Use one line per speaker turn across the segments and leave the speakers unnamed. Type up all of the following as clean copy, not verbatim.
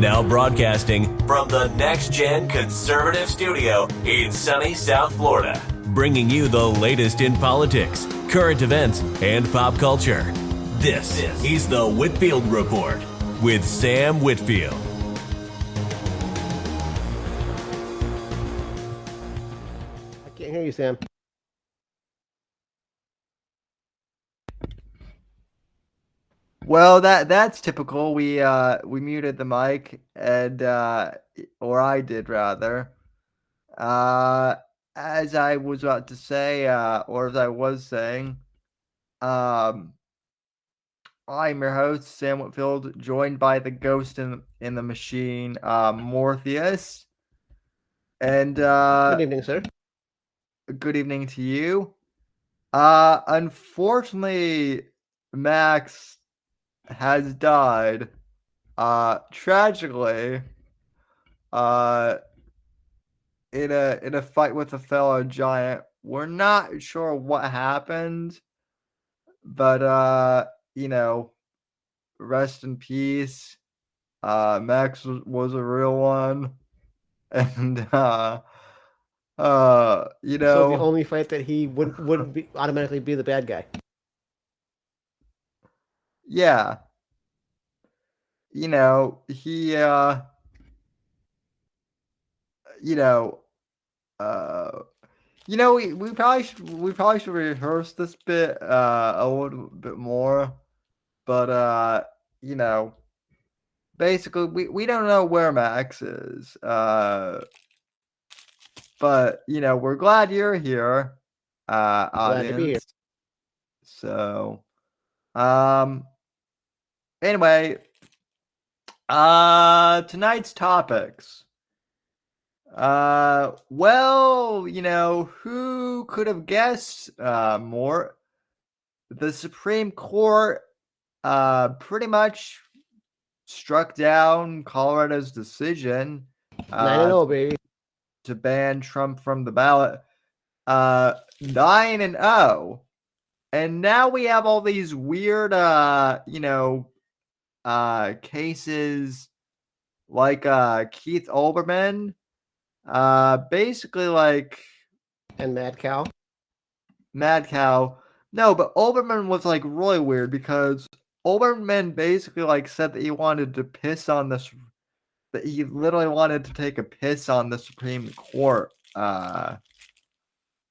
Now broadcasting from the Next Gen Conservative Studio in sunny South Florida, bringing you the latest in politics, current events, and pop culture. This is the Whitfield Report with Sam Whitfield.
I can't hear you, Sam.
Well, that's typical. We muted the mic, and or I did rather. As I was about to say, or as I was saying, I'm your host, Sam Whitfield, joined by the ghost in the machine, Morpheus. And
Good evening, sir.
Good evening to you. Unfortunately, Max has died tragically in a fight with a fellow giant. We're not sure what happened, but rest in peace. Max was a real one, and
So the only fight that he wouldn't be automatically be the bad guy.
Yeah. He we probably should rehearse this bit a little bit more, but basically we don't know where Max is, but we're glad you're here,
Glad to be here.
So anyway, tonight's topics. Well, who could have guessed more? The Supreme Court pretty much struck down Colorado's decision
9-0, baby.
to ban Trump from the ballot. 9-0. And now we have all these weird cases like Keith Olbermann, basically like,
And Mad Cow.
No, but Olbermann was like really weird because Olbermann basically like said that he wanted to piss on this, that he literally wanted to take a piss on the Supreme Court,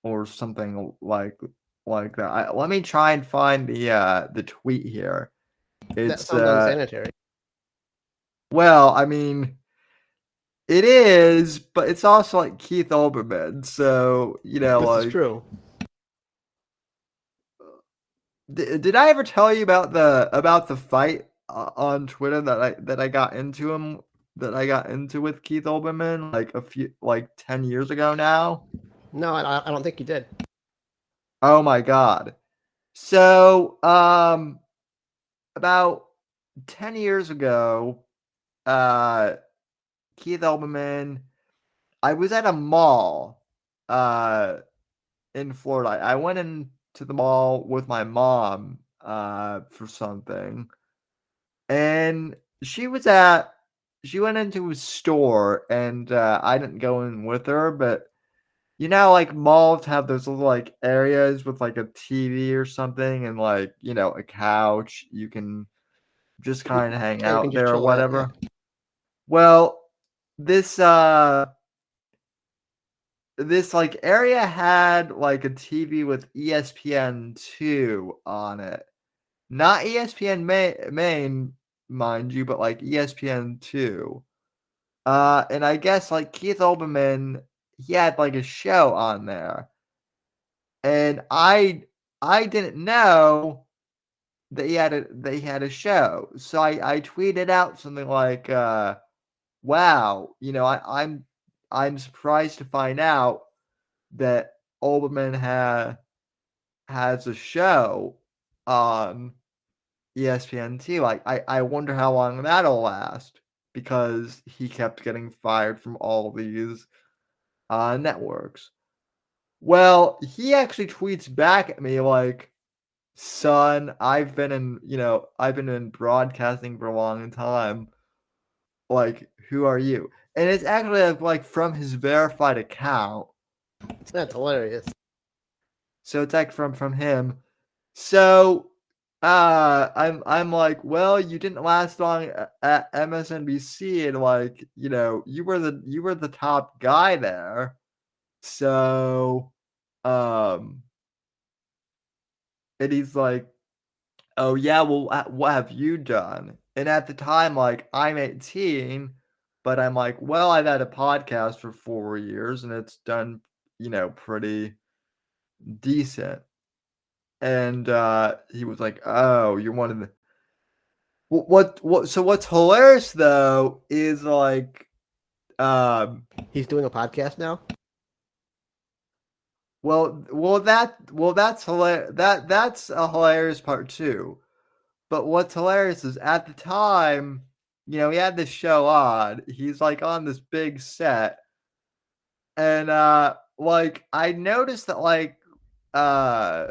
or something like that. Let me try and find the tweet here.
That sounds unsanitary.
Well, I mean, it is, but it's also like Keith Olbermann, so
This is true.
Did I ever tell you about the fight on Twitter that I got into with Keith Olbermann like 10 years ago now?
No, I don't think you did.
Oh my god. So, about 10 years ago, Keith Olbermann, I was at a mall in Florida. I went into the mall with my mom for something, and she went into a store, and I didn't go in with her, but like malls have those little like areas with like a TV or something, and like a couch. You can just kind of hang out there or whatever. Yeah. Well, this like area had like a TV with ESPN2 on it. Not ESPN main, mind you, but like ESPN2. And I guess like Keith Olbermann, he had like a show on there. And I didn't know that he had a show. So I tweeted out something like wow, I'm surprised to find out that Olbermann has a show on ESPN2. Like, I wonder how long that'll last, because he kept getting fired from all these networks. Well, he actually tweets back at me like, son, I've been in broadcasting for a long time. like, who are you? And it's actually like from his verified account.
That's hilarious.
So it's like from him. So I'm like, well, you didn't last long at MSNBC, and like, you were the top guy there. So and he's like, oh yeah, well, what have you done? And at the time, like, I'm 18, but I'm like, well, I've had a podcast for 4 years and it's done, pretty decent. And he was like, oh, you're one of the so what's hilarious though is like
He's doing a podcast now.
that's hilarious. That's a hilarious part too. But what's hilarious is at the time, he had this show on. He's like on this big set. And like I noticed that like I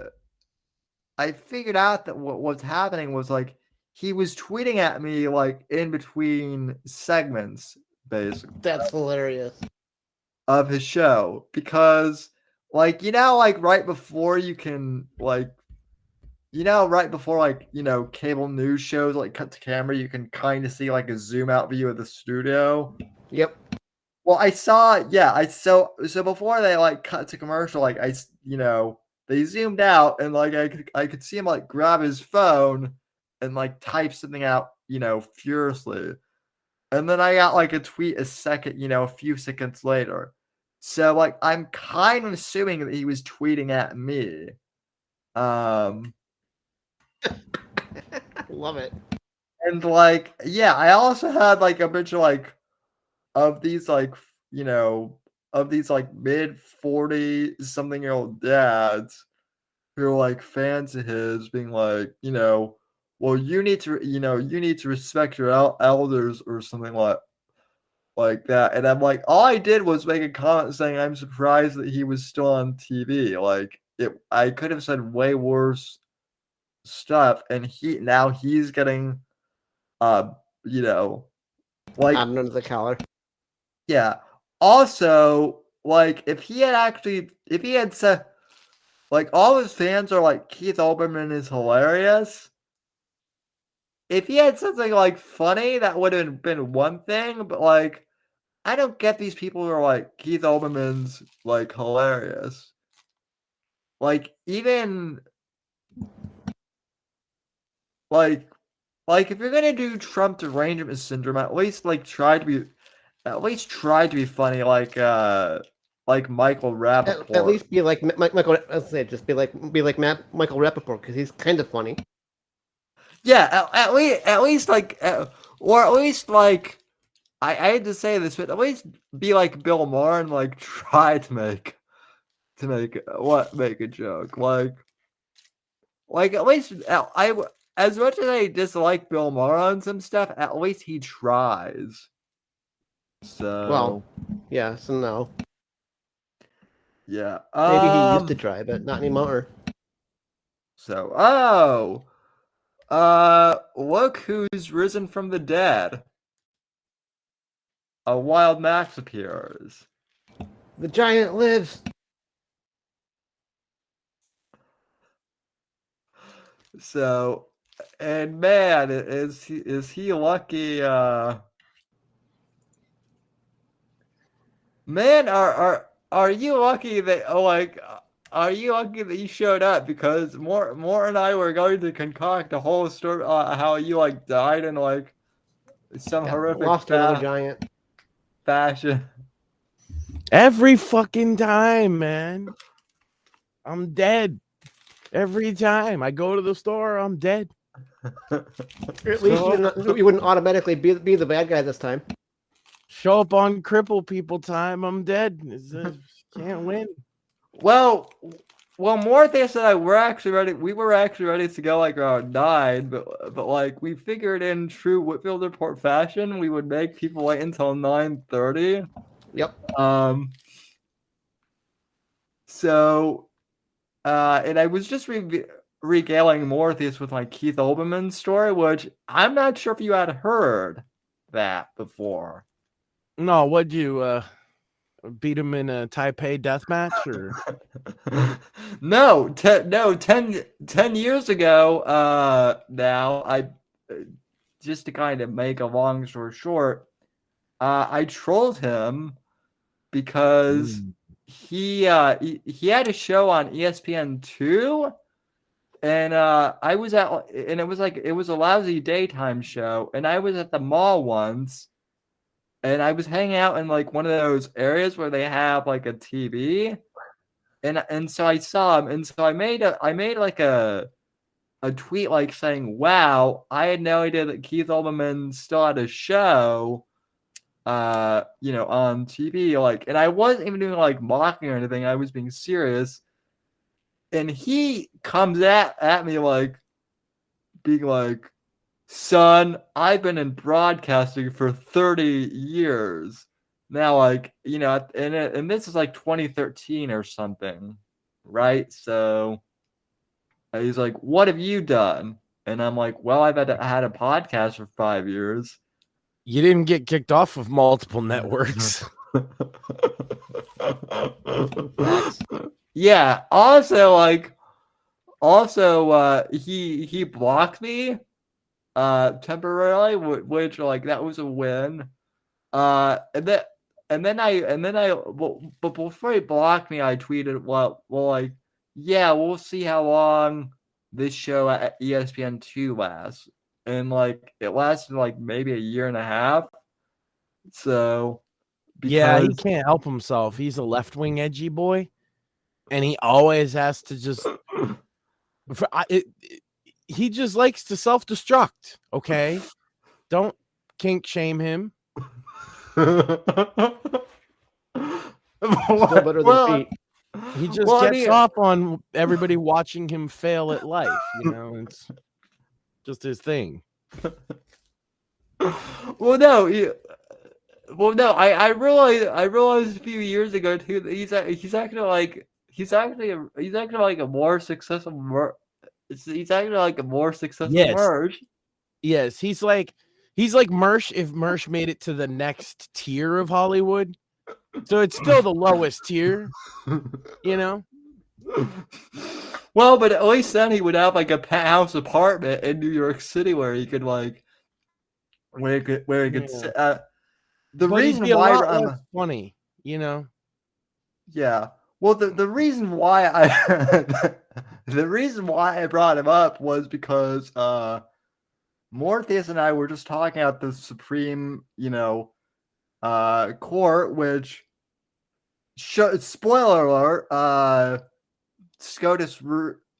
figured out that what's happening was like he was tweeting at me like in between segments, basically.
That's hilarious.
Of his show, because like like right before you can like right before like cable news shows like cut to camera, you can kind of see like a zoom out view of the studio.
Yep.
Well, I saw so before they like cut to commercial, like they zoomed out and like I could see him like grab his phone and like type something out furiously. And then I got like a tweet a few seconds later. So like I'm kind of assuming that he was tweeting at me.
Love it.
And like, yeah, I also had like a bunch of like of these like mid 40 something year old dads who are like fans of his being like, well, you need to respect your elders or something like that. And I'm like, all I did was make a comment saying I'm surprised that he was still on TV. Like I could have said way worse stuff, and he's getting like
under the collar.
Yeah. Also, like if he had said like all his fans are like Keith Olbermann is hilarious. If he had something like funny, that would have been one thing, but like I don't get these people who are like Keith Olbermann's like hilarious. Like even like if you're gonna do Trump derangement syndrome, at least try to be funny, like Michael Rappaport.
At least be like Michael. Let's say just be like Michael Rappaport, because he's kind of funny.
Yeah, at least like, or at least like, I hate to say this, but at least be like Bill Maher and like try to make a joke, like at least as much as I dislike Bill Maher on some stuff, at least he tries. So
well, yeah, so no.
Yeah.
Maybe he used to try, but not anymore.
So look who's risen from the dead. A wild Max appears.
The giant lives.
So, and man, is he lucky? Man, are you lucky that are you lucky that you showed up? Because more and I were going to concoct a whole story how you like died in like some horrific
lost to another giant
fashion.
Every fucking time, man. I'm dead. Every time I go to the store, I'm dead.
At least you wouldn't automatically be the bad guy this time.
Show up on cripple people time, I'm dead. Can't win.
Well, Morpheus and I were actually ready. We were actually ready to go like around 9, but like we figured in true Whitfield Report fashion, we would make people wait until 9:30.
Yep.
So, and I was just regaling Morpheus with like Keith Olbermann's story, which I'm not sure if you had heard. that before.
No, what'd you beat him in a Taipei death match or?
No, 10 years ago, now I just to kind of make a long story short, I trolled him because he had a show on ESPN2, and I was at, and it was a lousy daytime show, and I was at the mall once, and I was hanging out in like one of those areas where they have like a TV, and so I saw him, and so I made like a tweet like saying, "Wow, I had no idea that Keith Olbermann still had a show, on TV." Like, and I wasn't even doing like mocking or anything. I was being serious. And he comes at me like, being like, "Son, I've been in broadcasting for 30 years now." Like, and this is like 2013 or something, right? So he's like, "What have you done?" And I'm like, "Well, I've had a podcast for 5 years."
You didn't get kicked off of multiple networks.
Yeah. Also, he blocked me temporarily, which like that was a win. But before he blocked me, I tweeted, well, like, yeah, we'll see how long this show at ESPN2 lasts. And like it lasted like maybe a year and a half. So
Yeah, he can't help himself. He's a left-wing edgy boy, and he always has to just he just likes to self-destruct, okay? Don't kink shame him.
Still better than feet.
He just gets off on everybody watching him fail at life, it's just his thing.
Well, no, I realized a few years ago too that he's acting like a more successful Mersh.
Yes, he's like Mersh if Mersh made it to the next tier of Hollywood. So it's still the lowest tier,
Well, but at least then he would have like a penthouse apartment in New York City where he could like where he could sit. The
but
reason
he'd be
why
a lot
I'm
less funny,
Yeah. Well, the reason why the reason why I brought him up was because Morpheus and I were just talking about the Supreme, Court, which spoiler alert, SCOTUS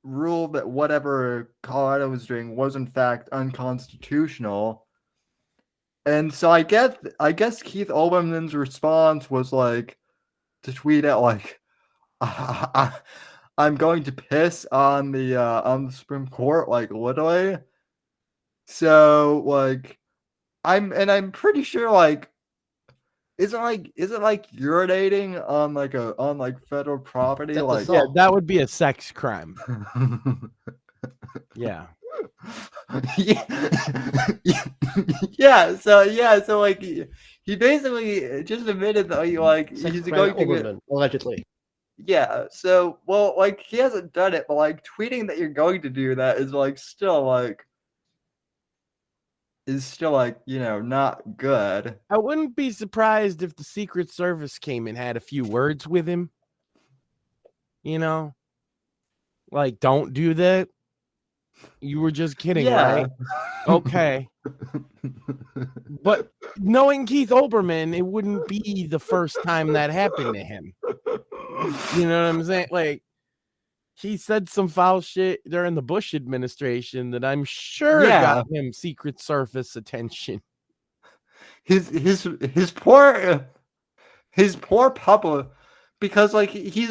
ruled that whatever Colorado was doing was in fact unconstitutional. And so I guess Keith Olbermann's response was like to tweet out like, "I'm going to piss on the Supreme Court," like literally. So like I'm pretty sure like is it like urinating on like federal property?
That's
like
assault.
Yeah, that would be a sex crime. Yeah.
So like he basically just admitted that he's going to get,
allegedly.
Yeah, so well like he hasn't done it, but like tweeting that you're going to do that is still not good.
I wouldn't be surprised if the Secret Service came and had a few words with him. Like, don't do that. You were just kidding, right? Okay. But knowing Keith Olbermann, it wouldn't be the first time that happened to him. You know what I'm saying? Like, he said some foul shit during the Bush administration that I'm sure got him Secret Service attention.
His poor public, because like he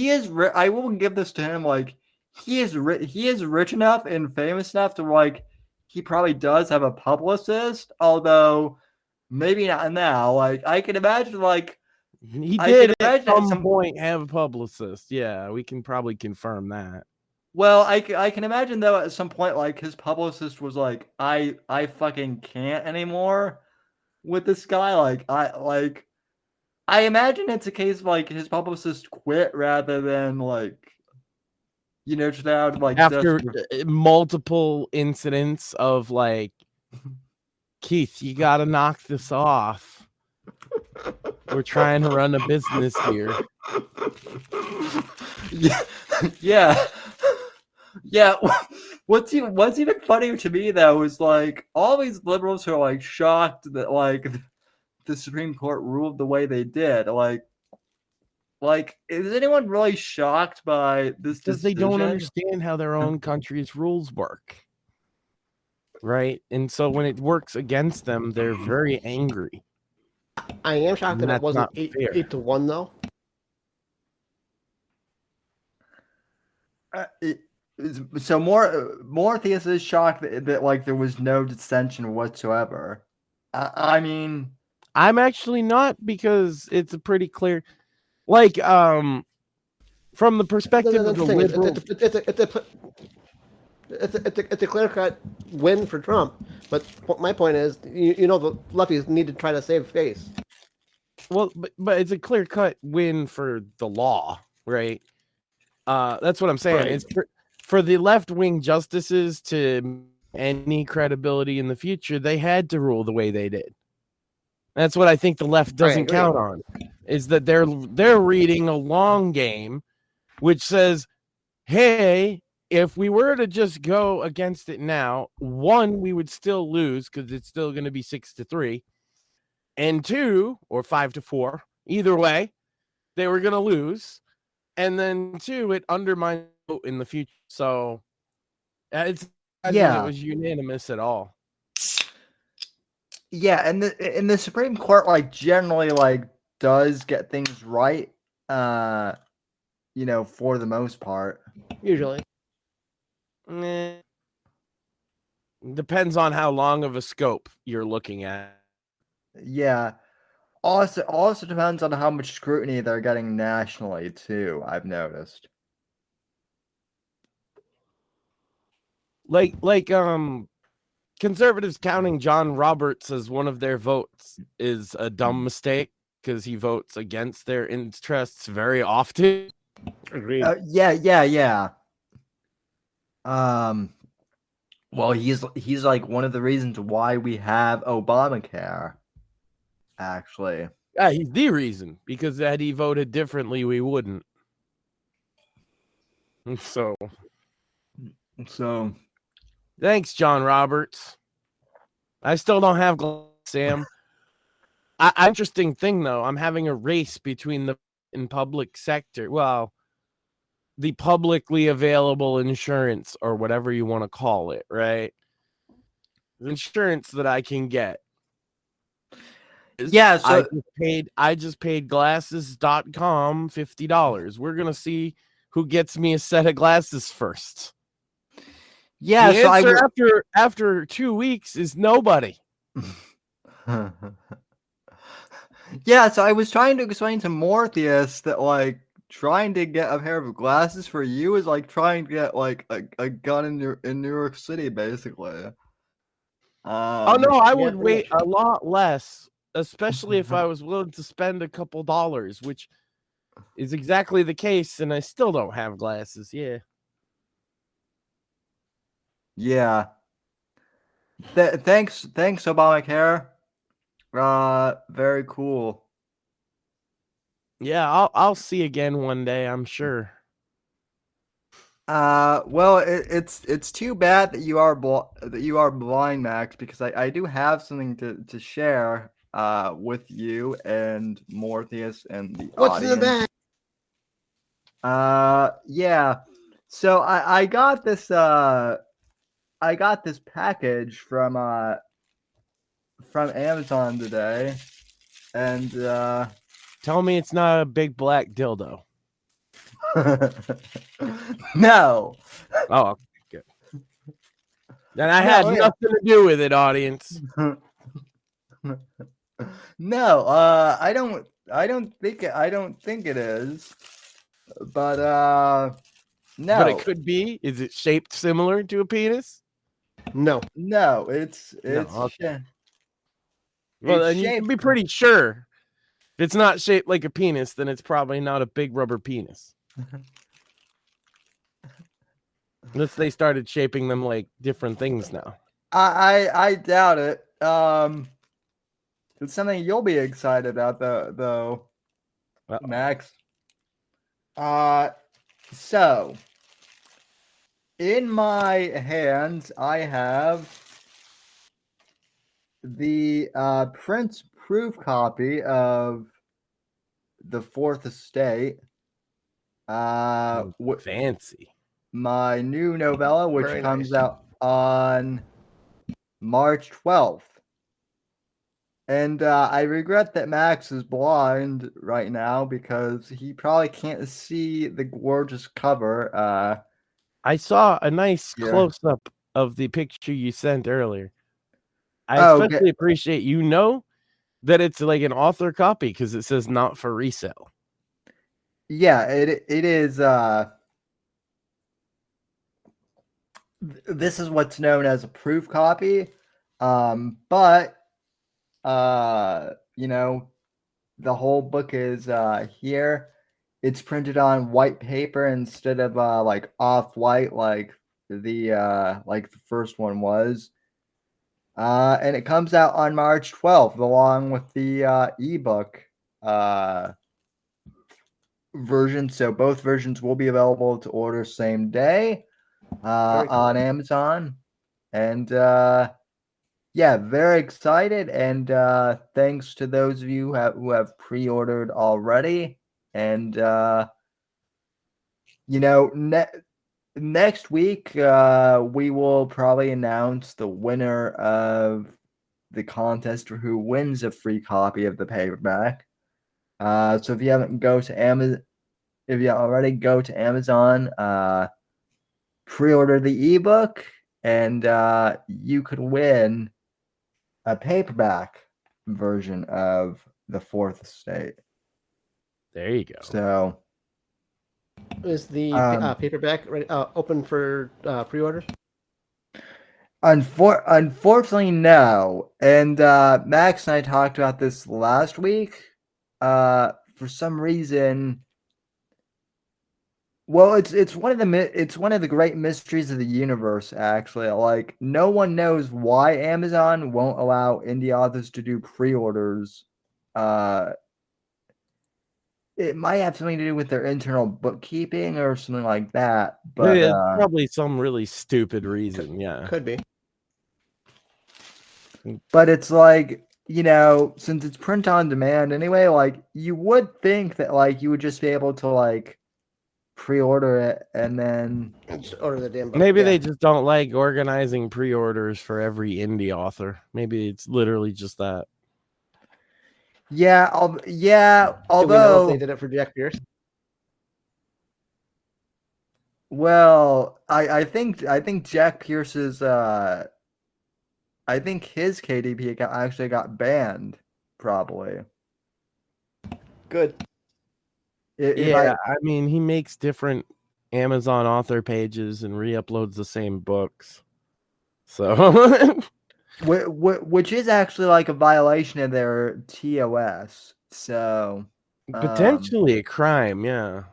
is I will give this to him, like he is rich enough and famous enough to like he probably does have a publicist, although maybe not now. Like I can imagine like
he did at some point have a publicist. Yeah, we can probably confirm that.
Well, I can imagine though at some point like his publicist was like, I fucking can't anymore. with this guy. I imagine it's a case of like his publicist quit rather than just out like
After multiple incidents of like, Keith, you got to knock this off. We're trying to run a business here.
Yeah. What's even funnier to me though is like all these liberals are like shocked that like the Supreme Court ruled the way they did. Like, is anyone really shocked by this
Because they don't
decision?
understand how their own country's rules work. Right? And so when it works against them, they're very angry.
I am shocked that
That's
it wasn't
not fair.
8-1 though.
So Morpheus is shocked that like there was no dissension whatsoever. I mean,
I'm actually not, because it's a pretty clear, like, from the perspective of the liberal.
It's a clear-cut win for Trump. But my point is, you know, the lefties need to try to save face.
Well, but it's a clear-cut win for the law, right? That's what I'm saying.
Right.
It's for the left-wing justices to any credibility in the future, they had to rule the way they did. That's what I think the left doesn't count on, is that they're reading a long game, which says, hey, if we were to just go against it now, one, we would still lose because it's still going to be 6-3, and 2 or 5-4, either way, they were going to lose. And then 2, it undermines vote in the future. So it was unanimous at all.
Yeah, and the Supreme Court like generally like does get things right, for the most part.
Usually.
Depends on how long of a scope you're looking at.
Yeah. Also depends on how much scrutiny they're getting nationally too, I've noticed.
Like conservatives counting John Roberts as one of their votes is a dumb mistake, because he votes against their interests very often.
Agreed.
Yeah. Well, he's like one of the reasons why we have Obamacare. Actually,
Yeah, he's the reason, because had he voted differently, we wouldn't. So thanks, John Roberts. I still don't have Sam. Interesting thing though, I'm having a race between the public sector. Well, the publicly available insurance, or whatever you want to call it, right? The insurance that I can get.
Yeah, so
I just paid glasses.com $50. We're gonna see who gets me a set of glasses first.
Yeah,
the answer after 2 weeks is nobody.
Yeah, so I was trying to explain to Morpheus that like trying to get a pair of glasses for you is like trying to get like a gun in New York City, basically.
I would wait a lot less, especially if I was willing to spend a couple dollars, which is exactly the case, and I still don't have glasses. Yeah.
Thanks, Obamacare. Very cool.
Yeah, I'll see again one day, I'm sure.
Well, it's too bad that you are blind, Max, because I do have something to share with you and Morpheus and the
What's
audience.
in the bag?
Yeah. So I got this package from Amazon today, and
tell me it's not a big black dildo.
No.
Oh, okay, good. Then I had nothing to do with it, audience.
No, I don't think it is. But no.
But it could be. Is it shaped similar to a penis?
No.
No, it's
okay. Well,
It's
then you can
shaped-
be pretty sure if it's not shaped like a penis, then it's probably not a big rubber penis. Unless they started shaping them like different things now.
I doubt it. It's something you'll be excited about though,
Uh-oh.
Max. So in my hands, I have the print proof copy of the Fourth Estate.
Fancy.
My new novella, which
Very
comes
nice.
out on March 12th. And I regret that Max is blind right now because he probably can't see the gorgeous cover.
I saw a nice
Yeah.
close up of the picture you sent earlier. I
Oh,
especially appreciate that it's like an author copy because it says not for resale.
Yeah, it is. This is what's known as a proof copy, but you know, the whole book is here. It's printed on white paper instead of like off-white like the first one was. And it comes out on March 12th along with the ebook version. So both versions will be available to order same day on Amazon. And yeah, very excited. And thanks to those of you who have pre-ordered already. And you know, next week we will probably announce the winner of the contest for who wins a free copy of the paperback. So if you haven't if you already go to Amazon, pre-order the ebook, and you could win a paperback version of the Fourth Estate.
There you go.
So
Is the paperback ready, open for pre-order?
Unfortunately, no. And Max and I talked about this last week. For some reason, well, it's one of the great mysteries of the universe. Actually, like no one knows why Amazon won't allow indie authors to do pre-orders. It might have something to do with their internal bookkeeping or something like that. But
it's probably some really stupid reason. Yeah.
Could be.
But it's like, you know, since it's print on demand anyway, like you would think that like you would just be able to like pre-order it and then
Just order the damn book.
Maybe
yeah.
they just don't like organizing pre-orders for every indie author. Maybe it's literally just that.
yeah,
Do we know if
although
they did it for Jack Pierce?
well, I think Jack Pierce's I think his KDP account actually got banned, probably.
Good.
I mean, he makes different Amazon author pages and re-uploads the same books. So,
which is actually like a violation of their TOS. So
potentially a crime, yeah.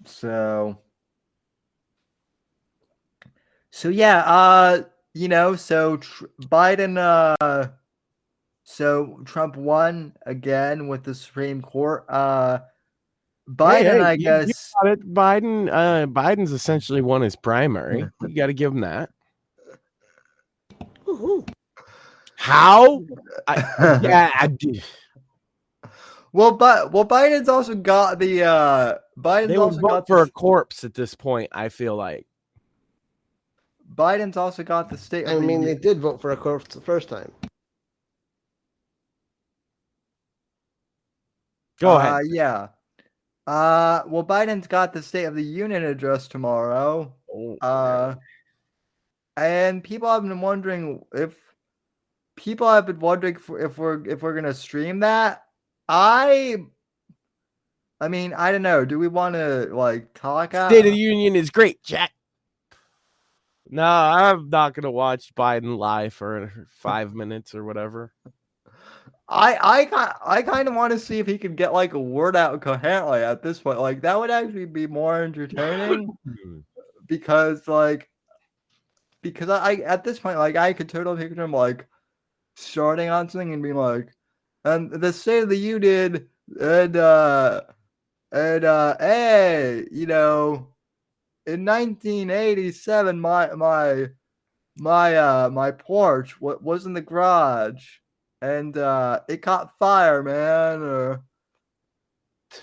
So yeah, you know, so Biden, so Trump won again with the Supreme Court. Biden, I guess.
You got it. Biden's essentially won his primary. You got to give him that.
Woohoo.
How? I did.
Well, Biden's also got the Biden's
They
also
would vote
got
for
the,
a corpse at this point. I feel like.
Biden's also got the state.
I mean, they did vote for a corpse the first time.
Go ahead.
Yeah. Well, Biden's got the State of the Union address tomorrow. And people have been wondering if we're gonna stream that. I mean, I don't know. Do we want to like talk?
State of the Union is great, Jack. No, I'm not gonna watch Biden lie for 5 minutes or whatever.
I kind of want to see if he could get like a word out coherently at this point. Like that would actually be more entertaining because I at this point like I could totally picture him like starting on something and being like, and the State of the Union and hey, you know, in 1987 my porch was in the garage and it caught fire, man.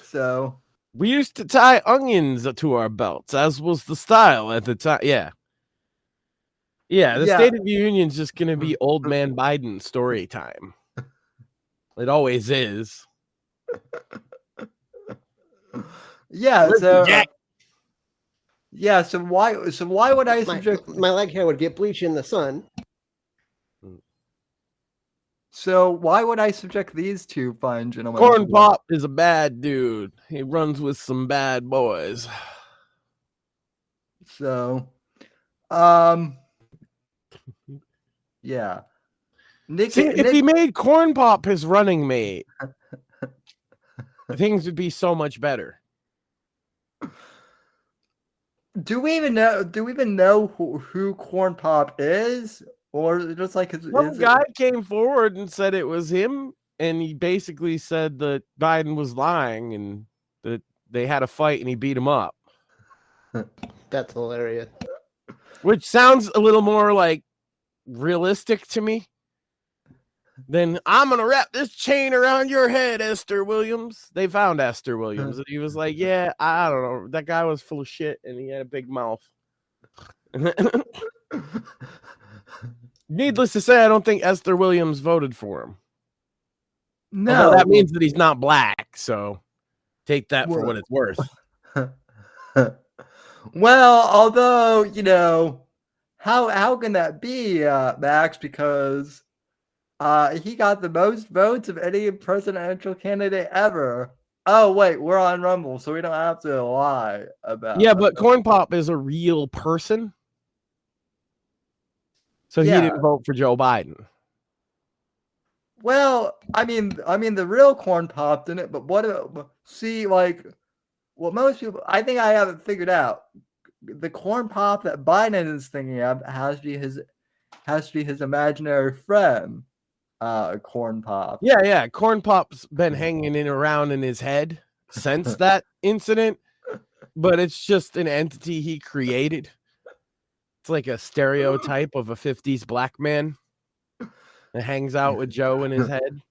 So
We used to tie onions to our belts, as was the style at the time. Yeah. Yeah, the State of the Union's just going to be old man Biden story time. It always is.
Yeah,
Listen, Jack.
Yeah, so why would I subject
my leg hair would get bleached in the sun?
So why would I subject these two fine gentlemen?
Corn Pop is a bad dude. He runs with some bad boys.
So, yeah.
If he made Corn Pop his running mate, things would be so much better.
Do we even know who Corn Pop is, or just like
some guy came forward and said it was him, and he basically said that Biden was lying and that they had a fight and he beat him up.
That's hilarious.
Which sounds a little more like realistic to me than I'm gonna wrap this chain around your head, Esther Williams. They found Esther Williams and he was like, yeah, I don't know, that guy was full of shit and he had a big mouth. Needless to say, I don't think Esther Williams voted for him.
No,
although that means that he's not black, so take that for what it's worth.
Well, although, you know, how can that be, Max? Because he got the most votes of any presidential candidate ever. Oh, wait, we're on Rumble, so we don't have to lie about it.
Yeah, but Corn Pop is a real person. So he didn't vote for Joe Biden.
Well, I mean, the real Corn Pop didn't. But what most people, I think I haven't figured out. The Corn Pop that Biden is thinking of has to be his imaginary friend, Corn Pop.
Yeah. Corn Pop's been hanging around in his head since that incident, but it's just an entity he created. It's like a stereotype of a 50s black man that hangs out with Joe in his head.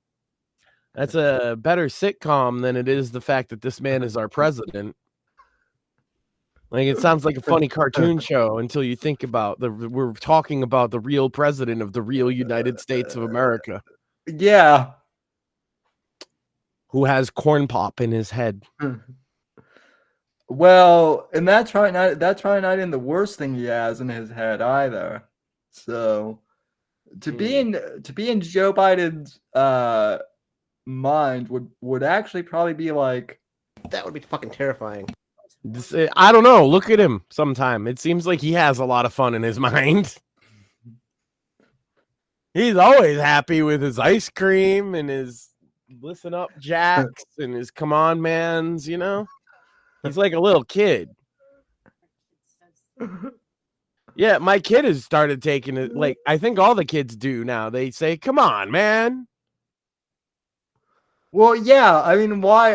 That's a better sitcom than it is the fact that this man is our president. Like, it sounds like a funny cartoon show until you think about we're talking about the real president of the real United States of America.
Yeah.
Who has Corn Pop in his head.
Well, and that's probably not in the worst thing he has in his head either. So to be in Joe Biden's mind would actually probably be like,
that would be fucking terrifying.
I don't know. Look at him sometime. It seems like he has a lot of fun in his mind. He's always happy with his ice cream and his listen up jacks and his come on mans, you know? He's like a little kid. Yeah, my kid has started taking it. Like, I think all the kids do now. They say, come on, man.
Well, yeah. I mean, why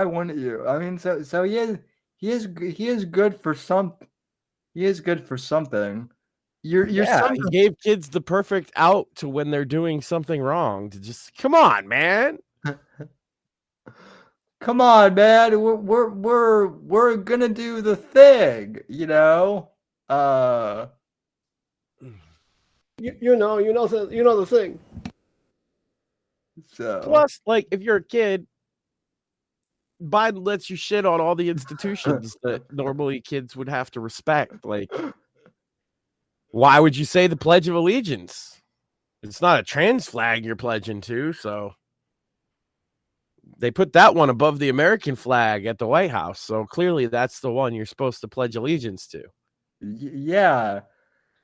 wouldn't you? I mean, so he is good for something. He is good for something. He
gave kids the perfect out to when they're doing something wrong. To just come on, man.
Come on, man. We're gonna do the thing, you know.
You know the thing.
So
plus, like, if you're a kid, Biden lets you shit on all the institutions that normally kids would have to respect. Like, why would you say the Pledge of Allegiance? It's not a trans flag you're pledging to, so they put that one above the American flag at the White House. So clearly that's the one you're supposed to pledge allegiance to.
Yeah.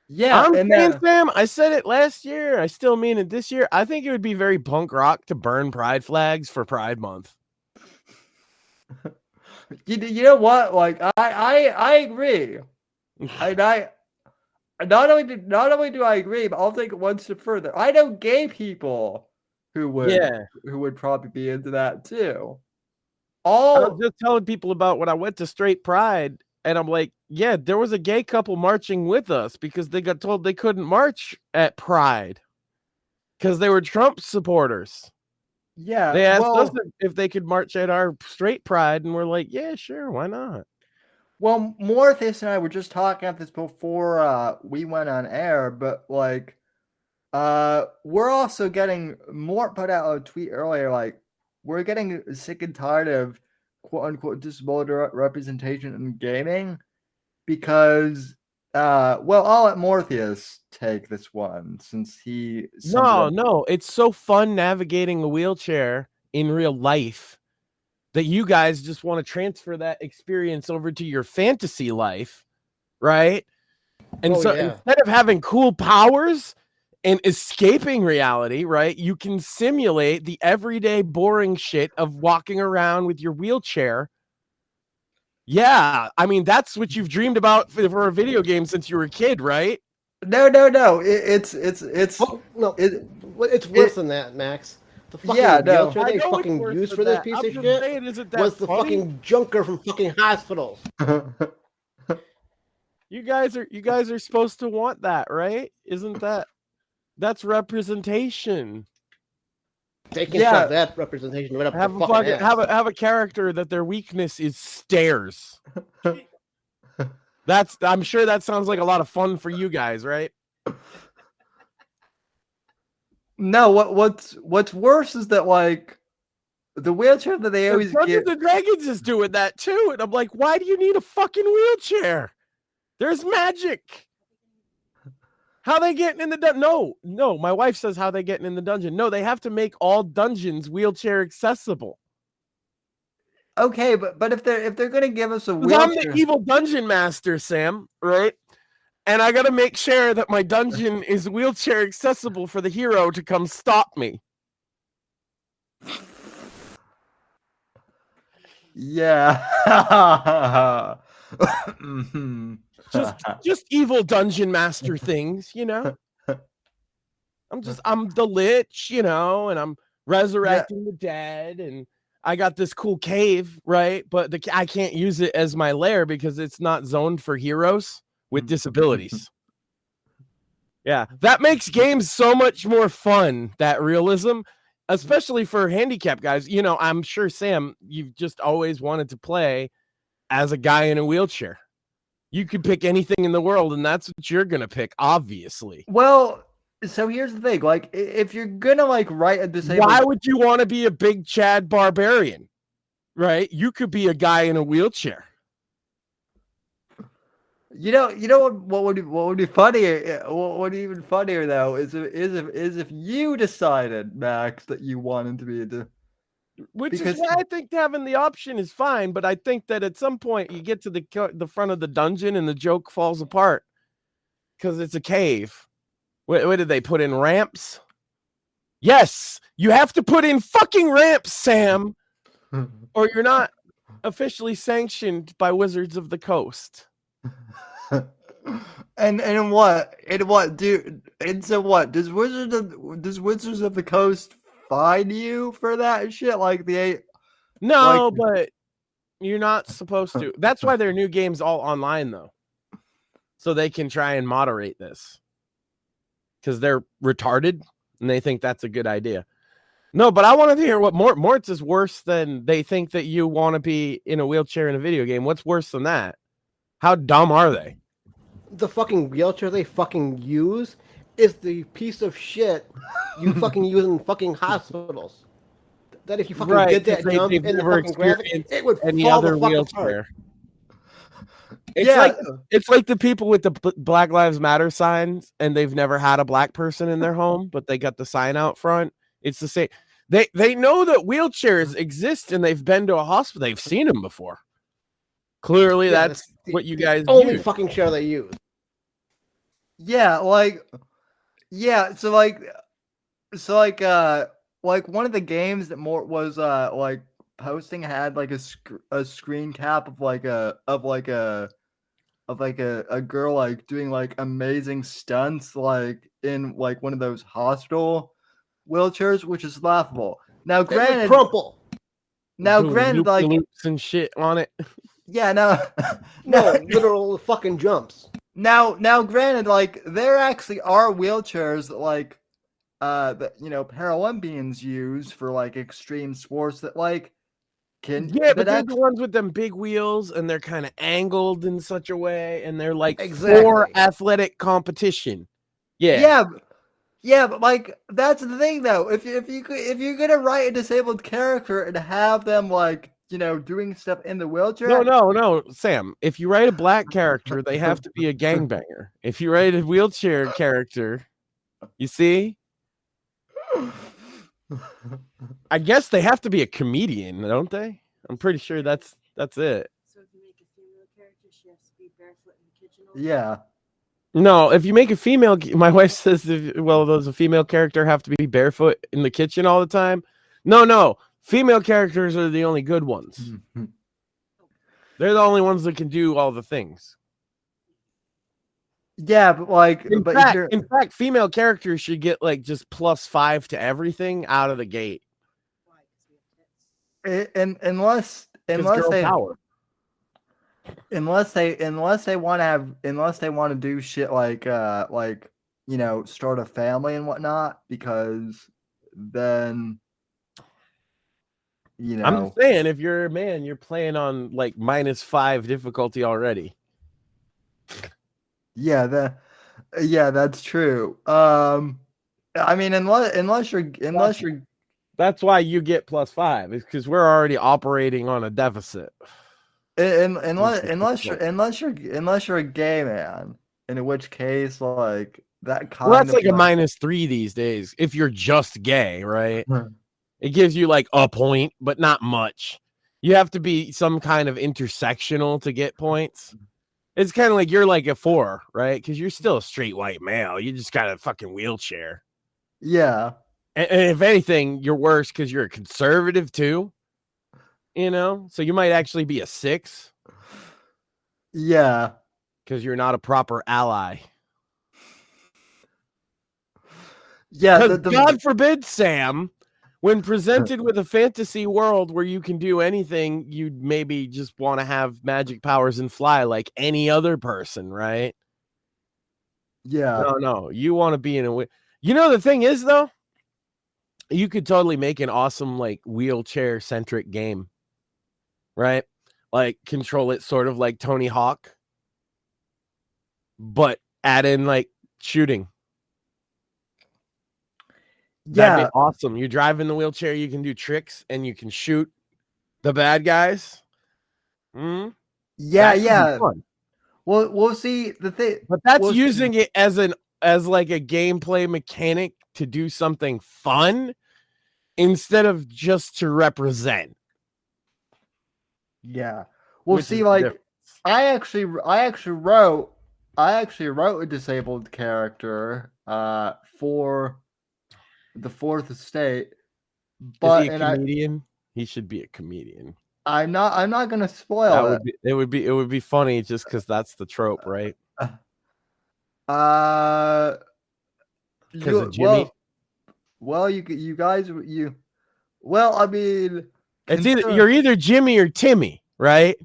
Yeah.
I'm
and
saying, Sam, I said it last year. I still mean it this year. I think it would be very punk rock to burn pride flags for Pride Month.
you know what? Like I agree. And I not only do I agree, but I'll take it one step further. I know gay people who would probably be into that too.
I
All
was just telling people about when I went to Straight Pride, and I'm like, yeah, there was a gay couple marching with us because they got told they couldn't march at Pride because they were Trump supporters.
yeah.
They asked us
Well,
if they could march at our Straight Pride, and we're like, yeah, sure, why not?
well, Morpheus and I were just talking about this before we went on air, but like we're also getting more put out a tweet earlier, like we're getting sick and tired of quote unquote disability representation in gaming because well, I'll let Morpheus take this one since he
No, it's so fun navigating a wheelchair in real life that you guys just want to transfer that experience over to your fantasy life, right? And
Oh,
so
yeah.
instead of having cool powers and escaping reality, right, you can simulate the everyday boring shit of walking around with your wheelchair. Yeah, I mean, that's what you've dreamed about for a video game since you were a kid, right?
No. It's
Oh, no,
it,
it's worse than that, Max. The fucking
Yeah, no.
wheelchair
I
they
know it's
fucking
worse
used
than
for this
that.
piece
I'm
of
just
shit
saying, isn't that
was the
funny?
fucking junker from fucking hospitals.
You guys are supposed to want that, right? Isn't that's representation?
They can
Yeah.
shove that representation right up
Have
the
a
fucking ass.
have a character that their weakness is stairs. I'm sure that sounds like a lot of fun for you guys, right?
No, what's worse is that like the wheelchair that they always
Dungeons
get.
and Dragons is doing that too, and I'm like, why do you need a fucking wheelchair? There's magic. How they getting in the dungeon? No. My wife says how they getting in the dungeon. No, they have to make all dungeons wheelchair accessible.
Okay, but if they're gonna give us a
'Cause I'm
wheelchair,
the evil dungeon master, Sam, right? And I gotta make sure that my dungeon is wheelchair accessible for the hero to come stop me.
yeah. Mhm.
Just evil dungeon master things, you know. I'm the lich, you know, and I'm resurrecting the dead, and I got this cool cave, right? But I can't use it as my lair because it's not zoned for heroes with disabilities. Yeah, that makes games so much more fun, that realism, especially for handicapped guys. You know, I'm sure, Sam, you've just always wanted to play as a guy in a wheelchair. You could pick anything in the world, and that's what you're going to pick, obviously.
Well, so here's the thing: like, if you're gonna like write a disabled,
Why would you want to be a big Chad barbarian? Right? You could be a guy in a wheelchair.
you know what would be funnier? What would be even funnier though is if you decided, Max, that you wanted to be
Which
because-
is why I think having the option is fine, but I think that at some point you get to the front of the dungeon and the joke falls apart because it's a cave. What did they put in ramps? Yes, you have to put in fucking ramps, Sam, or you're not officially sanctioned by Wizards of the Coast.
and what dude? And so what does Wizards of the Coast fine you for that shit? Like
No, but you're not supposed to. That's why their new game's all online, though, so they can try and moderate this because they're retarded and they think that's a good idea. No, but I wanted to hear what Mort's is worse than they think that you want to be in a wheelchair in a video game. What's worse than that? How dumb are they?
The fucking wheelchair they fucking use is the piece of shit you fucking use in fucking hospitals. That if you fucking did that jump in the fucking graphic, it would
any
fall
other
the fuck
wheelchair.
apart.
It's like the people with the Black Lives Matter signs, and they've never had a black person in their home, but they got the sign out front. It's the same. They know that wheelchairs exist, and they've been to a hospital. They've seen them before. Clearly, that's what you guys
only
use.
fucking chair they use.
Yeah, like one of the games that more was like posting had like a screen cap of a girl like doing like amazing stunts like in like one of those hospital wheelchairs, which is laughable. Now granted,
crumple.
Now granted, like
loops and shit on it.
Yeah,
no, literal fucking jumps.
Now granted, like there actually are wheelchairs that like that Paralympians use for like extreme sports that like
but they're the ones with them big wheels and they're kind of angled in such a way and they're like for athletic competition.
Yeah, but like that's the thing though. If you're gonna write a disabled character and have them like doing stuff in the wheelchair.
No, Sam. If you write a black character, they have to be a gangbanger. If you write a wheelchair character, you see. I guess they have to be a comedian, don't they? I'm pretty sure that's it.
So if you make a female character, she has to be barefoot in the kitchen all the time?
Yeah.
No, if you make a female, my wife says, does a female character have to be barefoot in the kitchen all the time? No. Female characters are the only good ones. They're the only ones that can do all the things.
Yeah, but like,
in fact, female characters should get like just +5 to everything out of the gate.
Unless they want to do shit like start a family and whatnot, because then
I'm just saying, if you're a man, you're playing on like -5 difficulty already.
Yeah, that's true. I mean, unless you're
that's why you get +5, is because we're already operating on a deficit.
Unless you're a gay man, in which case like that kind
that's
of
like a -3 these days. If you're just gay, right? It gives you like a point, but not much. You have to be some kind of intersectional to get points. It's kind of like you're like a 4, right? Because you're still a straight white male. You just got a fucking wheelchair.
Yeah.
And if anything, you're worse because you're a conservative too. So you might actually be a 6.
Yeah.
Because you're not a proper ally.
Yeah.
God forbid, Sam, when presented with a fantasy world where you can do anything, you'd maybe just want to have magic powers and fly like any other person, right?
Yeah.
No. You want to be in a way. The thing is, though, you could totally make an awesome like wheelchair centric game, right? Like control it sort of like Tony Hawk, but add in like shooting. That'd be awesome. You drive in the wheelchair, you can do tricks, and you can shoot the bad guys.
Yeah. Well, we'll see the thing,
but that's using it as like a gameplay mechanic to do something fun instead of just to represent.
Yeah. Well, see, like I actually wrote a disabled character for the Fourth Estate. But
is he a comedian? He should be a comedian.
I'm not gonna spoil it.
It would be funny just because that's the trope, right? Because of Jimmy.
Well, you guys. Well, I mean,
you're either Jimmy or Timmy, right?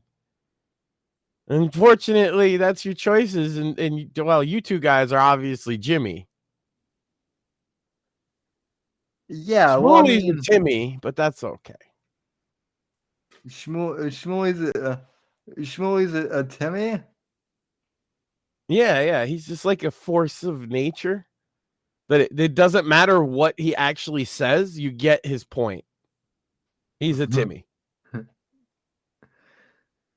Unfortunately, that's your choices, and you two guys are obviously Jimmy.
Yeah,
Shmuley's a Timmy, but that's okay.
Shmuley's a Timmy.
Yeah, he's just like a force of nature. But it doesn't matter what he actually says, you get his point. He's a Timmy.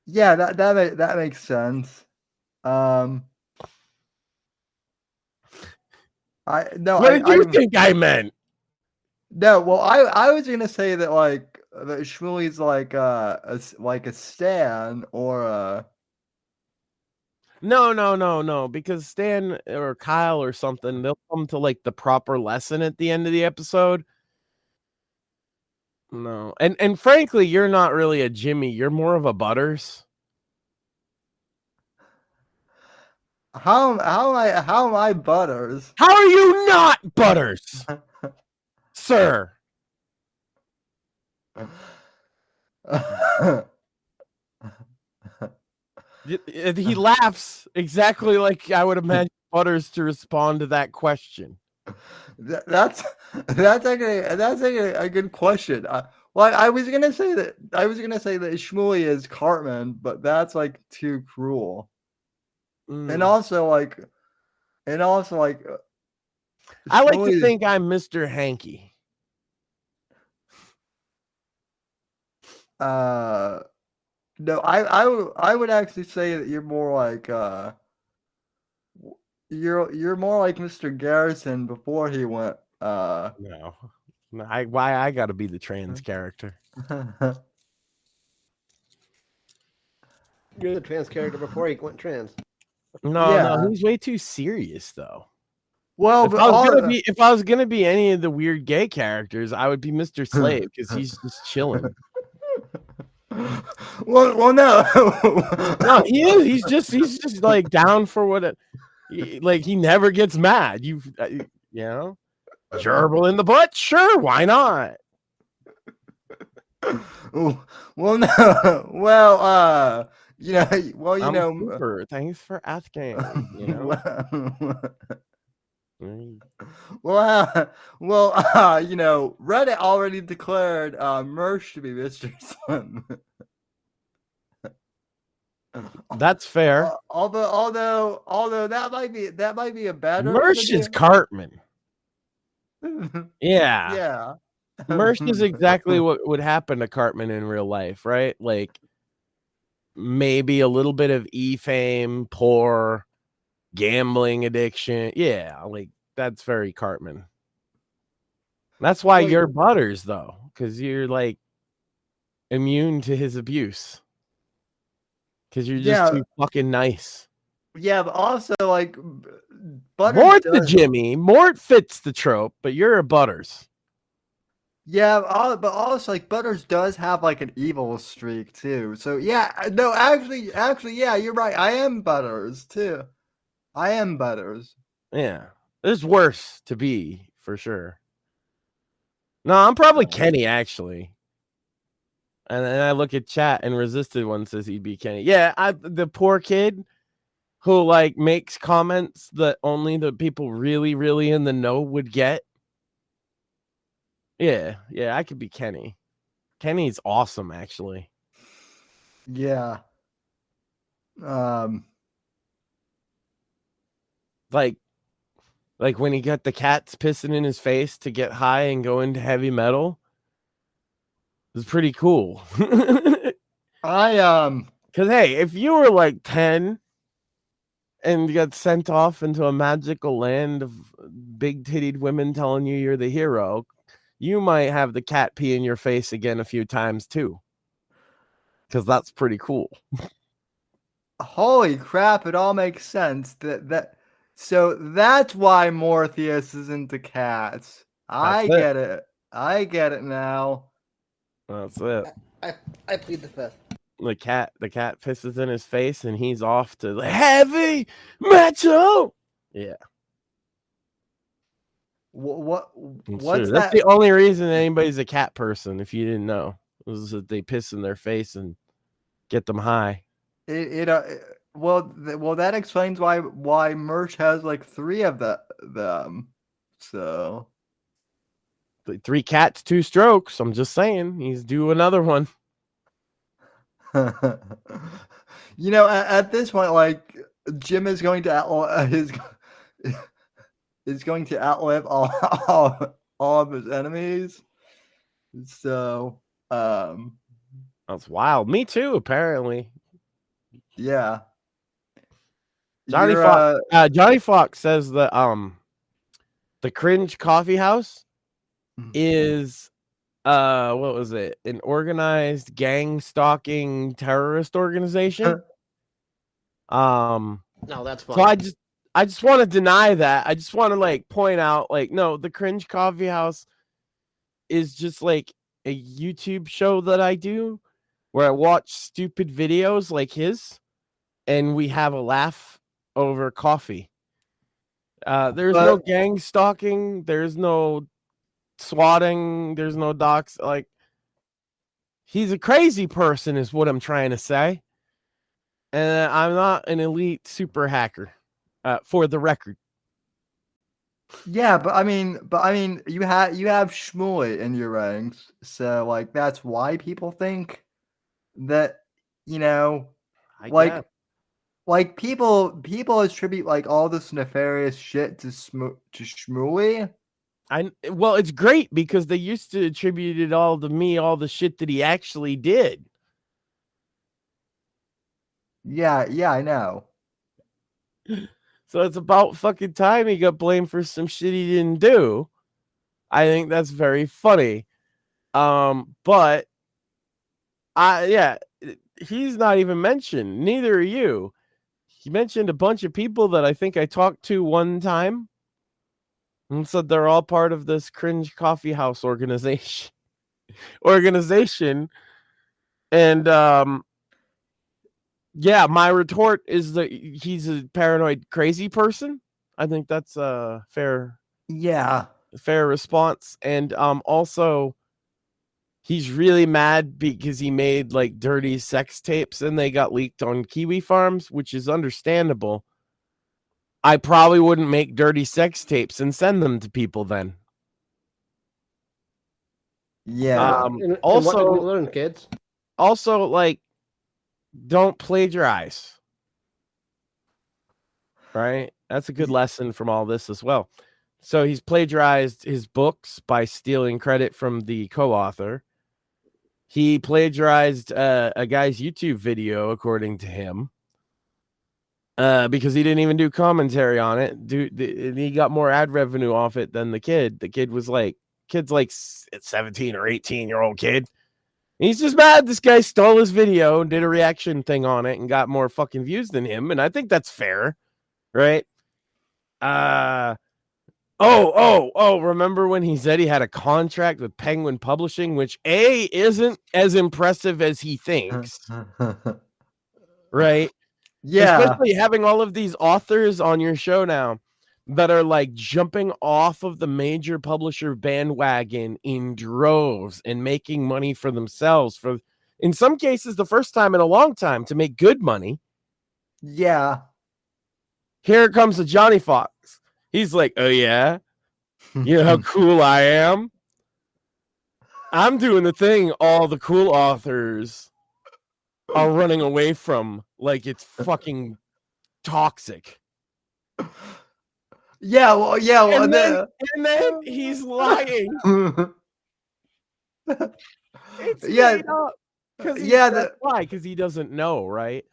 Yeah, that makes sense. What
did you think I meant?
No, well, I was gonna say that like Shmuly's like a stan or a.
No, because Stan or Kyle or something, they'll come to like the proper lesson at the end of the episode. No, and frankly, you're not really a Jimmy. You're more of a Butters.
How am I Butters?
How are you not Butters, sir? He laughs exactly like I would imagine Butters to respond to that question.
That's actually a good question. Well, I was gonna say that Shmuley is Cartman, but that's like too cruel. And also like
I like to think I'm Mr. Hanky.
No, I would actually say that you're more like you're more like Mr. Garrison before he went
No, why I got to be the trans character?
You're the trans character before he went trans.
No, he's way too serious though.
Well,
if I was gonna be any of the weird gay characters, I would be Mr. Slave because he's just chilling.
well, no,
no, he is. He's just like down for what like he never gets mad. You know, gerbil in the butt, sure, why not?
Well, no, well,
I'm super. Thanks for asking. You know.
Reddit already declared Mersh to be Mr. Slim.
That's fair.
Although that might be a better.
Mersh is Cartman. Yeah.
Yeah.
Mersh is exactly what would happen to Cartman in real life, right? Like maybe a little bit of fame, poor, gambling addiction. Yeah, like that's very Cartman. That's why you're Butters, though, because you're like immune to his abuse. Because you're just too fucking nice.
Yeah, but also like Butters.
Mort the Jimmy. Mort fits the trope, but you're a Butters.
Yeah, but also like Butters does have like an evil streak too. So yeah, no, actually, yeah, you're right. I am Butters too. I am Butters.
Yeah, there's worse to be for sure. No, I'm probably Kenny actually. And then I look at chat and Resisted One says he'd be Kenny. Yeah, the poor kid who like makes comments that only the people really, really in the know would get. Yeah, I could be Kenny. Kenny's awesome, actually.
Yeah.
Like when he got the cats pissing in his face to get high and go into heavy metal. It was pretty cool.
Because
hey, if you were like 10 and you got sent off into a magical land of big-tittied women telling you you're the hero, you might have the cat pee in your face again a few times too. Because that's pretty cool.
Holy crap, it all makes sense. So that's why Morpheus is into cats. I get it now.
That's it.
I plead the fifth.
The cat pisses in his face and he's off to the heavy metal. Yeah.
What's
That's
that?
the only reason anybody's a cat person, if you didn't know, is that they piss in their face and get them high.
Well, that explains why Merch has like 3 of them. So
3 cats, 2 strokes. I'm just saying, he's due another one.
At this point, like Jim is going to outlive all of his enemies. So
that's wild. Me too, apparently.
Yeah.
Johnny Fox says that the Cringe Coffee House is what was it? An organized gang stalking terrorist organization.
No, that's fine.
So I just want to deny that. I just want to like point out like no, the Cringe Coffee House is just like a YouTube show that I do where I watch stupid videos like his and we have a laugh over coffee. There's no gang stalking, there's no swatting, there's no docs. Like, he's a crazy person is what I'm trying to say. And I'm not an elite super hacker, for the record.
Yeah, but I mean, you have Shmuley in your ranks, so like that's why people think that
Guess.
like people attribute like all this nefarious shit to Shmuley.
Well, it's great because they used to attribute it all to me, all the shit that he actually did.
Yeah, I know.
So it's about fucking time he got blamed for some shit he didn't do. I think that's very funny. But he's not even mentioned. Neither are you. He mentioned a bunch of people that I think I talked to one time and said they're all part of this Cringe Coffee House organization. And yeah, my retort is that he's a paranoid crazy person. I think that's a fair response. And also he's really mad because he made like dirty sex tapes and they got leaked on Kiwi Farms, which is understandable. I probably wouldn't make dirty sex tapes and send them to people then.
Yeah.
Also, what did we learn, kids?
Also, like, don't plagiarize. Right? That's a good lesson from all this as well. So he's plagiarized his books by stealing credit from the co-author. He plagiarized a guy's YouTube video, according to him, because he didn't even do commentary on it. He got more ad revenue off it than the kid. The kid's like 17 or 18-year-old kid. And he's just mad this guy stole his video and did a reaction thing on it and got more fucking views than him. And I think that's fair, right? Remember when he said he had a contract with Penguin Publishing, which isn't as impressive as he thinks, right?
Yeah.
Especially having all of these authors on your show now that are like jumping off of the major publisher bandwagon in droves and making money for themselves for, in some cases, the first time in a long time to make good money.
Yeah.
Here comes the Johnny Fox. He's like, oh yeah, you know how cool I am? I'm doing the thing all the cool authors are running away from, like it's fucking toxic.
Yeah, well,
and then he's lying. It's why? Because he doesn't know, right?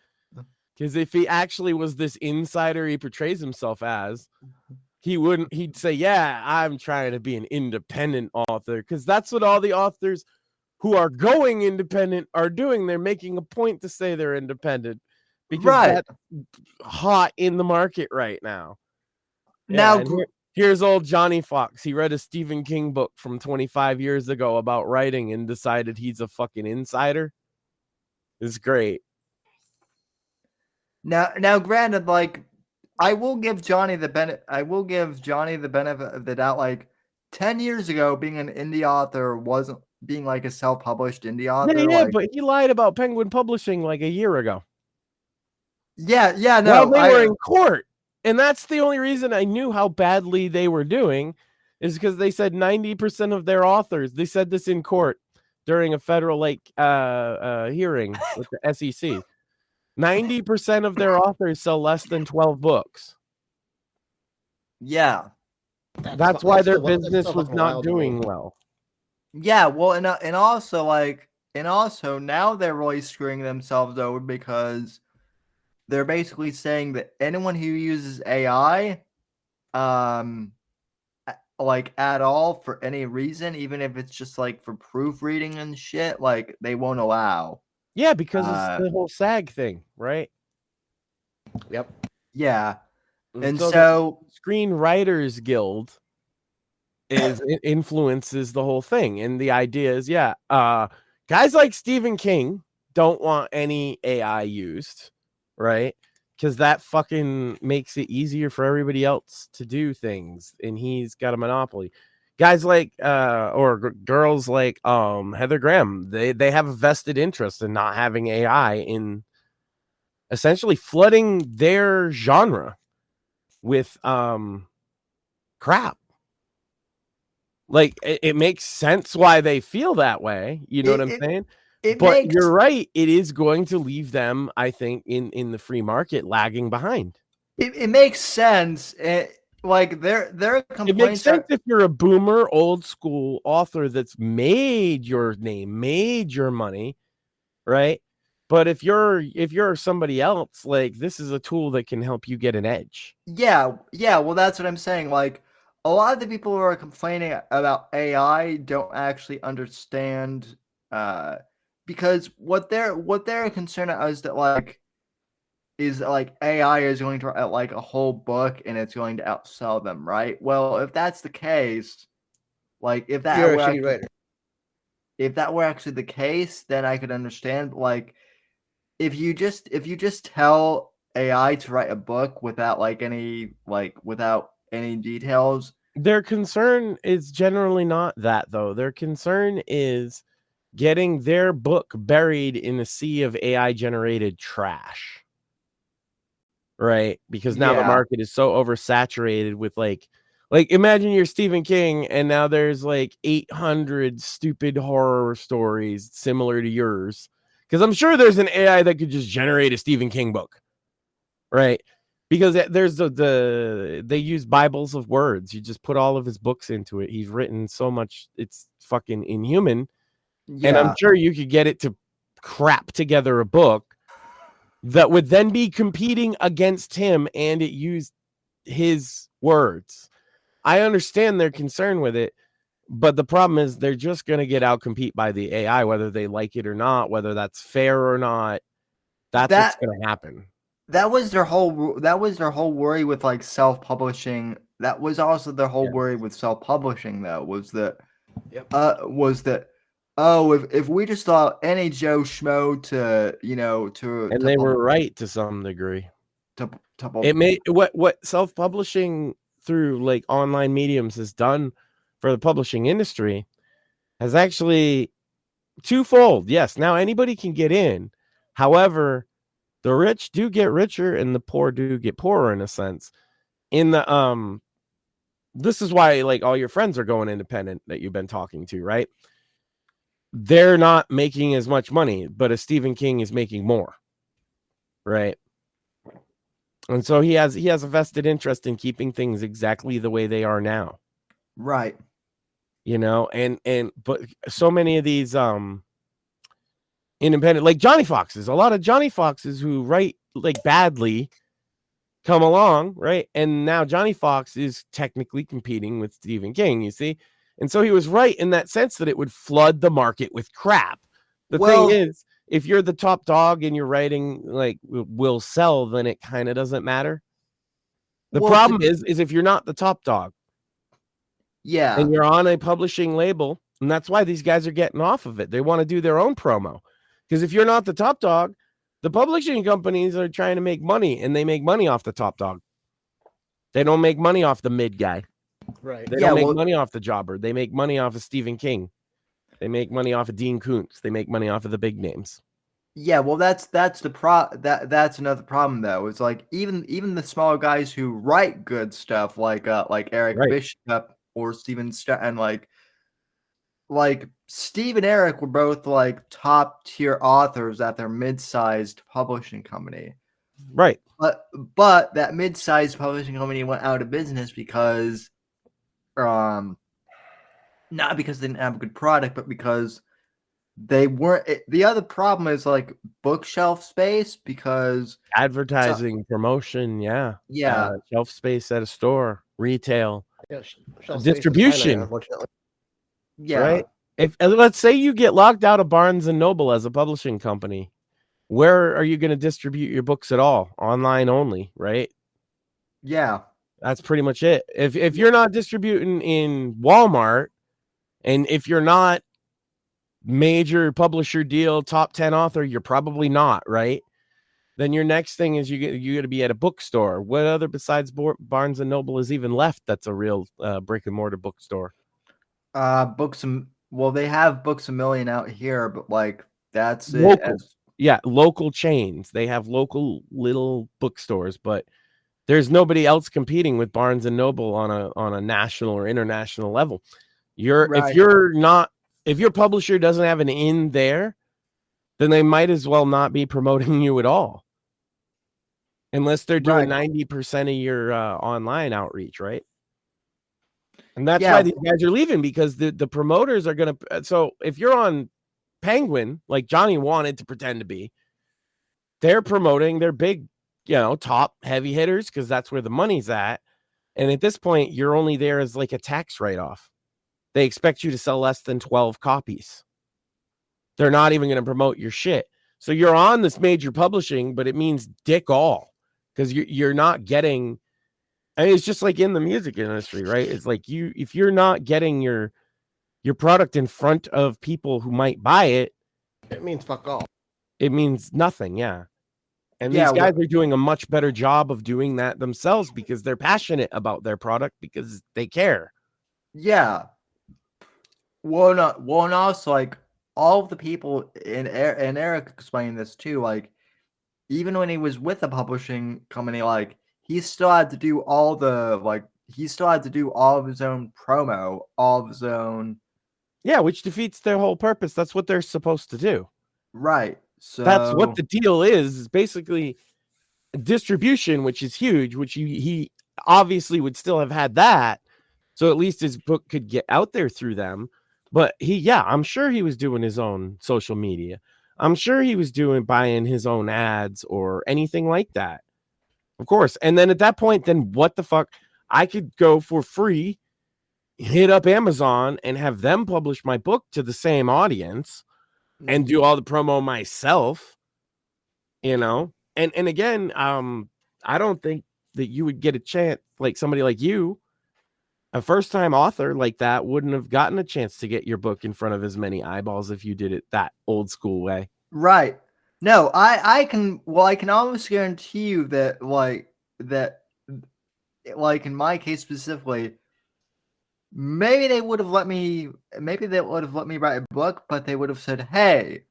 Because if he actually was this insider he portrays himself as, he'd say, yeah, I'm trying to be an independent author, because that's what all the authors who are going independent are doing. They're making a point to say they're independent because that's hot in the market right now.
Now,
here's old Johnny Fox. He read a Stephen King book from 25 years ago about writing and decided he's a fucking insider. It's great.
Now, granted, like, I will give Johnny the benefit of the doubt. Like, 10 years ago, being an indie author wasn't being like a self-published indie author.
Yeah, but he lied about Penguin Publishing like a year ago.
Yeah, no.
Well, they were in court. And that's the only reason I knew how badly they were doing, is because they said 90% of their authors, they said this in court during a federal hearing with the SEC. 90% of their authors sell less than 12 books.
Yeah.
That's why their business was not doing well.
Yeah, well, and also now they're really screwing themselves over because they're basically saying that anyone who uses AI, like at all for any reason, even if it's just like for proofreading and shit, like they won't allow.
Yeah, because it's the whole SAG thing, right?
Yep.
Yeah. And
so
so
the Screenwriters Guild influences the whole thing. And the idea is, guys like Stephen King don't want any AI used, right? Because that fucking makes it easier for everybody else to do things, and he's got a monopoly. Guys like girls like Heather Graham, they have a vested interest in not having AI in essentially flooding their genre with crap. Like it makes sense why they feel that way. You know what I'm saying? But you're right. It is going to leave them, I think, in the free market lagging behind.
It makes sense. Like their complaints.
It makes sense if you're a boomer, old school author that's made your name, made your money, right? But if you're somebody else, like this is a tool that can help you get an edge.
Yeah. Well, that's what I'm saying. Like a lot of the people who are complaining about AI don't actually understand. Because what they're concerned is that like AI is going to write like a whole book and it's going to outsell them, right? Well, if that's the case, like if that were actually the case, then I could understand. Like if you just tell AI to write a book without any details.
Their concern is generally not that, though. Their concern is getting their book buried in a sea of AI generated trash. Right? Because now the market is so oversaturated with like imagine you're Stephen King and now there's like 800 stupid horror stories similar to yours. Because I'm sure there's an AI that could just generate a Stephen King book. Right? Because there's they use Bibles of words. You just put all of his books into it. He's written so much, it's fucking inhuman. Yeah. And I'm sure you could get it to crap together a book that would then be competing against him, and it used his words. I understand their concern with it, but the problem is they're just going to get outcompete by the AI, whether they like it or not, whether that's fair or not. That's what's going to happen.
That was their whole worry with like self-publishing. That was also their whole worry with self-publishing, though, was that if we just thought any Joe Schmo
they were right to some degree. It made what self-publishing through like online mediums has done for the publishing industry has actually twofold. Yes, now anybody can get in. However, the rich do get richer and the poor do get poorer in a sense. In the this is why like all your friends are going independent that you've been talking to, right? They're not making as much money, but a Stephen King is making more, right? And so he has a vested interest in keeping things exactly the way they are now,
right?
You know, but so many of these independent, like Johnny Foxes, a lot of Johnny Foxes who write like badly come along, right? And now Johnny Fox is technically competing with Stephen King, you see. And so he was right in that sense that it would flood the market with crap. The thing is, if you're the top dog and you're writing like will sell, then it kind of doesn't matter. The problem is if you're not the top dog.
Yeah.
And you're on a publishing label, and that's why these guys are getting off of it. They want to do their own promo. Because if you're not the top dog, the publishing companies are trying to make money, and they make money off the top dog. They don't make money off the mid guy.
Right.
They don't make money off the jobber. They make money off of Stephen King. They make money off of Dean Koontz. They make money off of the big names.
Yeah, well, that's another problem though. It's like even the smaller guys who write good stuff, like Eric Bishop or Steven and like Steve and Eric were both like top tier authors at their mid-sized publishing company.
Right.
But that mid-sized publishing company went out of business because not because they didn't have a good product, but because they weren't. The other problem is like bookshelf space, because
advertising, promotion, shelf space at a store, retail.
Yeah, shelf space is
distribution,
finite, unfortunately.
Yeah.
right? If let's say you get locked out of Barnes and Noble as a publishing company, where are you going to distribute your books at all? Online only, right?
Yeah.
That's pretty much it. If you're not distributing in Walmart, and if you're not major publisher deal, top 10 author, you're probably not, right? Then your next thing is you got to be at a bookstore. What other besides Barnes and Noble is even left that's a real brick and mortar bookstore?
Well, they have Books a Million out here, but like that's
Local. Yeah, local chains. They have local little bookstores, but there's nobody else competing with Barnes and Noble on a national or international level. If your publisher doesn't have an in there, then they might as well not be promoting you at all. Unless they're doing 90% of your online outreach, right? And that's why these guys are leaving, because the promoters are going to. So if you're on Penguin, like Johnny wanted to pretend to be, they're promoting their big, top heavy hitters because that's where the money's at. And at this point, you're only there as like a tax write-off. They expect you to sell less than 12 copies. They're not even going to promote your shit. So you're on this major publishing, but it means dick all, because you're not getting. I mean, it's just like in the music industry, right? It's like if you're not getting your product in front of people who might buy it,
it means fuck all.
It means nothing, yeah. And these guys are doing a much better job of doing that themselves because they're passionate about their product because they care.
Yeah. Well, and also like all of the people and Eric explained this too. Like, even when he was with a publishing company, like he still had to do all of his own promo, all of his own.
Yeah, which defeats their whole purpose. That's what they're supposed to do.
Right. So
that's what the deal is basically distribution, which is huge, which he obviously would still have had that. So at least his book could get out there through them. But I'm sure he was doing his own social media. I'm sure he was buying his own ads or anything like that. Of course. And then at that point, then what the fuck? I could go for free, hit up Amazon and have them publish my book to the same audience and do all the promo myself, And again, I don't think that you would get a chance, like somebody like you, a first-time author like that wouldn't have gotten a chance to get your book in front of as many eyeballs if you did it that old school way.
Right. No, I can almost guarantee you that in my case specifically, maybe they would have let me write a book, but they would have said, "Hey,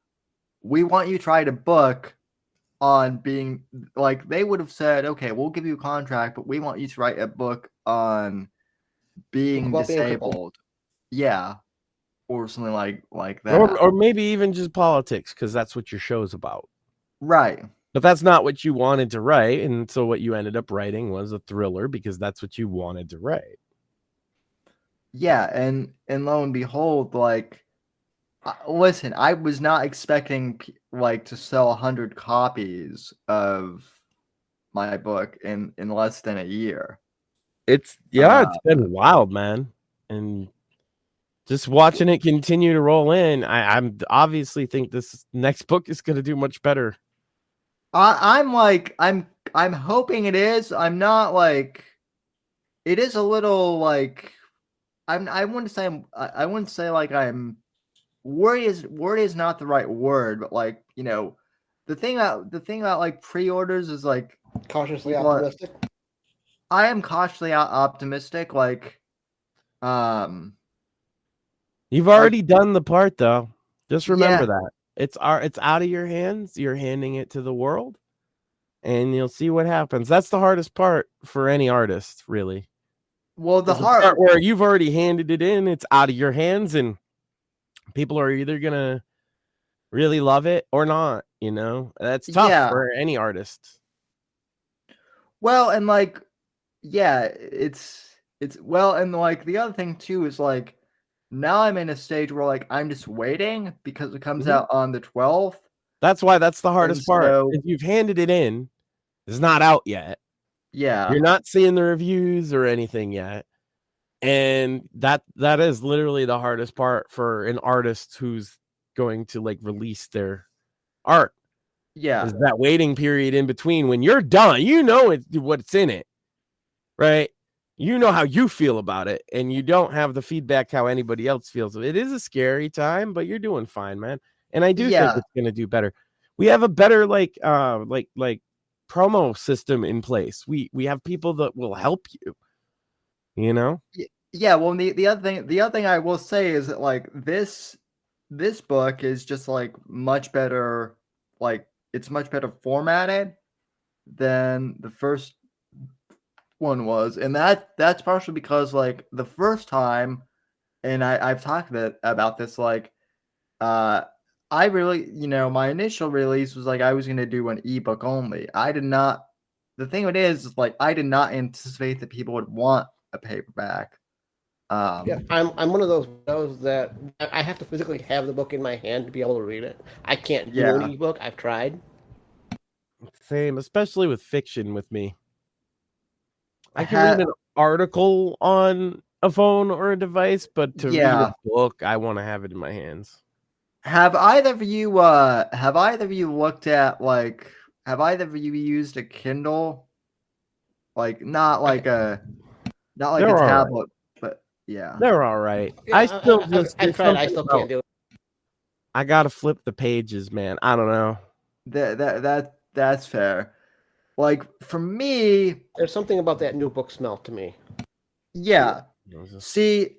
we want you to write a book on being," like they would have said, "Okay, we'll give you a contract, but we want you to write a book on being disabled." Yeah. Or something like that.
Or maybe even just politics, because that's what your show's about.
Right.
But that's not what you wanted to write. And so what you ended up writing was a thriller because that's what you wanted to write.
Yeah. And lo and behold, listen, I was not expecting to sell 100 copies of my book in less than a year.
It's been wild, man. And just watching it continue to roll in, I'm obviously think this next book is going to do much better.
I'm hoping it is. I'm not it is a little I wouldn't say I'm worried is not the right word, but the thing about pre-orders is
cautiously optimistic.
I am cautiously optimistic.
You've already done the part, though. Just remember that it's out of your hands. You're handing it to the world, and you'll see what happens. That's the hardest part for any artist, really.
Well, the
part where you've already handed it in, it's out of your hands, and people are either gonna really love it or not. That's tough for any artist.
Well, and it's well, and the other thing too is now I'm in a stage where I'm just waiting because it comes out on the 12th.
That's why that's the hardest part. If you've handed it in, it's not out yet.
Yeah.
You're not seeing the reviews or anything yet. And that is literally the hardest part for an artist who's going to like release their art.
Yeah.
Is that waiting period in between when you're done, you know what's in it, right? You know how you feel about it, and you don't have the feedback how anybody else feels. It is a scary time, but you're doing fine, man. And I do think it's gonna do better. We have a better like promo system in place. We have people that will help you. You know?
Yeah. Well, the other thing I will say is that like this book is just like much better. Like it's much better formatted than the first one was, and that's partially because like the first time, and I've talked about this, like I really, my initial release was like I was gonna do an ebook only. I did not. The thing it is like I did not anticipate that people would want a paperback.
Yeah, I'm one of those that I have to physically have the book in my hand to be able to read it. I can't do an ebook. I've tried.
Same, especially with fiction with me. I can read an article on a phone or a device, but to read a book, I want to have it in my hands.
Have either of you looked at like have either of you used a Kindle? Like not like a tablet, but yeah.
They're all right.
Yeah,
I still
I tried. I still can't do it.
I gotta flip the pages, man. I don't know.
That's fair. Like for me,
there's something about that new book smell to me.
Yeah. See,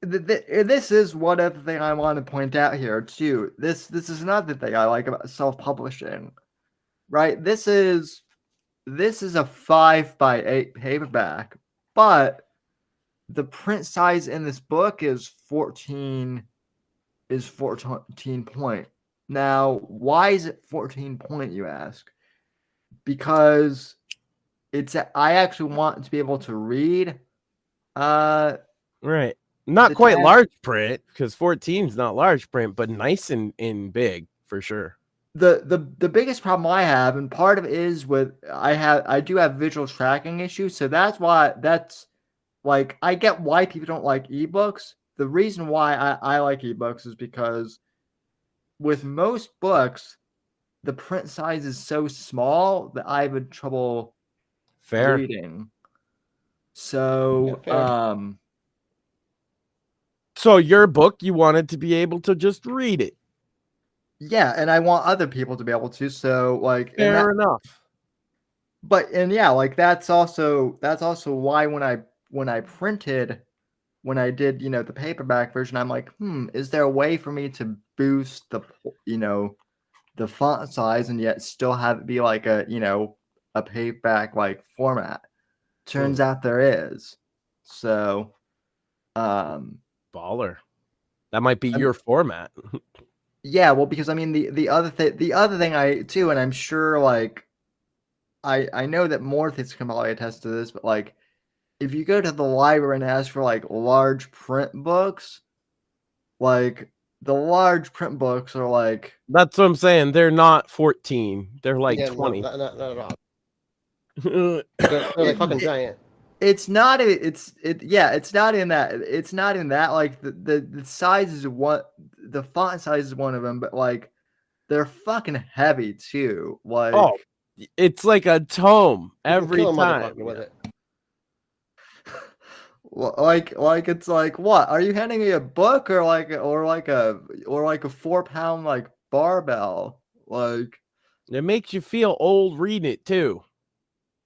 this is one other thing I want to point out here too. This is another thing I like about self-publishing, right? This is a 5x8 paperback, but the print size in this book is 14 point. Now, why is it 14 point, you ask? Because I actually want to be able to read.
Right. Not quite large print, because 14 is not large print, but nice and big for sure.
The biggest problem I have, and part of it is with I do have visual tracking issues, so that's like I get why people don't like ebooks. The reason why I like ebooks is because with most books, the print size is so small that I have trouble reading. So,
so your book, you wanted to be able to just read it.
Yeah, and I want other people to be able to. So, like,
fair enough.
But like that's also why when I did the paperback version, I'm like, is there a way for me to boost the the font size and yet still have it be like a a paperback like format? Turns out there is. So
baller. That might be your format.
Yeah, well, because I mean the other thing I too, and I'm sure like I know that Morthis can probably attest to this, but like if you go to the library and ask for like large print books, like the large print books are like,
that's what I'm saying. They're not 14. They're like 20.
Not at all. They're like fucking giant.
It's not in that. It's not in that. Like the size is the font size is one of them, but like they're fucking heavy too. Like
it's like a tome every time.
With it. Like it's like, what are you handing me, a book or like a 4-pound like barbell? Like
it makes you feel old reading it too,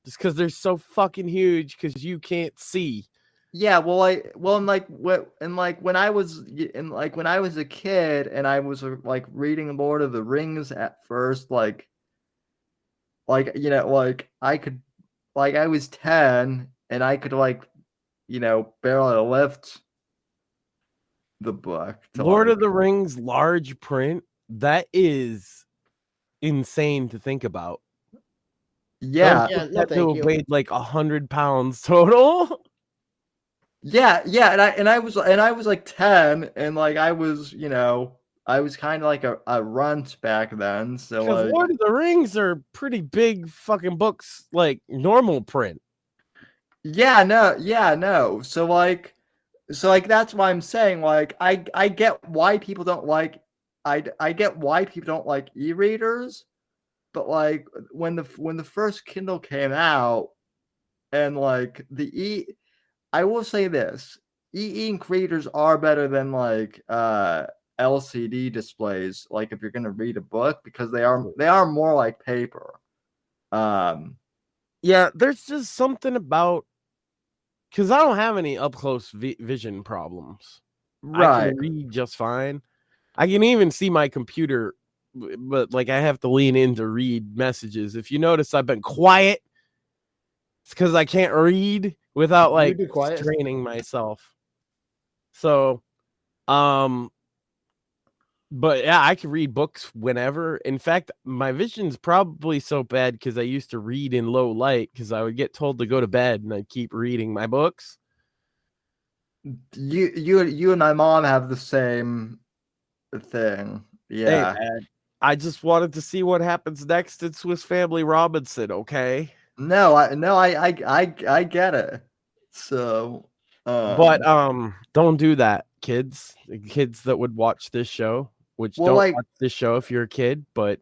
just because they're so fucking huge because you can't see.
Yeah, when I was a kid and I was like reading Lord of the Rings at first, like I was 10 and I could barely lift the book.
Lord of the Rings large print, that is insane to think about.
Yeah,
that weighed like 100 pounds total.
Yeah, and I was like 10, and like I was kind of like a runt back then. So like,
Lord of the Rings are pretty big fucking books, like normal print.
Yeah, no. So like that's why I'm saying like I get why people don't like I get why people don't like e-readers, but like when the first Kindle came out and like I will say this, e-ink readers are better than like LCD displays, like if you're gonna read a book, because they are more like paper.
Yeah, there's just something about, because I don't have any up close vision problems. I
Right.
can read just fine. I can even see my computer, but like I have to lean in to read messages. If you notice, I've been quiet. It's because I can't read without like straining myself. So, but yeah, I can read books whenever. In fact, my vision's probably so bad because I used to read in low light because I would get told to go to bed and I'd keep reading my books.
You and my mom have the same thing. Yeah.
Hey, man, I just wanted to see what happens next in Swiss Family Robinson, okay?
I get it. So,
But don't do that, kids. The kids that would watch this show, which don't watch this show if you're a kid, but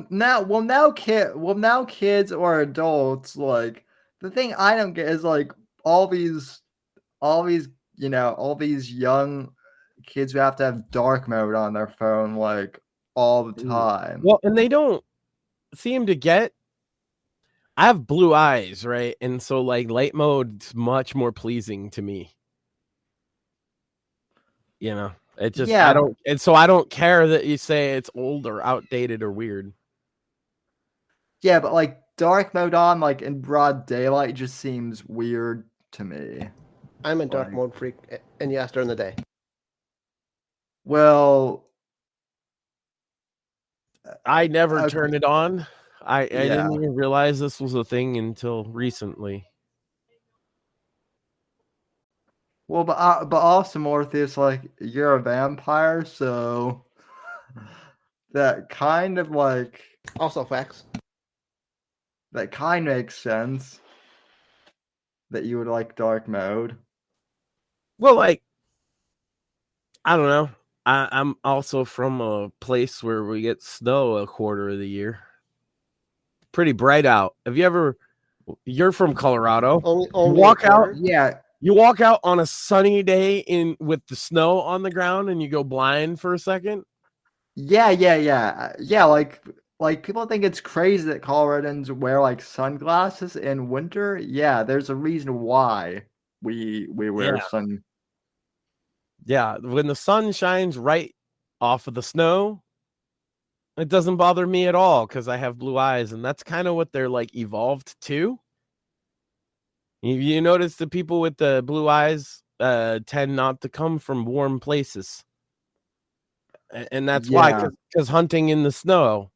now kids or adults, like the thing I don't get is like all these all these young kids who have to have dark mode on their phone like all the time.
Well, and they don't seem to get. I have blue eyes, right? And so like light mode's much more pleasing to me. You know, it just I don't, and so I don't care that you say it's old or outdated or weird.
Yeah, but like dark mode on like in broad daylight just seems weird to me.
I'm a dark mode freak, and yes, during the day.
Well,
I never turn it on. I didn't even realize this was a thing until recently.
Well, but also Morpheus, like you're a vampire, so that kind of like
also facts.
That kind of makes sense that you would like dark mode.
Well, like I don't know. I'm also from a place where we get snow a quarter of the year. Pretty bright out. Have you ever? You're from Colorado.
Only
you walk out.
Yeah.
You walk out on a sunny day with the snow on the ground, and you go blind for a second.
Yeah. Like people think it's crazy that Coloradans wear like sunglasses in winter. Yeah, there's a reason why we wear sun.
Yeah, when the sun shines right off of the snow, it doesn't bother me at all because I have blue eyes, and that's kind of what they're like evolved to. You notice the people with the blue eyes tend not to come from warm places, and that's why, because hunting in the snow,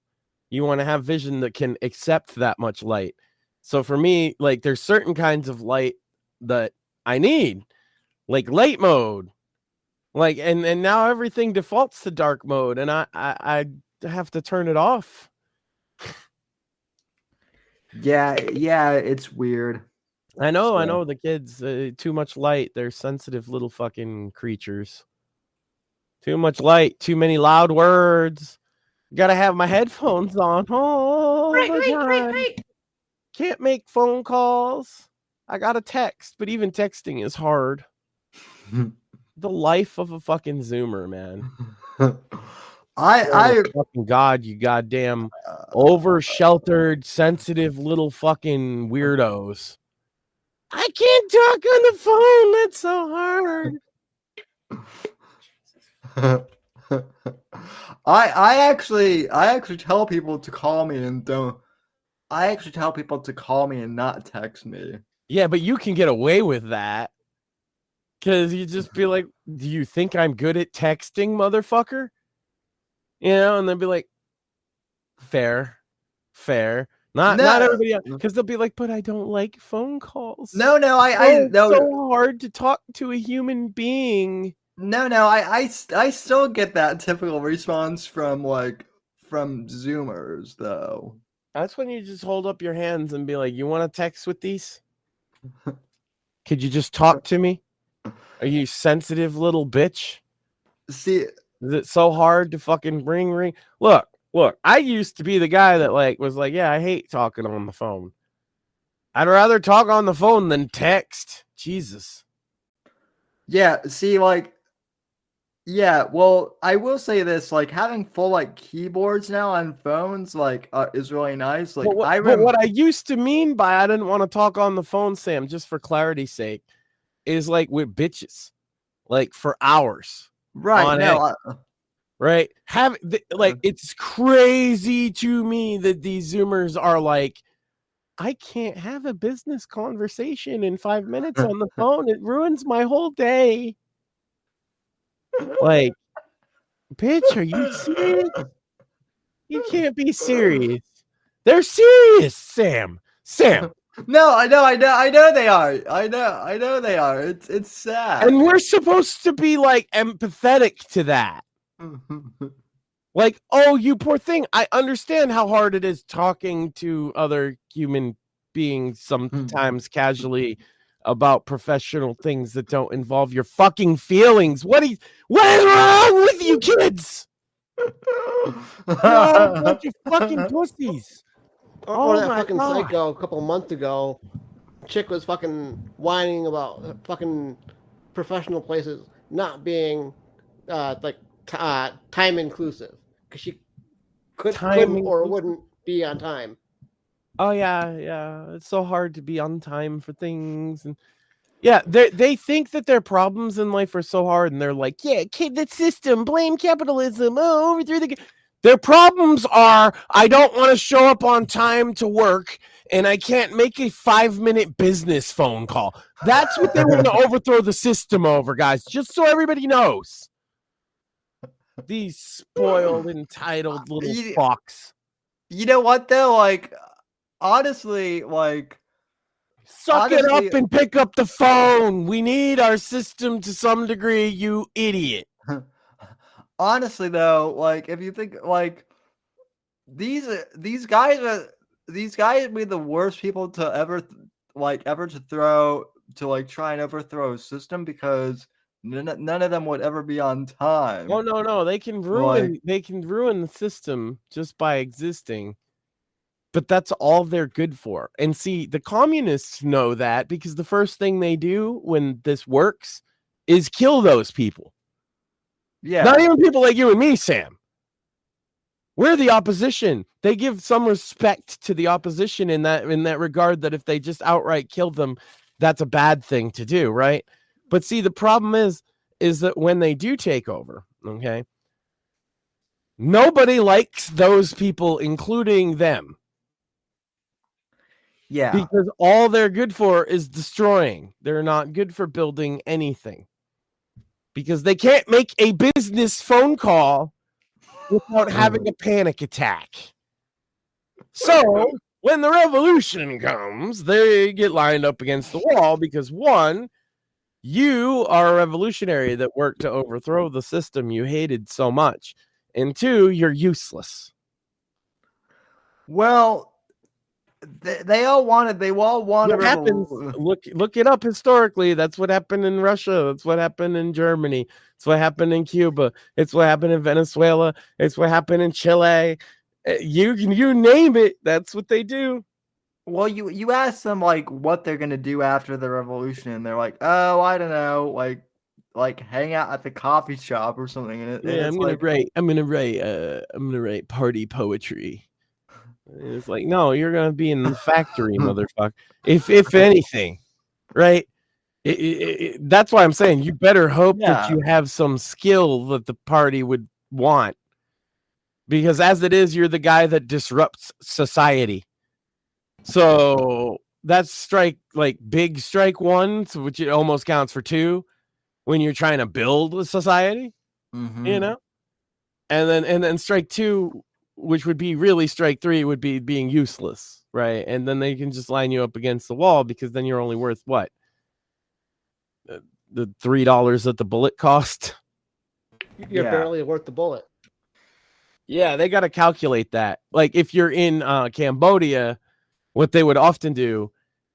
you want to have vision that can accept that much light. So for me, like there's certain kinds of light that I need, like light mode. Like and now everything defaults to dark mode, and I have to turn it off.
Yeah, it's weird.
I know the kids, too much light. They're sensitive little fucking creatures. Too much light, too many loud words. Gotta have my headphones on. Oh, right. Can't make phone calls. I gotta text, but even texting is hard. The life of a fucking Zoomer, man.
I
fucking God, you goddamn over sheltered, sensitive little fucking weirdos. I can't talk on the phone. That's so
hard. I actually tell people to call me and don't. I actually tell people to call me and not text me.
Yeah, but you can get away with that. Because you just be like, do you think I'm good at texting, motherfucker? You know, and they'll be like, fair. Not everybody else. Because they'll be like, but I don't like phone calls.
No,
it's so hard to talk to a human being.
No, I still get that typical response from Zoomers, though.
That's when you just hold up your hands and be like, you want to text with these? Could you just talk to me? Are you sensitive little bitch?
See,
is it so hard to fucking ring? Look, I used to be the guy that was like, yeah, I hate talking on the phone. I'd rather talk on the phone than text. Jesus.
Yeah, see, yeah, well, I will say this, having full keyboards now on phones is really nice.
But what I used to mean by I didn't want to talk on the phone, Sam, just for clarity's sake, is with bitches, for hours.
Right. No.
Right. It's crazy to me that these Zoomers are I can't have a business conversation in 5 minutes on the phone. It ruins my whole day. Bitch, are you serious? You can't be serious. They're serious, Sam.
No, I know they are. I know they are. It's sad.
And we're supposed to be empathetic to that. Oh, you poor thing. I understand how hard it is talking to other human beings sometimes casually about professional things that don't involve your fucking feelings. What is wrong with you kids? You're all a bunch of fucking pussies.
Or that fucking psycho a couple months ago, chick was fucking whining about fucking professional places not being time inclusive because she couldn't or wouldn't be on time.
Oh yeah, it's so hard to be on time for things, and yeah, they think that their problems in life are so hard, and they're like, yeah, the system, blame capitalism, overthrow the. Their problems are I don't want to show up on time to work, and I can't make a 5-minute business phone call. That's what they want to overthrow the system over, guys. Just so everybody knows. These spoiled, entitled little fucks.
You know what though? Honestly,
suck it up and pick up the phone. We need our system to some degree, you idiot.
Honestly though, if you think these guys would be the worst people to ever try and overthrow a system because none of them would ever be on time.
Oh no, they can ruin the system just by existing. But that's all they're good for. And see, the communists know that because the first thing they do when this works is kill those people.
Yeah.
Not even people like you and me, Sam. We're the opposition. They give some respect to the opposition in that regard, that if they just outright kill them, that's a bad thing to do, right? But see, the problem is that when they do take over, okay, nobody likes those people, including them.
Yeah.
Because all they're good for is destroying. They're not good for building anything. Because they can't make a business phone call without having a panic attack. So, when the revolution comes, they get lined up against the wall because, one, you are a revolutionary that worked to overthrow the system you hated so much. And two, you're useless.
Well, they all wanted.
What happens? Look it up historically. That's what happened in Russia. That's what happened in Germany. It's what happened in Cuba. It's what happened in Venezuela. It's what happened in Chile. You name it. That's what they do.
Well, you ask them what they're gonna do after the revolution, and they're like, oh, I don't know, hang out at the coffee shop or something.
I'm gonna write party poetry. It's like, no, you're gonna be in the factory, motherfucker. If anything, right? That's why I'm saying you better hope that you have some skill that the party would want, because as it is, you're the guy that disrupts society. So that's big strike one, which it almost counts for two when you're trying to build a society, you know, and then strike two, which would be really strike three, would be being useless, right? And then they can just line you up against the wall because then you're only worth what? The $3 that the bullet cost?
You're barely worth the bullet.
Yeah, they got to calculate that. If you're in Cambodia, what they would often do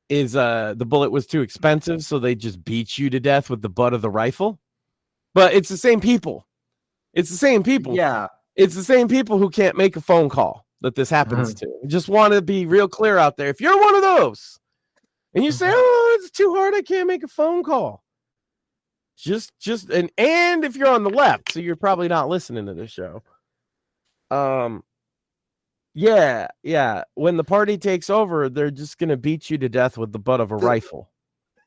the bullet was too expensive, so they just beat you to death with the butt of the rifle. But it's the same people. It's the same people.
Yeah.
It's the same people who can't make a phone call that this happens to. Just want to be real clear out there. If you're one of those and you say, oh, it's too hard, I can't make a phone call. And if you're on the left, so you're probably not listening to this show. Yeah. When the party takes over, they're just gonna beat you to death with the butt of a rifle.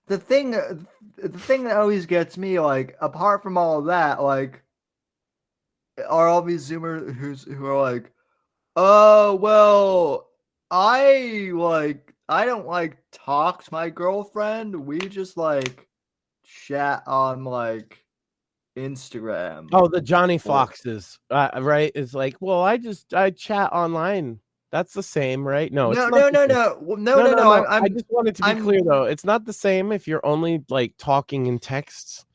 The thing that always gets me, like, apart from all of that, like, are all these Zoomers who are like, oh well, I don't like talk to my girlfriend. We just like chat on like Instagram.
Oh, the Johnny Foxes, right? It's like, well, I chat online. That's the same, right? No.
No.
I just wanted to be clear though. It's not the same if you're only like talking in texts.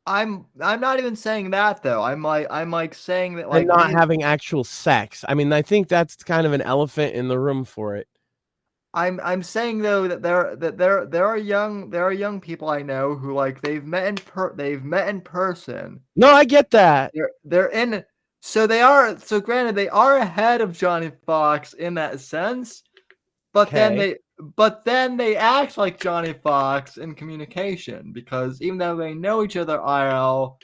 I'm not even saying that though. I'm like saying that like
and not having actual sex. I mean, I think that's kind of an elephant in the room for it.
I'm saying though that there are young people I know who like they've met in person.
No, I get that.
So granted they are ahead of Johnny Fox in that sense, but then they act like Johnny Fox in communication because even though they know each other IRL,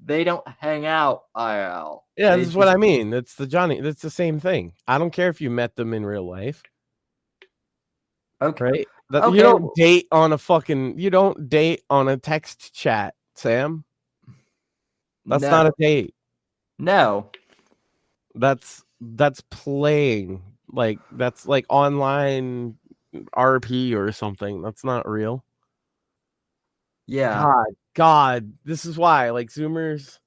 they don't hang out IRL.
Yeah, this is what I mean. That's the same thing. I don't care if you met them in real life.
Okay.
Right?
Okay.
You don't date on a text chat, Sam. That's not a date.
No.
That's playing. Like that's like online RP or something. That's not real.
Yeah.
God, this is why like Zoomers.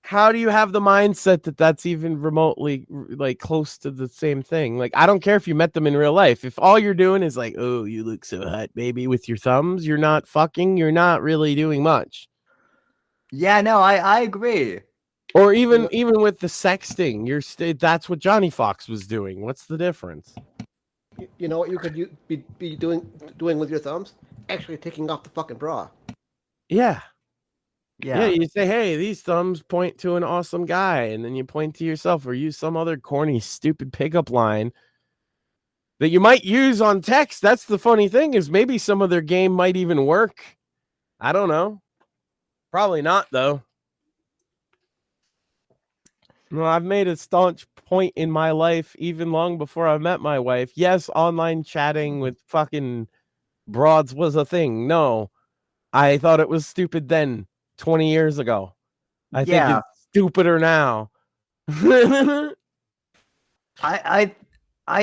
How do you have the mindset that that's even remotely like close to the same thing? Like, I don't care if you met them in real life. If all you're doing is like, oh, you look so hot, baby, with your thumbs, you're not fucking, you're not really doing much.
Yeah, no, I agree.
Or even with the sexting, that's what Johnny Fox was doing. What's the difference?
You know what you could be doing with your thumbs? Actually taking off the fucking bra.
Yeah. You say, hey, these thumbs point to an awesome guy, and then you point to yourself or use some other corny, stupid pickup line that you might use on text. That's the funny thing is maybe some of their game might even work. I don't know. Probably not, though. No, I've made a staunch point in my life, even long before I met my wife. Yes, online chatting with fucking broads was a thing. No, I thought it was stupid then, 20 years ago. I think it's stupider now.
I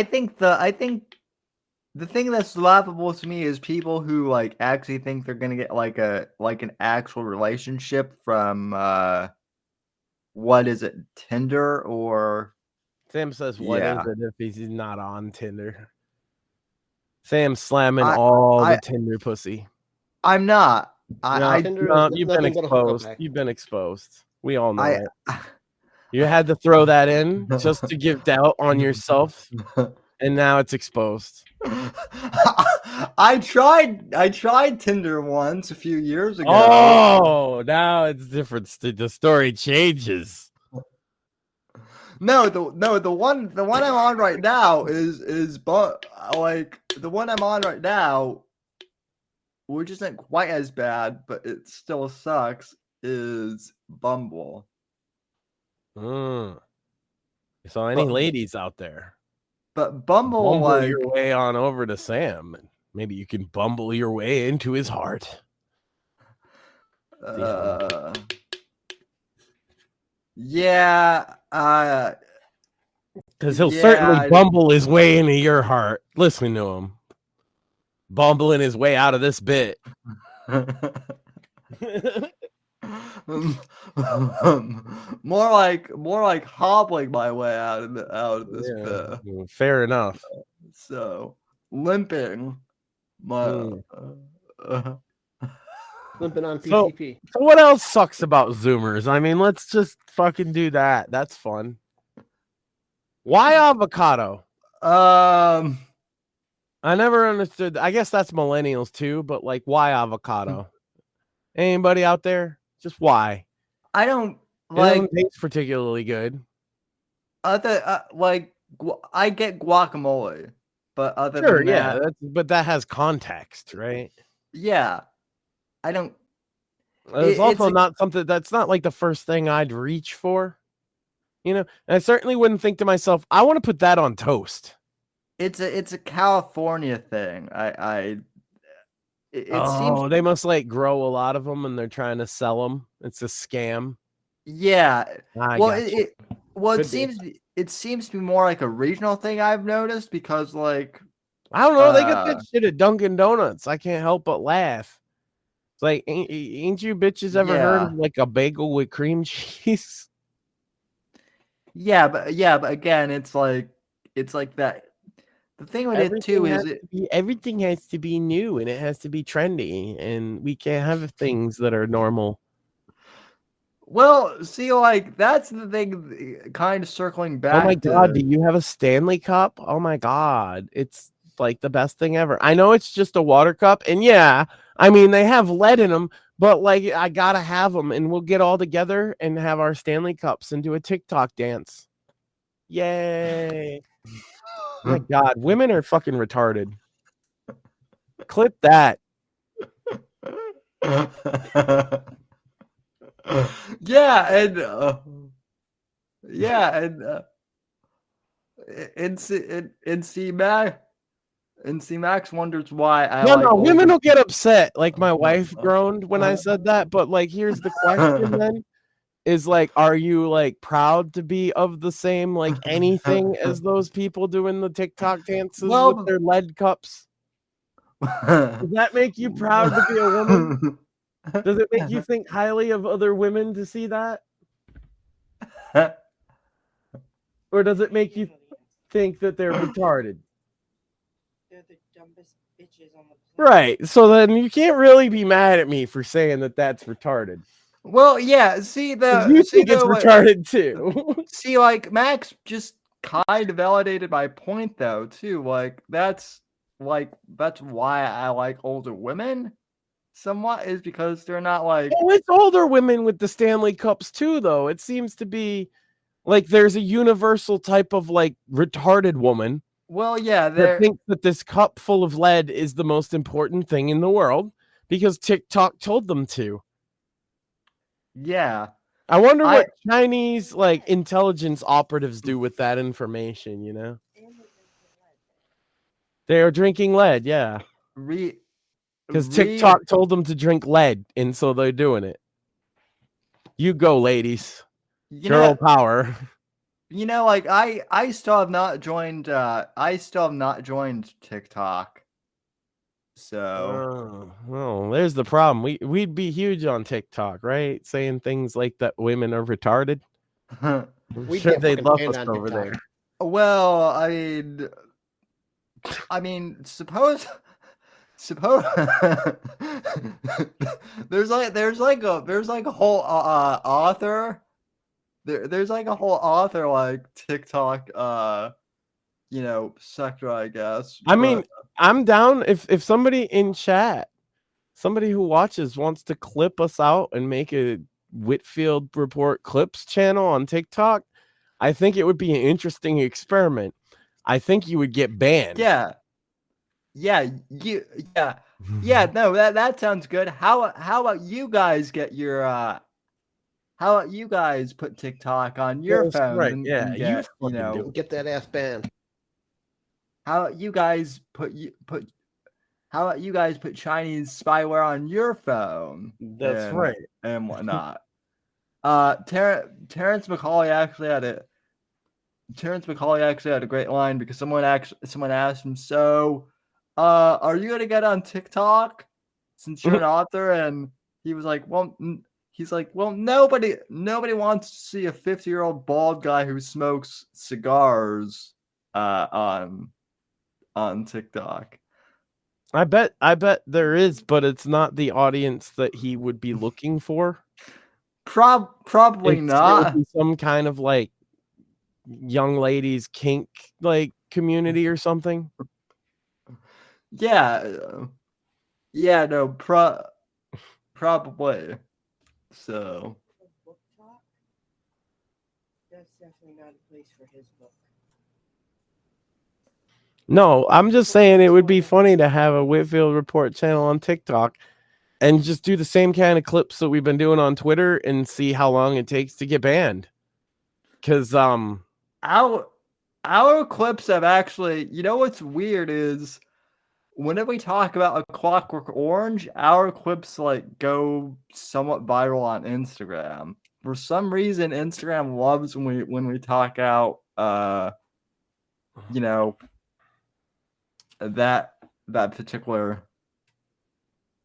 think the thing that's laughable to me is people who like actually think they're gonna get like an actual relationship from what is it, Tinder or
Sam says what is it if he's not on Tinder? Sam's slamming all the Tinder pussy.
I'm not.
You've been exposed. You've been exposed. We all know it. You had to throw that in just to give doubt on yourself, and now it's exposed.
I tried Tinder once a few years ago.
Oh, now it's different. The story changes.
No, the one I'm on right now is but like the one I'm on right now, which isn't quite as bad, but it still sucks, is Bumble.
So any ladies out there?
But Bumble like
your way on over to Sam, and maybe you can bumble your way into his heart. Because he'll certainly bumble his way into your heart. Listen to him. Bumbling his way out of this bit.
more like hobbling my way out of this bit.
Fair enough.
So limping
limping on PCP.
So what else sucks about Zoomers? I mean, let's just fucking do that. That's fun. Why avocado? I never understood. I guess that's millennials too, but like, why avocado? Anybody out there? Just why?
I don't
It
like
doesn't taste particularly good.
other I get guacamole, but other
Sure,
than
yeah,
that,
but that has context, right?
yeah, I don't.
It's
It's
also
a,
not something that's not like the first thing I'd reach for, And I certainly wouldn't think to myself, I want to put that on toast.
it's a California thing. It seems,
They must like grow a lot of them and they're trying to sell them. It's a scam.
yeah.
I
Well,
got you.
it seems to be more like a regional thing I've noticed because like
I don't know. They get that shit at Dunkin' Donuts. I can't help but laugh. It's like, ain't you bitches ever heard of like a bagel with cream cheese?
Yeah, but again, it's like that. The thing with it too is
everything has to be new and it has to be trendy, and we can't have things that are normal.
Well, see, like that's the thing. Kind of circling back.
Oh my god, do you have a Stanley Cup? Oh my god, it's like the best thing ever. I know it's just a water cup, and yeah, I mean they have lead in them, but like I gotta have them, and we'll get all together and have our Stanley Cups and do a TikTok dance. Yay! Oh my god, women are fucking retarded. Clip that.
Yeah, and C Max wonders why I
no, women will get upset. Like my wife groaned when I said that, but like here's the question then. Is like, are you like proud to be of the same like anything as those people doing the TikTok dances with their lead cups? Does that make you proud to be a woman? Does it make you think highly of other women to see that? Or does it make you think that they're retarded?
They're the dumbest bitches on the planet.
Right. So then you can't really be mad at me for saying that that's retarded.
Well, yeah. You think
it's retarded too.
See, like Max just kind of validated my point, though. Too, like that's why I like older women. Somewhat is because they're not like.
Oh, it's older women with the Stanley Cups too, though. It seems to be like there's a universal type of like retarded woman.
Well, yeah,
that thinks that this cup full of lead is the most important thing in the world because TikTok told them to.
Yeah.
I wonder what Chinese like intelligence operatives do with that information, They are drinking lead, yeah. Because TikTok told them to drink lead, and so they're doing it. You go, ladies. Girl power.
Like I still have not joined TikTok. So
there's the problem. We'd be huge on TikTok, right? Saying things like that women are retarded. They'd love us over there.
Well, I mean, suppose there's like a whole author. There's like a whole author like TikTok sector, I guess.
I mean, I'm down if somebody in chat, somebody who watches wants to clip us out and make a Whitfield Report Clips channel on TikTok. I think it would be an interesting experiment. I think you would get banned.
Yeah. No, that sounds good. How about you guys get your how about you guys put TikTok on your phone?
Right.
And
get that ass banned.
How about you guys put Chinese spyware on your phone?
That's right.
And whatnot. Terrence McCauley actually had a great line because someone asked him, so are you gonna get on TikTok since you're an author? And he was like, well, nobody wants to see a 50-year-old bald guy who smokes cigars on TikTok.
I bet there is, but it's not the audience that he would be looking for.
Probably not.
It would be some kind of like young ladies kink like community or something.
Yeah, no, probably. So.
Book talk? That's definitely not a place for his book.
No, I'm just saying it would be funny to have a Whitfield Report channel on TikTok and just do the same kind of clips that we've been doing on Twitter and see how long it takes to get banned. Because
our clips have actually, you know what's weird is whenever we talk about A Clockwork Orange, our clips like go somewhat viral on Instagram. For some reason, Instagram loves when we talk out you know, that particular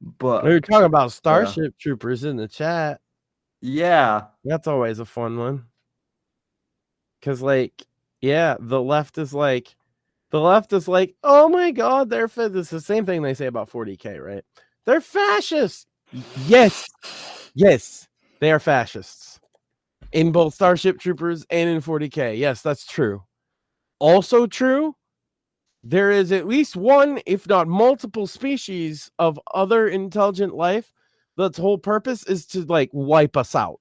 book.
we were talking about Starship Troopers in the chat.
Yeah.
That's always a fun one. Because, like, yeah, the left is like, oh my God, they're It's the same thing they say about 40K, right? They're fascists. Yes, they are fascists in both Starship Troopers and in 40K. Yes, that's true. Also true, there is at least one, if not multiple species of other intelligent life that's whole purpose is to like wipe us out.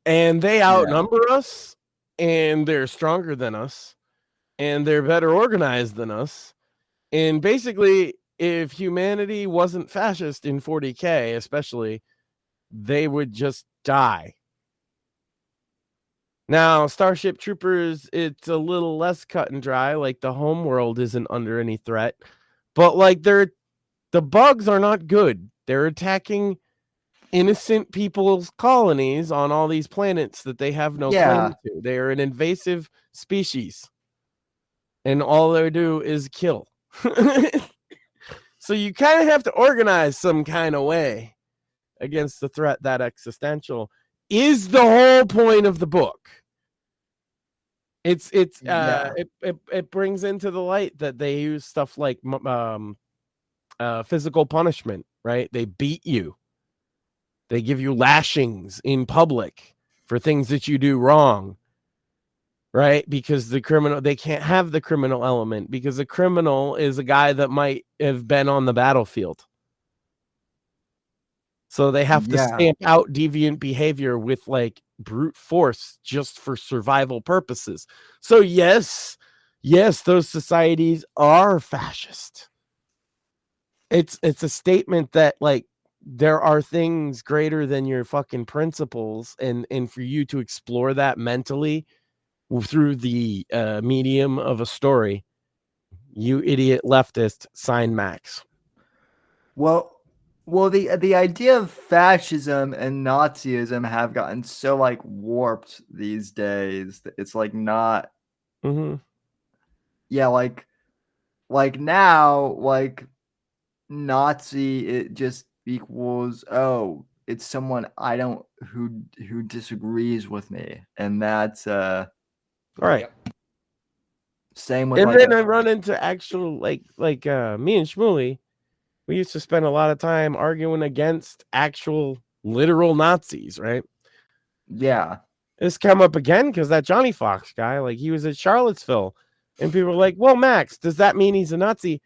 And they outnumber us, and they're stronger than us, and they're better organized than us. And basically, if humanity wasn't fascist in 40K, especially, they would just die. Now, Starship Troopers, it's a little less cut and dry. Like, the home world isn't under any threat. But, like, the bugs are not good. They're attacking innocent people's colonies on all these planets that they have no claim to. They are an invasive species. And all they do is kill. So you kind of have to organize some kind of way against the threat that existential is the whole point of the book. It brings into the light that they use stuff like physical punishment, right? They beat you. They give you lashings in public for things that you do wrong, right? Because they can't have the criminal element because the criminal is a guy that might have been on the battlefield. So they have to stamp out deviant behavior with like brute force just for survival purposes. So yes, those societies are fascist. It's a statement that like there are things greater than your fucking principles, and for you to explore that mentally through the medium of a story, you idiot leftist, sign Max.
Well, the idea of fascism and Nazism have gotten so like warped these days that it's like not.
Mm-hmm.
Yeah, like now, like Nazi, it just equals it's someone I don't who disagrees with me, and that's
all right.
Same with
and then I run into actual like me and Shmuley. We used to spend a lot of time arguing against actual literal Nazis, right?
Yeah.
This come up again because that Johnny Fox guy, like he was at Charlottesville, and people were like, "Well, Max, does that mean he's a Nazi?"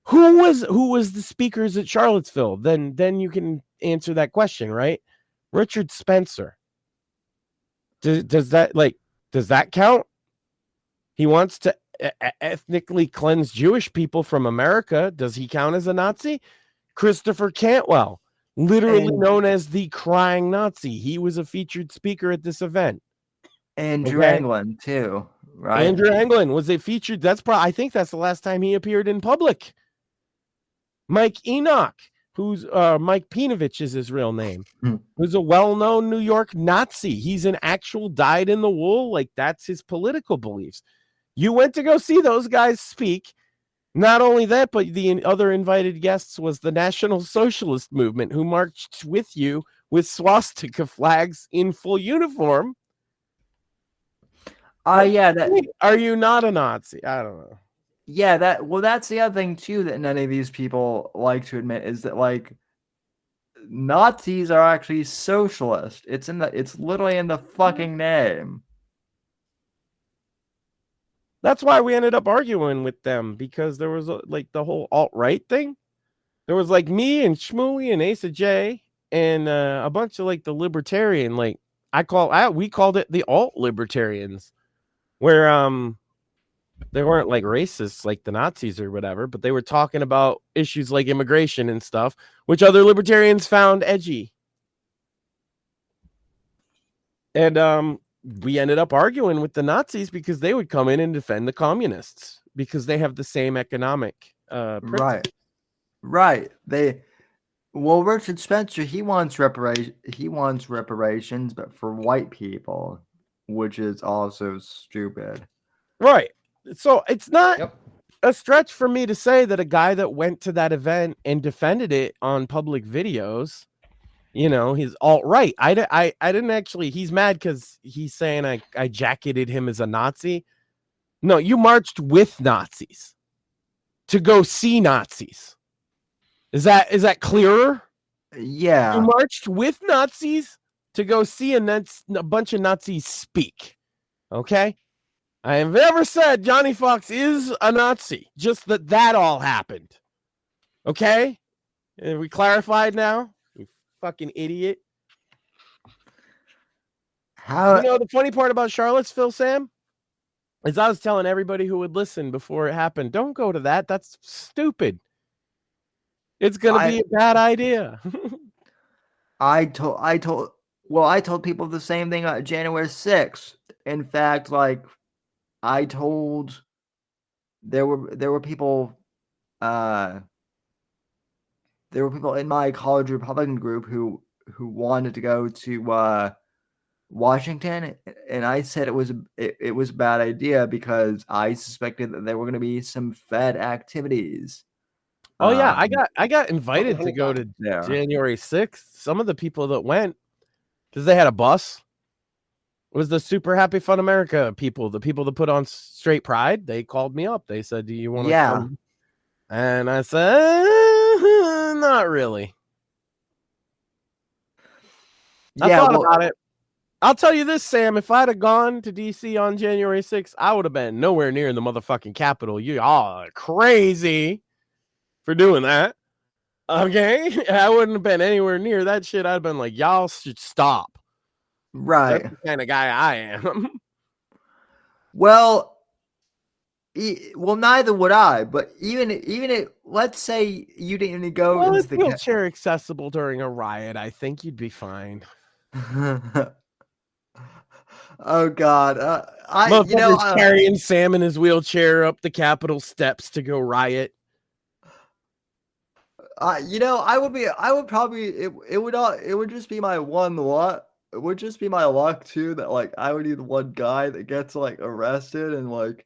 Who was the speakers at Charlottesville? Then you can answer that question, right? Richard Spencer. Does that count? He wants to ethnically cleanse Jewish people from America. Does he count as a Nazi? Christopher Cantwell, literally known as the crying Nazi. He was a featured speaker at this event.
Andrew Anglin too, right?
Andrew Anglin was a featured. I think that's the last time he appeared in public. Mike Enoch, who's Mike Pinovich is his real name, who's a well-known New York Nazi. He's an actual dyed-in-the-wool, like that's his political beliefs. You went to go see those guys speak. Not only that, but the other invited guests was the National Socialist Movement, who marched with you with swastika flags in full uniform.
Are
you not a Nazi? I don't know.
Yeah, that's the other thing too that none of these people like to admit is that like Nazis are actually socialist. It's literally in the fucking name.
That's why we ended up arguing with them, because there was like the whole alt-right thing. There was like me and Shmooey and Asa J and a bunch of like the libertarian, like we called it the alt-libertarians, where they weren't like racists like the Nazis or whatever, but they were talking about issues like immigration and stuff, which other libertarians found edgy. And we ended up arguing with the Nazis because they would come in and defend the communists because they have the same economic principles.
Right. Richard Spencer, he wants reparations, but for white people, which is also stupid.
Right. So it's not a stretch for me to say that a guy that went to that event and defended it on public videos, he's alt-right. I didn't actually, he's mad because he's saying I jacketed him as a Nazi. No, you marched with Nazis to go see Nazis. Is that clearer?
Yeah.
You marched with Nazis to go see a bunch of Nazis speak. Okay? I have never said Johnny Fox is a Nazi, just that all happened. Okay? Are we clarified now? You fucking idiot. The funny part about Charlottesville, Sam, is I was telling everybody who would listen before it happened, don't go to that. That's stupid. It's going to be a bad idea.
I told people the same thing on January 6th. In fact, like, I told there were people in my college Republican group who wanted to go to Washington, and I said it was a bad idea because I suspected that there were going to be some Fed activities.
Oh yeah, I got invited to go to January 6th. Some of the people that went, because they had a bus. It was the Super Happy Fun America people, the people that put on Straight Pride. They called me up. They said, "Do you want to come?" And I said, "Not really." I thought about it. I'll tell you this, Sam. If I'd have gone to DC on January 6th, I would have been nowhere near the motherfucking Capitol. You all are crazy for doing that. Okay? I wouldn't have been anywhere near that shit. I'd have been like, y'all should stop.
Right.
That's the kind of guy I am.
Well, neither would I. But even if, let's say you didn't even go into the
wheelchair accessible during a riot, I think you'd be fine.
Oh God,
carrying Sam in his wheelchair up the Capitol steps to go riot.
I would probably it would just be my one luck. It would just be my luck too that like I would be the one guy that gets like arrested and like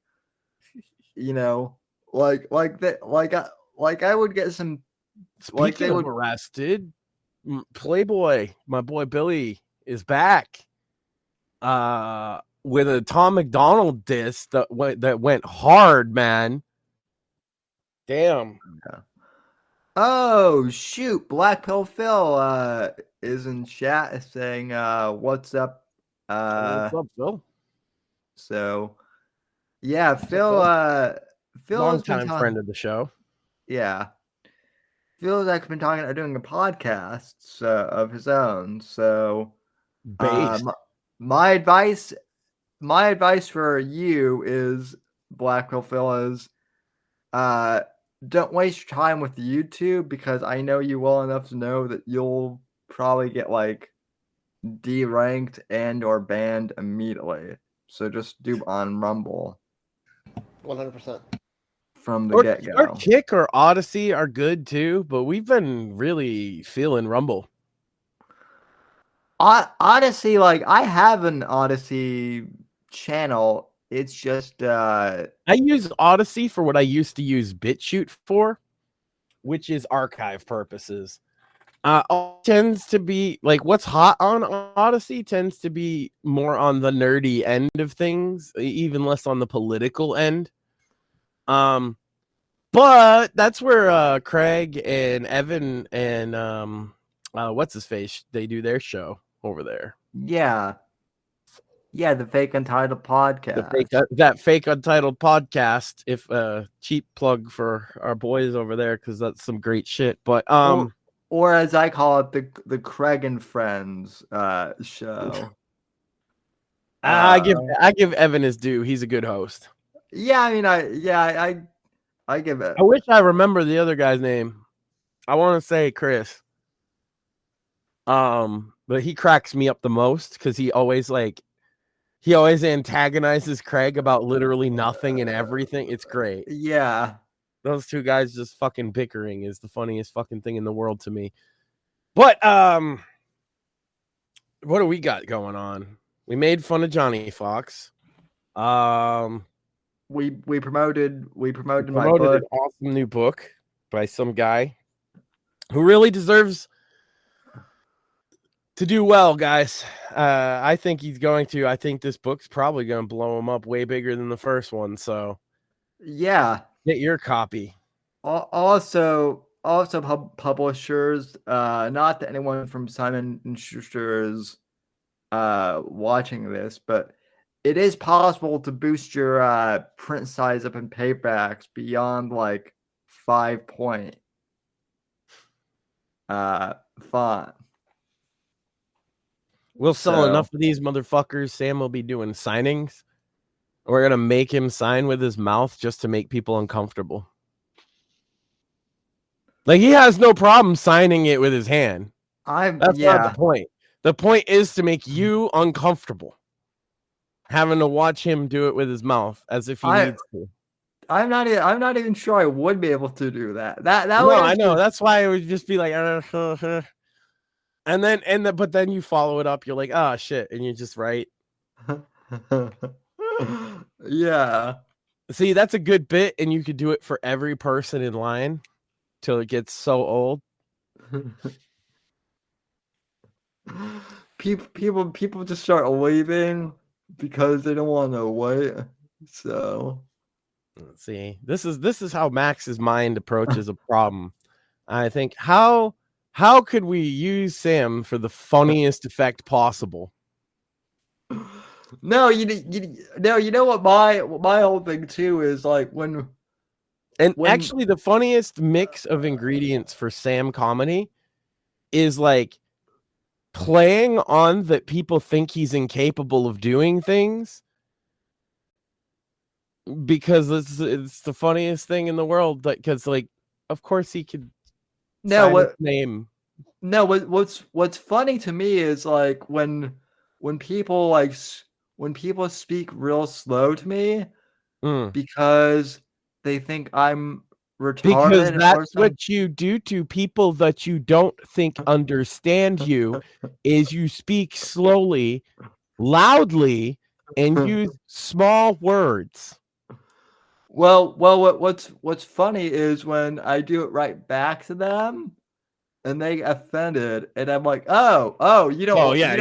I would get some.
Speaking of arrested, Playboy, my boy Billy is back. With a Tom McDonald diss that went hard, man. Damn.
Yeah. Oh shoot! Black Pill Phil is in chat saying what's up?
What's up, Phil?
So yeah, Phil
long-time friend of the show.
Yeah. Phil's actually been doing a podcast of his own. So my advice for you is, Black Pill Phil, is don't waste your time with YouTube, because I know you well enough to know that you'll probably get like deranked and or banned immediately. So just do on Rumble.
100%.
From the get-go.
Or Kick or Odyssey are good too, but we've been really feeling Rumble.
Odyssey, like, I have an Odyssey channel. It's just
I use Odyssey for what I used to use BitChute for, which is archive purposes. Tends to be like what's hot on Odyssey tends to be more on the nerdy end of things, even less on the political end. But that's where Craig and Evan and what's his face, they do their show over there.
Yeah. Yeah, the fake untitled podcast.
That fake untitled podcast. If cheap plug for our boys over there, because that's some great shit. But
or as I call it, the Craig and Friends show.
I give Evan his due. He's a good host.
Yeah, I mean, I give it.
I wish I remember the other guy's name. I want to say Chris. But he cracks me up the most because he always antagonizes Craig about literally nothing and everything. It's great.
Yeah.
Those two guys just fucking bickering is the funniest fucking thing in the world to me. But what do we got going on? We made fun of Johnny Fox.
We promoted my book.
An awesome new book by some guy who really deserves to do well, guys. I think he's going to. I think this book's probably going to blow him up way bigger than the first one. So,
yeah,
get your copy.
Also, publishers. Not that anyone from Simon & Schuster is watching this, but it is possible to boost your print size up in paperbacks beyond like 5-point font.
We'll sell enough of these motherfuckers. Sam will be doing signings. We're going to make him sign with his mouth just to make people uncomfortable. Like, he has no problem signing it with his hand. That's not the point. The point is to make you uncomfortable. Having to watch him do it with his mouth as if he needs to.
I'm not even sure I would be able to do that.
I know. That's why it would just be like, but then you follow it up. You're like, oh shit, and you just write.
Yeah.
See, that's a good bit, and you could do it for every person in line till it gets so old.
People just start leaving because they don't want to wait. So
let's see. This is how Max's mind approaches a problem. I think how could we use Sam for the funniest effect possible?
No, you know what my whole thing too is like when
actually the funniest mix of ingredients for Sam comedy is like playing on that people think he's incapable of doing things, because it's the funniest thing in the world. Because like, of course he could.
What's funny to me is like when people speak real slow to me because they think I'm retarded.
Because that's what you do to people that you don't think understand you, is you speak slowly, loudly, and use small words.
Well, what's funny is when I do it right back to them, and they get offended, and I'm like, oh, you don't.
Oh yeah,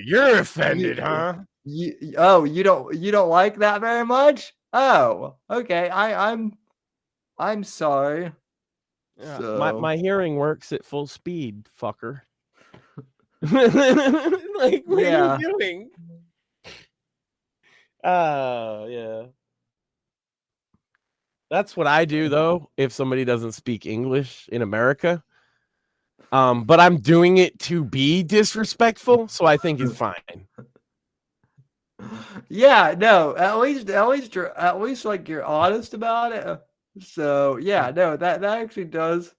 you're offended, huh?
You don't like that very much. Oh, okay. I'm sorry.
Yeah,
so.
my hearing works at full speed, fucker. Like, what are you doing? Yeah. That's what I do though, if somebody doesn't speak English in America. But I'm doing it to be disrespectful, so I think it's fine.
Yeah, no, at least like you're honest about it. So yeah, no, that actually does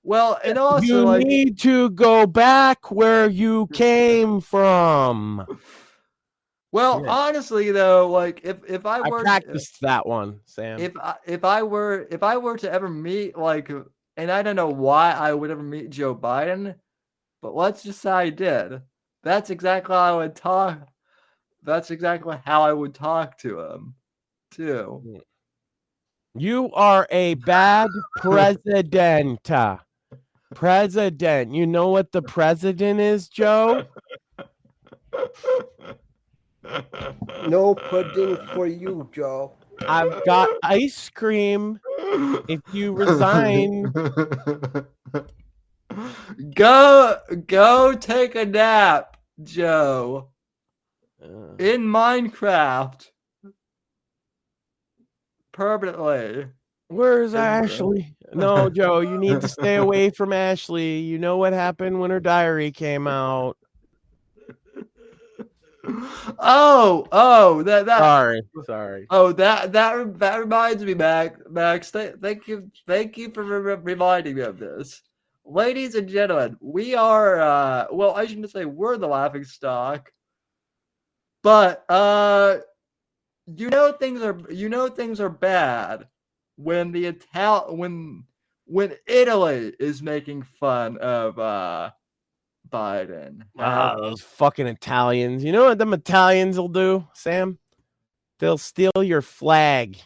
well, and also
you need to go back where you came from.
Well, honestly though, like if I were
practiced that one, Sam.
If I were to ever meet like, and I don't know why I would ever meet Joe Biden, but let's just say I did. That's exactly how I would talk. That's exactly how I would talk to him, too.
You are a bad president. President. You know what the president is, Joe?
No pudding for you, Joe.
I've got ice cream if you resign.
Go take a nap, Joe. in Minecraft permanently.
Where's Ashley? No, Joe, you need to stay away from Ashley. You know what happened when her diary came out. Sorry.
Oh, that reminds me, Max. Thank you for reminding me of this, ladies and gentlemen. We are well, I shouldn't say we're the laughing stock, but you know things are bad when when Italy is making fun of Biden.
Those fucking Italians. You know what them Italians will do, Sam? They'll steal your flag,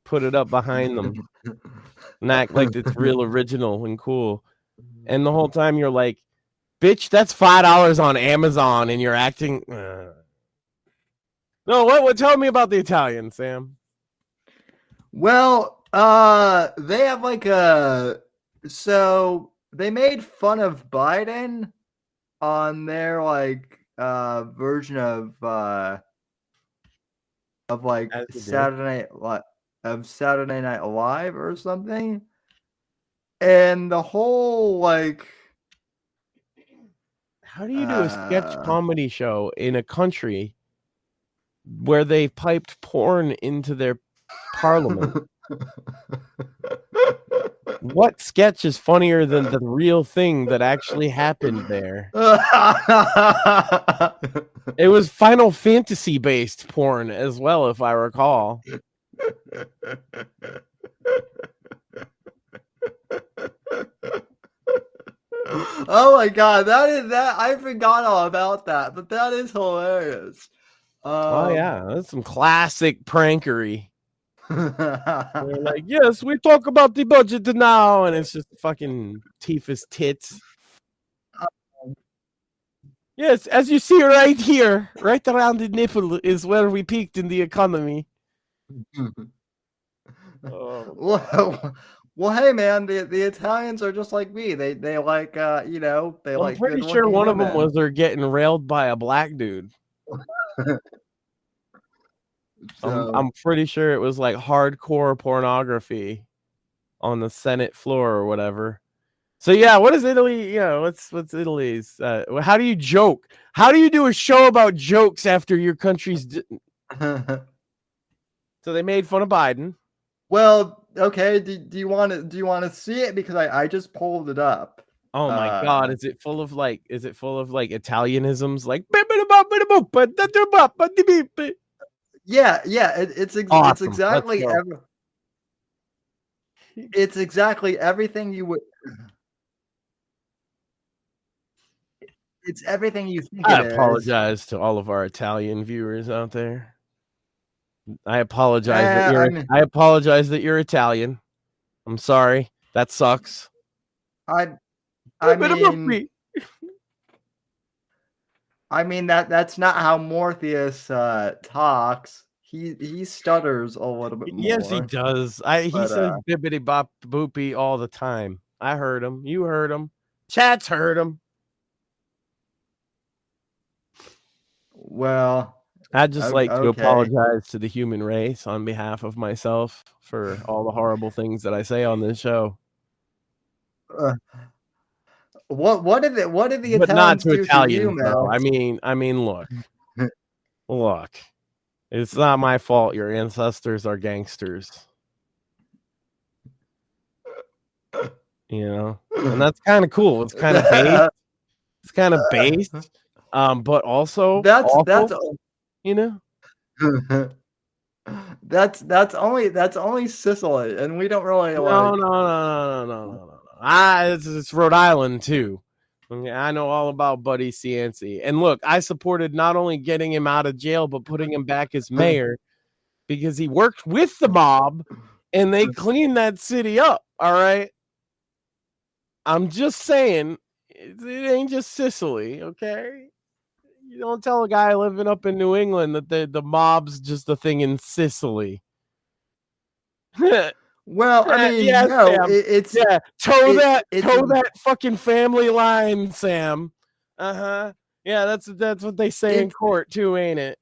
put it up behind them, and act like it's real original and cool. And the whole time you're like, bitch, that's $5 on Amazon, and you're acting. No, what? Tell me about the Italians, Sam.
Well, they have like so they made fun of Biden on their like version of like Saturday Night Live or something, and the whole like.
How do you do a sketch comedy show in a country where they piped porn into their parliament? What sketch is funnier than the real thing that actually happened there? It was Final Fantasy based porn as well, if I recall.
Oh my god, that I forgot all about that, but that is hilarious.
Oh yeah, that's some classic prankery. They're like, yes, we talk about the budget now, and it's just fucking Tifa's tits. Yes, as you see right here, right around the nipple is where we peaked in the economy.
Well, hey man, the Italians are just like me. They like they like.
I'm pretty sure one of them was they're getting railed by a black dude.
So,
I'm pretty sure it was like hardcore pornography on the Senate floor or whatever. So yeah, what is Italy? You know, what's Italy's? How do you joke? How do you do a show about jokes after your country's? So they made fun of Biden.
Well, okay. Do you want to see it? Because I just pulled it up.
Oh my god, is it full of like Italianisms like
Yeah, it's
awesome.
It's exactly everything you would. It's everything you think.
I apologize to all of our Italian viewers out there. I apologize I apologize that you're Italian. I'm sorry. That sucks.
I mean that's not how Morpheus talks. He stutters a little bit more.
Yes, he does. He says bibbity bop boopy all the time. I heard him. You heard him. Chat's heard him.
Well,
I'd just like to apologize to the human race on behalf of myself for all the horrible things that I say on this show.
What did the Italians
but not to
do
Italians,
to you,
though. I mean, look. It's not my fault. Your ancestors are gangsters. You know, and that's kind of cool. It's kind of based. It's kind of based. But also
that's
you know.
That's only Sicily, and we don't really
No. It's Rhode Island too. I know all about Buddy Cianci. And look, I supported not only getting him out of jail, but putting him back as mayor because he worked with the mob and they cleaned that city up. All right. I'm just saying it ain't just Sicily. Okay. You don't tell a guy living up in New England that the mob's just a thing in Sicily.
Well, I mean,
yes,
no,
toe that fucking family line, Sam. Yeah, that's what they say in court too, ain't it?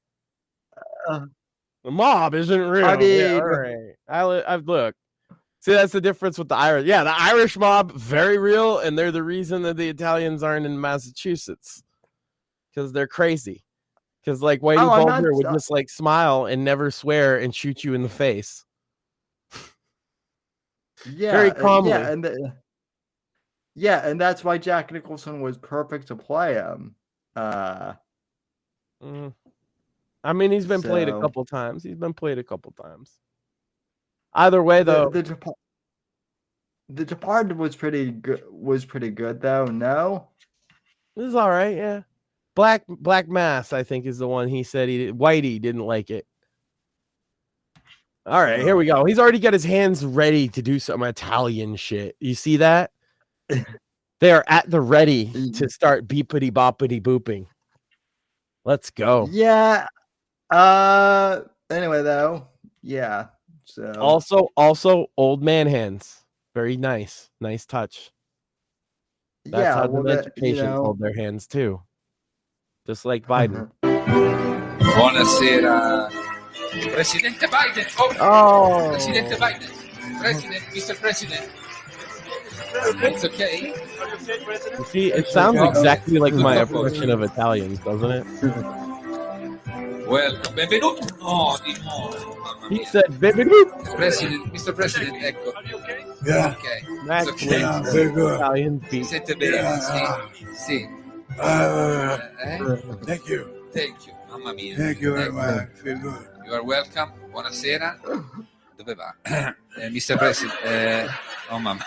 The mob isn't real.
I mean,
yeah, all right. I've look. See, that's the difference with the Irish. Yeah, the Irish mob, very real, and they're the reason that the Italians aren't in Massachusetts. Because they're crazy. Because like Whitey Bulger would just like smile and never swear and shoot you in the face.
Yeah,
very calmly.
And that's why Jack Nicholson was perfect to play him.
I mean, he's been played a couple times. Either way, though,
the Departed was pretty good. Was pretty good, though. No,
this is all right. Yeah, Black Mass, I think, is the one he said Whitey didn't like it. All right, here we go. He's already got his hands ready to do some Italian shit. You see that? They are at the ready to start beepity boppity booping. Let's go.
Yeah. Anyway, though, yeah. So
also old man hands. Very nice touch. That's how the education hold their hands too. Just like Biden.
Buonasera, Presidente Biden. Oh, Presidente Biden. President, Mr. President. It's okay.
You see, it sounds exactly like my impression of Italians, doesn't it?
Welcome, benvenuto. Oh, di nuovo.
He said, benvenuto.
President, Mr. President, ecco.
Yeah.
Okay.
That's
okay.
Yeah, very good.
Italian beat.
Sente bene?
Yeah.
Sì.
Thank you.
Thank you. Mamma mia.
Thank you very much. Feel good.
You are welcome. Buonasera. Dove va? Mr. President. Oh, mamma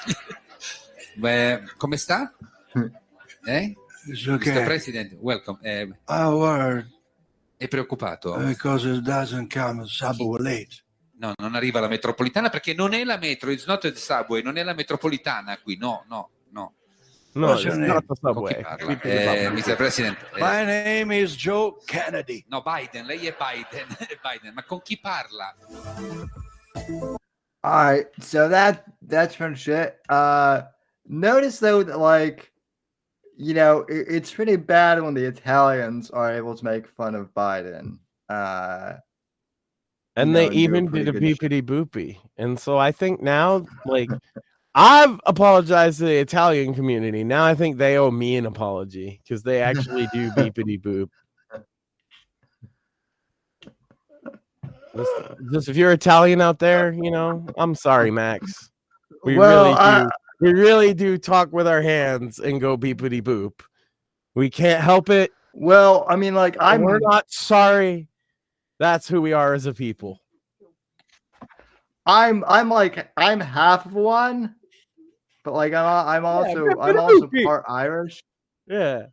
mia. Come sta?
It's okay.
Mr. President, welcome.
Our
È preoccupato?
because it doesn't come subway late.
No, non arriva la metropolitana perché non è la metro, it's not the subway, non è la metropolitana qui, no.
No, it's not the subway.
Mr. President.
My name is Joe Kennedy.
No, Biden, lei è Biden. È Biden, ma con chi parla?
All right, so that's fun shit. Notice though that like, you know, it's pretty bad when the Italians are able to make fun of Biden.
And they even did a beepity boopy. And so I think now, like, I've apologized to the Italian community. Now I think they owe me an apology because they actually do beepity boop. Just if you're Italian out there, you know, I'm sorry, Max. We really do talk with our hands and go beepity boop. We can't help it.
Well, I mean, like,
we're not sorry. That's who we are as a people.
I'm half of one, but like I'm also part Irish.
Yeah.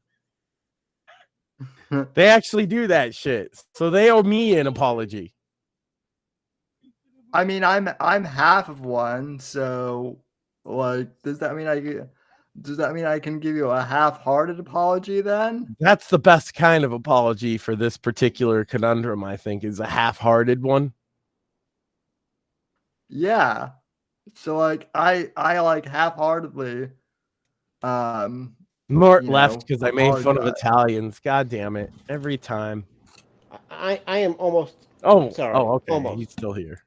They actually do that shit. So they owe me an apology.
I mean, I'm half of one, so like, does that mean I can give you a half-hearted apology then?
That's the best kind of apology for this particular conundrum, I think, is a half-hearted one.
Yeah. So like I like half-heartedly
Mort left because I made fun of Italians. God damn it. Every time.
I am almost
sorry. Oh, okay.
Almost.
He's still here.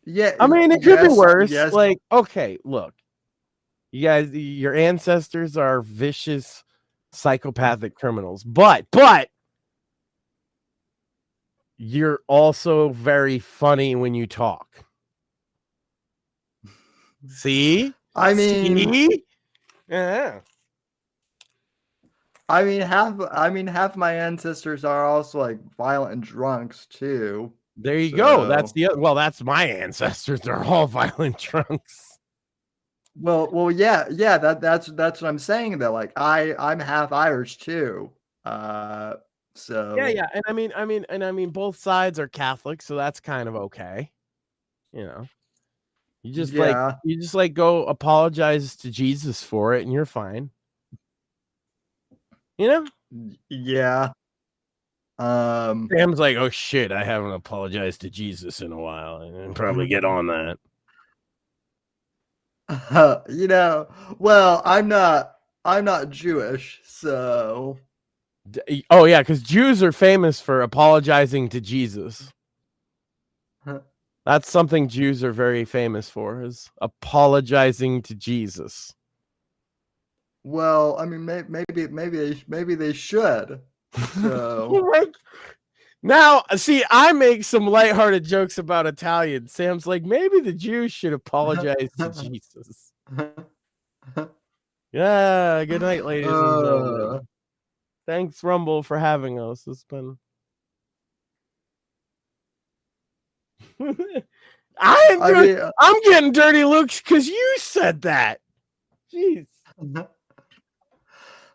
Yeah,
I mean, it could be worse.
Yes.
Like, okay, look, you guys, your ancestors are vicious, psychopathic criminals, but you're also very funny when you talk. See?
I mean,
see? Yeah.
I mean, half my ancestors are also like violent drunks too.
There you go. That's that's my ancestors. They're all violent drunks.
Well, yeah. That's what I'm saying. That like I'm half Irish too. So
yeah, and I mean, both sides are Catholic, so that's kind of okay. You know, you just go apologize to Jesus for it, and you're fine. You know?
Yeah.
Sam's like, oh shit, I haven't apologized to Jesus in a while, and probably get on that.
You know, well, I'm not I'm not Jewish, so.
Oh yeah, because Jews are famous for apologizing to Jesus. That's something Jews are very famous for, is apologizing to Jesus.
Well, I mean, maybe they should. So.
Now, see, I make some lighthearted jokes about Italians. Sam's like, maybe the Jews should apologize to Jesus. Yeah, good night, ladies and gentlemen. Thanks, Rumble, for having us. It's been. I'm getting dirty looks because you said that. Jeez.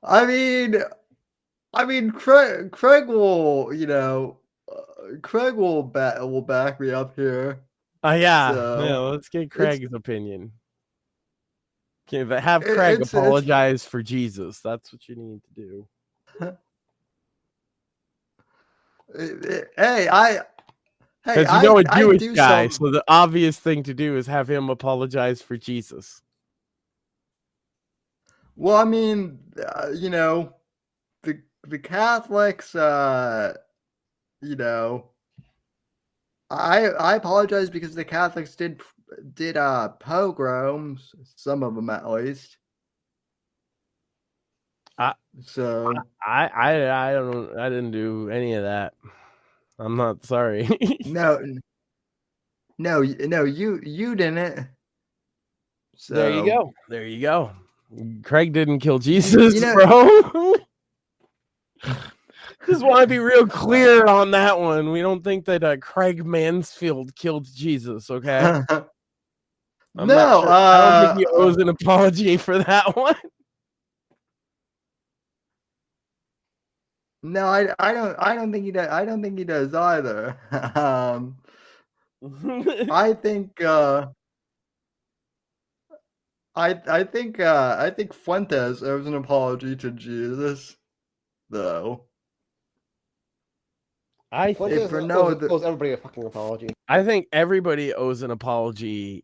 I mean, Craig will, Craig will back me up here.
Yeah.
So,
yeah. Let's get Craig's opinion. Okay, but have Craig apologize for Jesus. That's what you need to do.
Hey,
because you know a Jewish guy, so the obvious thing to do is have him apologize for Jesus.
Well, I mean, the Catholics, I apologize because the Catholics did pogroms, some of them at least. So
I didn't do any of that. I'm not sorry.
No, you didn't. So
There you go. Craig didn't kill Jesus, bro. Just want to be real clear on that one. We don't think that Craig Mansfield killed Jesus, okay? I don't think he owes an apology for that one.
No, I don't think he does. I don't think he does either. I think I think Fuentes owes an apology to Jesus, though.
owes everybody a fucking apology.
I think everybody owes an apology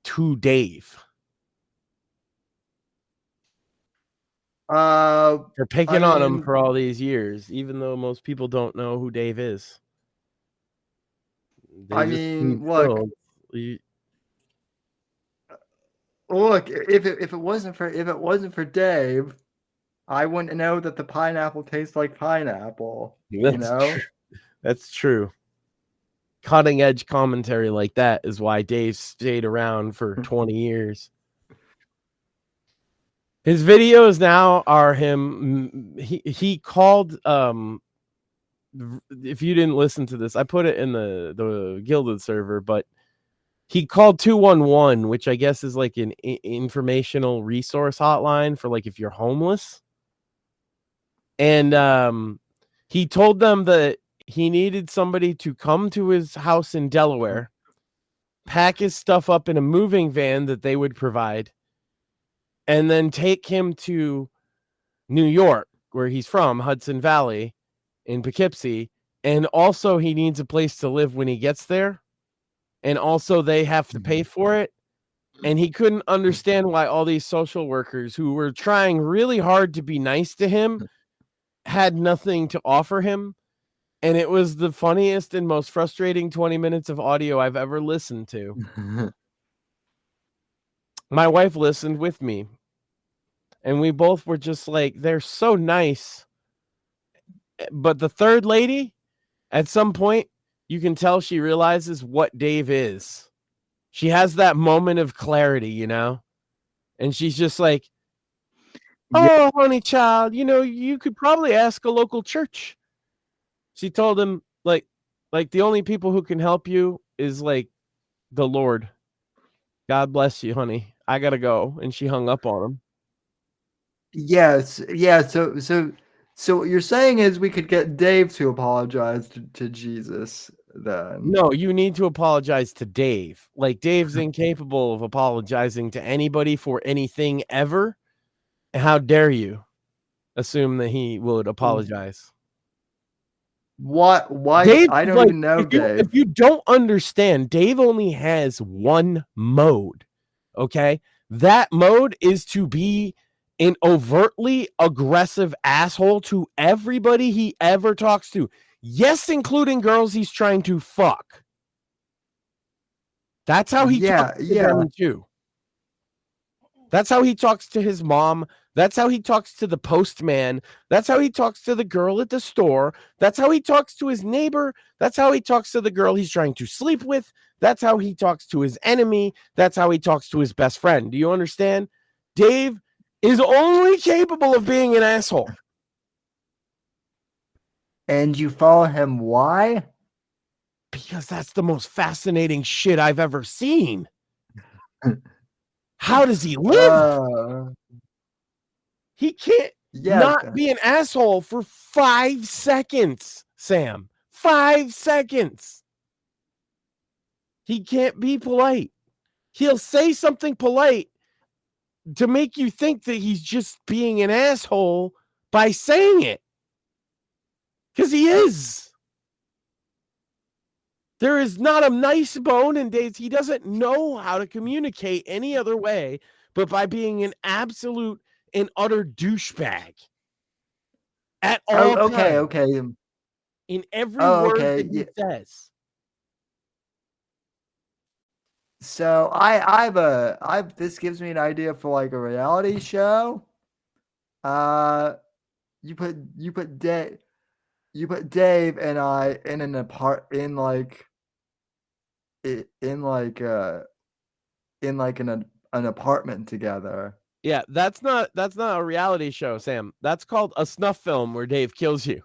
to Dave. You're picking on him for all these years, even though most people don't know who Dave is.
Look, if it wasn't for Dave, I wouldn't know that the pineapple tastes like pineapple.
That's true. Cutting edge commentary like that is why Dave stayed around for 20 years. His videos now are him. He called. If you didn't listen to this, I put it in the Gilded server, but he called 211, which I guess is like an informational resource hotline for like if you're homeless. And he told them that he needed somebody to come to his house in Delaware, pack his stuff up in a moving van that they would provide, and then take him to New York, where he's from, Hudson Valley, in Poughkeepsie. And also he needs a place to live when he gets there. And also they have to pay for it. And he couldn't understand why all these social workers who were trying really hard to be nice to him had nothing to offer him. And it was the funniest and most frustrating 20 minutes of audio I've ever listened to. My wife listened with me. And we both were just like, they're so nice. But the third lady, at some point, you can tell she realizes what Dave is. She has that moment of clarity, And she's just like, oh, honey child, you could probably ask a local church. She told him, like the only people who can help you is like the Lord. God bless you, honey. I gotta go. And she hung up on him.
Yes. Yeah. So what you're saying is we could get Dave to apologize to Jesus then.
No, you need to apologize to Dave. Like, Dave's incapable of apologizing to anybody for anything ever. How dare you assume that he would apologize?
What? Why?
Dave,
I don't even know, Dave.
If you don't understand, Dave only has one mode. Okay? That mode is to be an overtly aggressive asshole to everybody he ever talks to. Yes, including girls he's trying to fuck. That's how he talks to them too. That's how he talks to his mom. That's how he talks to the postman. That's how he talks to the girl at the store. That's how he talks to his neighbor. That's how he talks to the girl he's trying to sleep with. That's how he talks to his enemy. That's how he talks to his best friend. Do you understand? Dave is only capable of being an asshole.
And you follow him, why?
Because that's the most fascinating shit I've ever seen. How does he live? He can't not be an asshole for 5 seconds, Sam. 5 seconds. He can't be polite. He'll say something polite to make you think that he's just being an asshole by saying it. Because he is. There is not a nice bone in Dave's. He doesn't know how to communicate any other way but by being an absolute and utter douchebag. At all times.
Okay.
In every word that he says.
So this gives me an idea for like a reality show. You put Dave and I in an apartment together.
Yeah, that's not a reality show, Sam. That's called a snuff film where Dave kills you.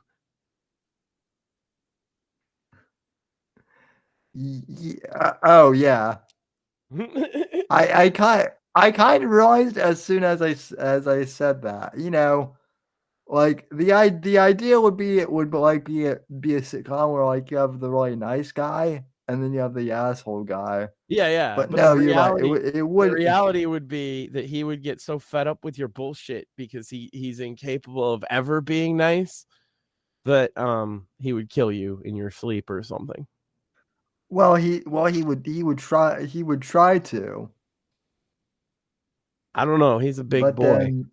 Yeah. Oh yeah. I kind of realized as soon as I said that, you know, like the idea would be it would like be a sitcom where like you have the really nice guy and then you have the asshole guy.
Yeah.
But no, you're right. It would.
The reality would be that he would get so fed up with your bullshit because he's incapable of ever being nice that he would kill you in your sleep or something.
Well, he would try to.
I don't know. He's a big boy.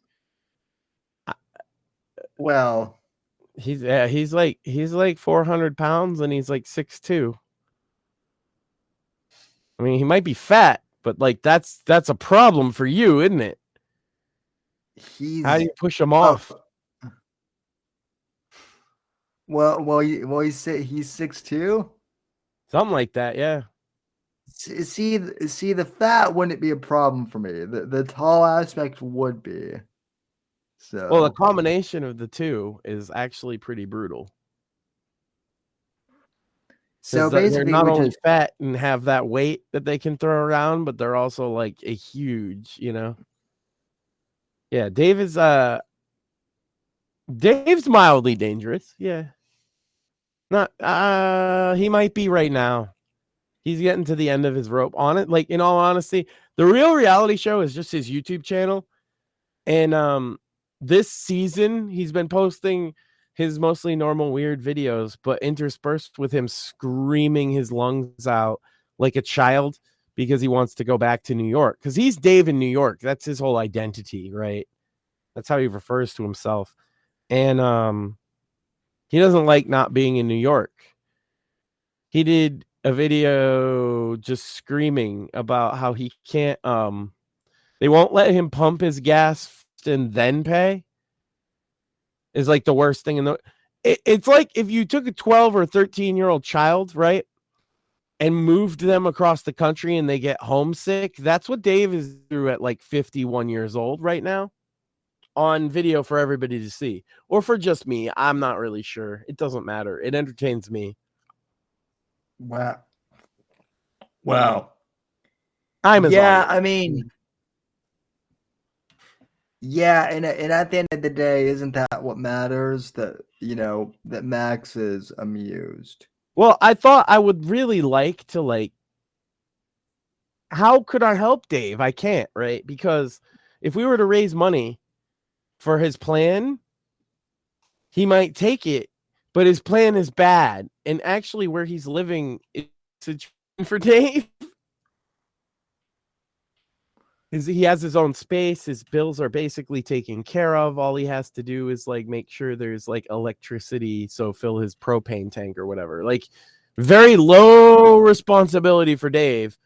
Well,
he's like 400 pounds and he's like 6'2". I mean, he might be fat, but like that's a problem for you, isn't it? How do you push him off?
He's 6'2".
Something like that, yeah.
See, the fat wouldn't be a problem for me. The tall aspect would be. So
well, the combination of the two is actually pretty brutal.
So basically,
they're not only fat and have that weight that they can throw around, but they're also like a huge, you know. Yeah, Dave's mildly dangerous. Yeah. Not he might be right now. He's getting to the end of his rope on it. Like, in all honesty, the real reality show is just his YouTube channel. And this season he's been posting his mostly normal weird videos, but interspersed with him screaming his lungs out like a child because he wants to go back to New York. Because he's Dave in New York. That's his whole identity, right? That's how he refers to himself. And he doesn't like not being in New York. He did a video just screaming about how he can't they won't let him pump his gas and then pay. Is like the worst thing in the it's like if you took a 12 or 13-year-old child, right, and moved them across the country and they get homesick. That's what Dave is through at like 51 years old right now, on video for everybody to see, or for just me. I'm not really sure. It doesn't matter. It entertains me.
Wow.
I'm as
yeah.
always.
I mean, yeah, and at the end of the day, isn't that what matters? That, you know, that Max is amused.
Well, I thought I would really like to, like, how could I help Dave? I can't, right? Because if we were to raise money for his plan, he might take it, but his plan is bad. And actually where he's living is a for Dave. He has his own space. His bills are basically taken care of. All he has to do is like make sure there's like electricity, so fill his propane tank or whatever. Like very low responsibility for Dave,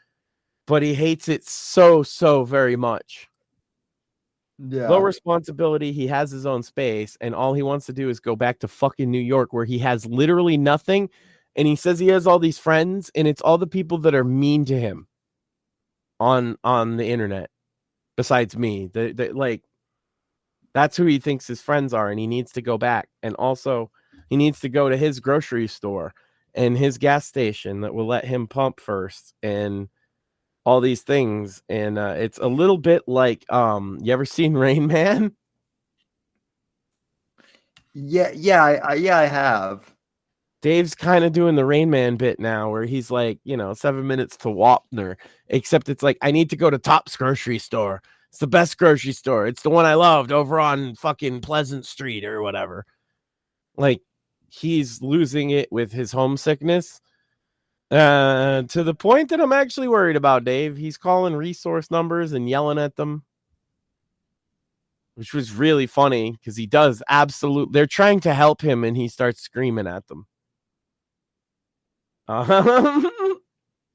but he hates it so very much.
Yeah.
Low responsibility. He has his own space, and all he wants to do is go back to fucking New York, where he has literally nothing. And he says he has all these friends, and it's all the people that are mean to him on the internet. Besides me, like that's who he thinks his friends are, and he needs to go back. And also, he needs to go to his grocery store and his gas station that will let him pump first, and all these things. And it's a little bit like you ever seen Rain Man?
I have.
Dave's kind of doing the Rain Man bit now, where he's like, 7 minutes to Wapner, except it's like, I need to go to Top's grocery store. It's the best grocery store. It's the one I loved over on fucking Pleasant Street or whatever. Like, he's losing it with his homesickness to the point that I'm actually worried about Dave. He's calling resource numbers and yelling at them, which was really funny because he does they're trying to help him and he starts screaming at them.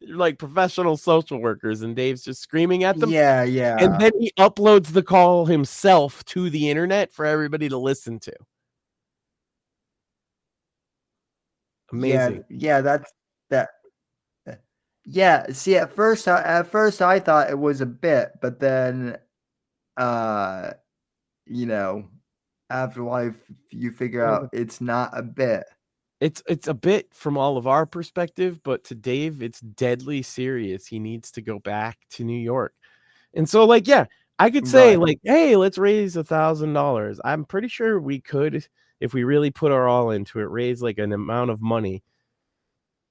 Like professional social workers, and Dave's just screaming at them.
Yeah.
And then he uploads the call himself to the internet for everybody to listen to. Amazing.
Yeah, that's that. Yeah, see, at first I thought it was a bit, but then, after life, you figure out it's not a bit.
It's a bit from all of our perspective, but to Dave, it's deadly serious. He needs to go back to New York. And so, like, yeah, I could say, like, hey, let's raise $1,000. I'm pretty sure we could, if we really put our all into it, raise like an amount of money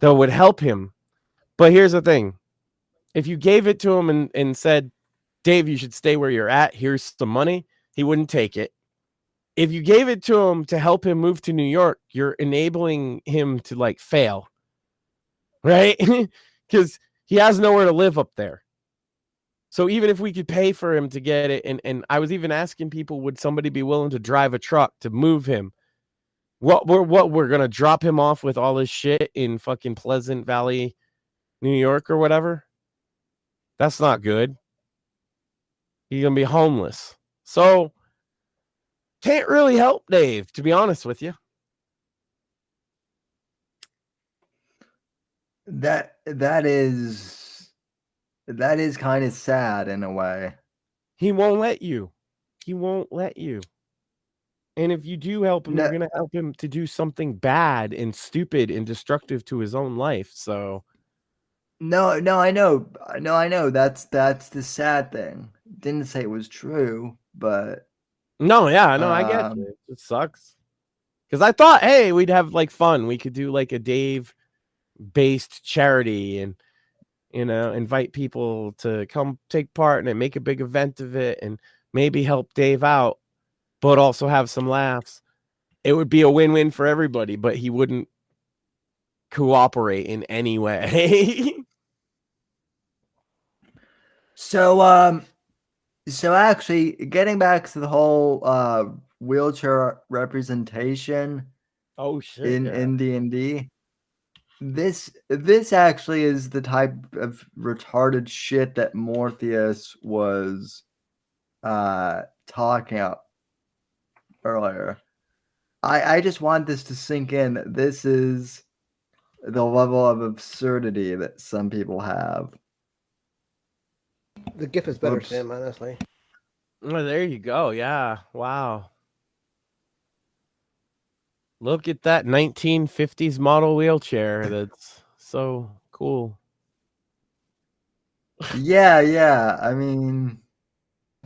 that would help him. But here's the thing. If you gave it to him and said, Dave, you should stay where you're at, here's some money, he wouldn't take it. If you gave it to him to help him move to New York, you're enabling him to like fail, right? Because he has nowhere to live up there. So even if we could pay for him to get it, and I was even asking people, would somebody be willing to drive a truck to move him? We're going to drop him off with all his shit in fucking Pleasant Valley, New York or whatever? That's not good. He's going to be homeless. So can't really help Dave, to be honest with you.
That is kind of sad in a way.
He won't let you. And if you do help him, you're going to help him to do something bad and stupid and destructive to his own life. So
No, I know. That's the sad thing. Didn't say it was true, but
I get you. It sucks. Because I thought, hey, we'd have like fun. We could do like a Dave-based charity and, invite people to come take part in it, make a big event of it, and maybe help Dave out, but also have some laughs. It would be a win-win for everybody, but he wouldn't cooperate in any way.
So actually, getting back to the whole wheelchair representation, in D&D, this actually is the type of retarded shit that Morpheus was talking about earlier. I just want this to sink in. This is the level of absurdity that some people have.
The GIF is better, Sam, honestly.
Oh, there you go. Yeah. Wow. Look at that 1950s model wheelchair. That's so cool.
Yeah. I mean,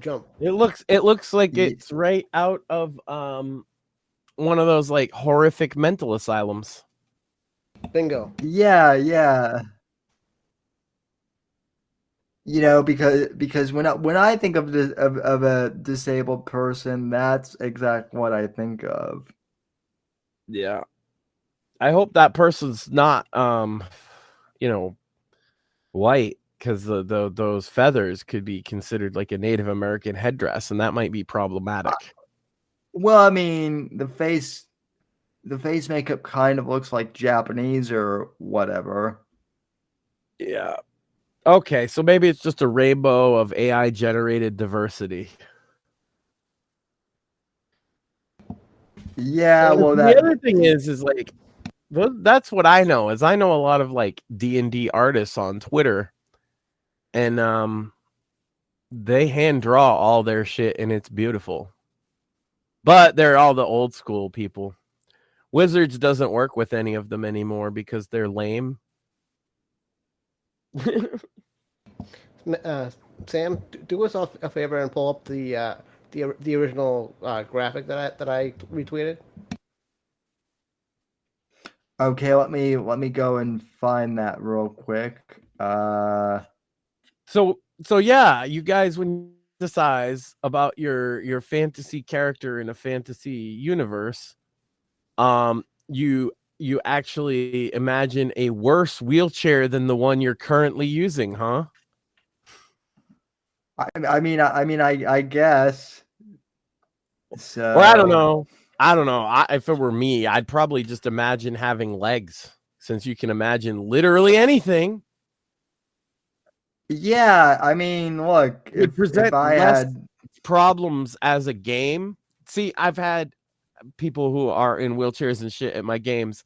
jump.
It looks like it's right out of one of those like horrific mental asylums.
Bingo.
Yeah. Because when I think of a disabled person, that's exactly what I think of.
Yeah. I hope that person's not white, because those feathers could be considered like a Native American headdress, and that might be problematic.
Well, I mean, the face makeup kind of looks like Japanese or whatever.
Yeah. Okay, so maybe it's just a rainbow of AI generated diversity.
Yeah, well,
the other thing is like, that's what I know. Is I know a lot of like D&D artists on Twitter, and they hand draw all their shit, and it's beautiful. But they're all the old school people. Wizards doesn't work with any of them anymore because they're lame.
Sam, do us a favor and pull up the original graphic that I retweeted.
Okay, let me go and find that real quick.
So yeah, you guys, when you decide about your fantasy character in a fantasy universe, you actually imagine a worse wheelchair than the one you're currently using, huh?
I guess. So,
Or I don't know. If it were me, I'd probably just imagine having legs, since you can imagine literally anything.
Yeah, I mean, look,
It present
if I
less
had
problems as a game. See, I've had people who are in wheelchairs and shit at my games,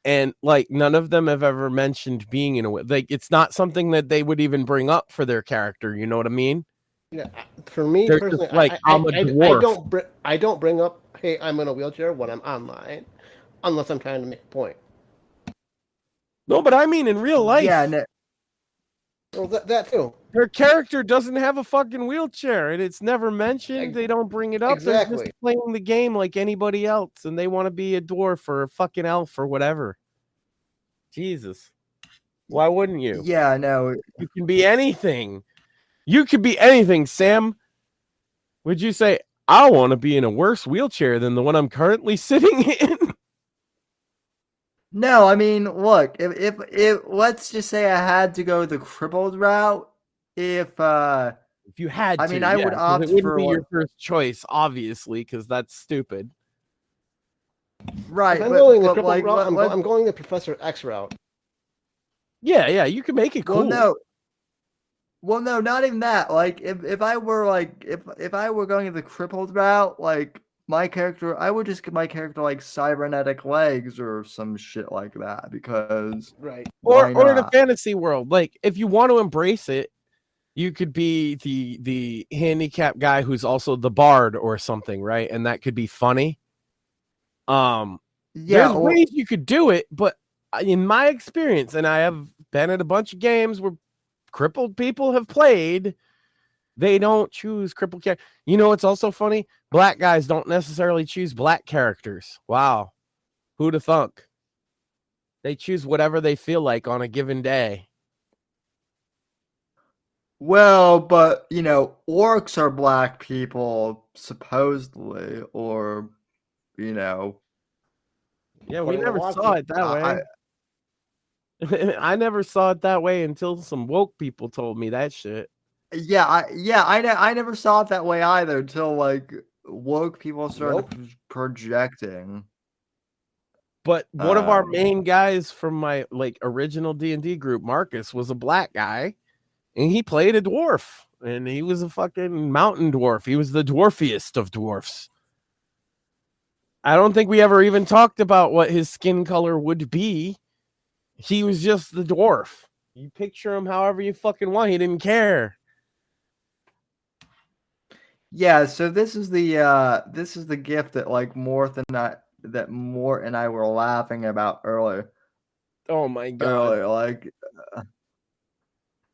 and like none of them have ever mentioned being in a like it's not something that they would even bring up for their character. You know what I mean?
Yeah, for me
They're
personally,
just like, I'm a dwarf.
I don't bring up, hey, I'm in a wheelchair when I'm online, unless I'm trying to make a point.
No, but I mean in real life.
Yeah, no,
Well, that too.
Their character doesn't have a fucking wheelchair, and it's never mentioned. They don't bring it up.
Exactly.
They're just playing the game like anybody else, and they want to be a dwarf or a fucking elf or whatever. Jesus. Why wouldn't you?
yeah, no.
You can be anything. You could be anything, Sam. Would you say, I want to be in a worse wheelchair than the one I'm currently sitting in?
No, I mean, look, if let's just say I had to go the crippled route, if
you had to,
I mean, I would opt
it wouldn't
for
be your first choice, obviously, because that's stupid.
Right,
I'm going the
but
triple
like,
route. I'm going the Professor X route.
Yeah, you can make it cool.
Well, no, not even that. Like, if I were like, if I were going the crippled route, like my character, I would just give my character like cybernetic legs or some shit like that, because
right,
or in a fantasy world, like if you want to embrace it, you could be the handicapped guy who's also the bard or something, right? And that could be funny. There's ways you could do it, but in my experience, and I have been at a bunch of games where crippled people have played, they don't choose crippled characters. You know, it's also funny. Black guys don't necessarily choose black characters. Wow. Who'd have thunk? They choose whatever they feel like on a given day.
Well, but you know, orcs are black people, supposedly, or you know.
Yeah, we never saw it that way. I never saw it that way until some woke people told me that shit.
I never saw it that way either until like woke people started projecting.
But one of our main guys from my like original D&D group, Marcus, was a black guy, and he played a dwarf, and he was a fucking mountain dwarf. He was the dwarfiest of dwarfs. I don't think we ever even talked about what his skin color would be. He was just the dwarf. You picture him however you fucking want. He didn't care.
Yeah, so this is the gift that like Mort and I were laughing about earlier.
Oh my god!
Earlier, like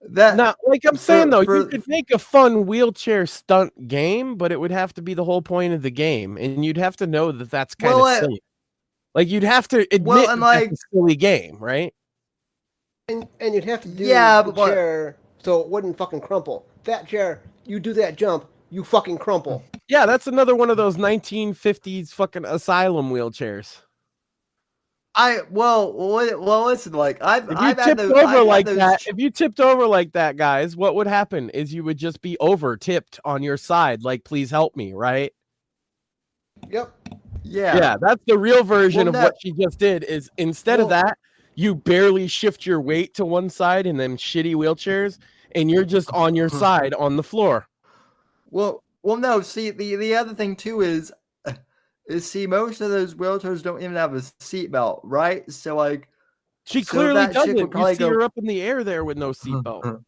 that.
Now, like I'm saying though, you could make a fun wheelchair stunt game, but it would have to be the whole point of the game, and you'd have to know that that's kind of silly. Like you'd have to admit that's a silly game, right?
And you'd have to do the chair so it wouldn't fucking crumple. That chair, you do that jump, you fucking crumple.
Yeah, that's another one of those 1950s fucking asylum wheelchairs.
Listen, like I've
If you
had
tipped
those,
over
I've
like
had those
that, if you tipped over like that, guys, what would happen is you would just be over tipped on your side, like please help me, right?
Yep.
Yeah, that's the real version of
no.
what she just did. Is instead of that, you barely shift your weight to one side in them shitty wheelchairs, and you're just on your side on the floor.
Well, no. See, the other thing too is see, most of those wheelchairs don't even have a seatbelt, right? So like,
She
so
clearly
that chick
doesn't.
would probably
You see her up in the air there with no seatbelt.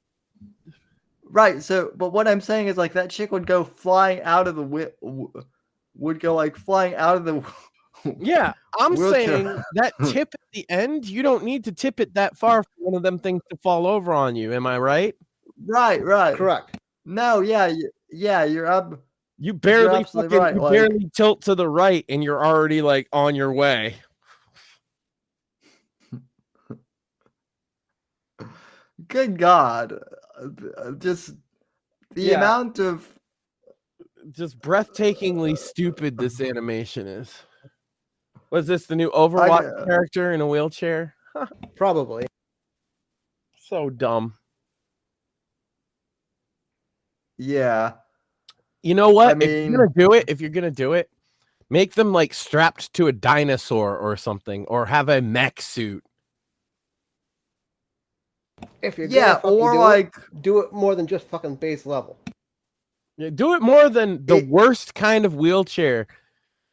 Right. So, but what I'm saying is like that chick would go flying out of the would go like flying out of the.
Yeah, I'm
wheelchair.
saying that tip at the end, you don't need to tip it that far for one of them things to fall over on you. Am I right?
Right.
Correct.
No, you're up.
You barely
absolutely
fucking,
right,
you
like-
barely tilt to the right, and you're already like on your way.
Good God, just the amount of.
Just breathtakingly stupid this animation is. Was this the new Overwatch character in a wheelchair?
Probably.
So dumb.
Yeah.
You know what?
I mean,
if you're gonna do it, make them like strapped to a dinosaur or something, or have a mech suit.
If you're do it more than just fucking base level.
Yeah, do it more than the worst kind of wheelchair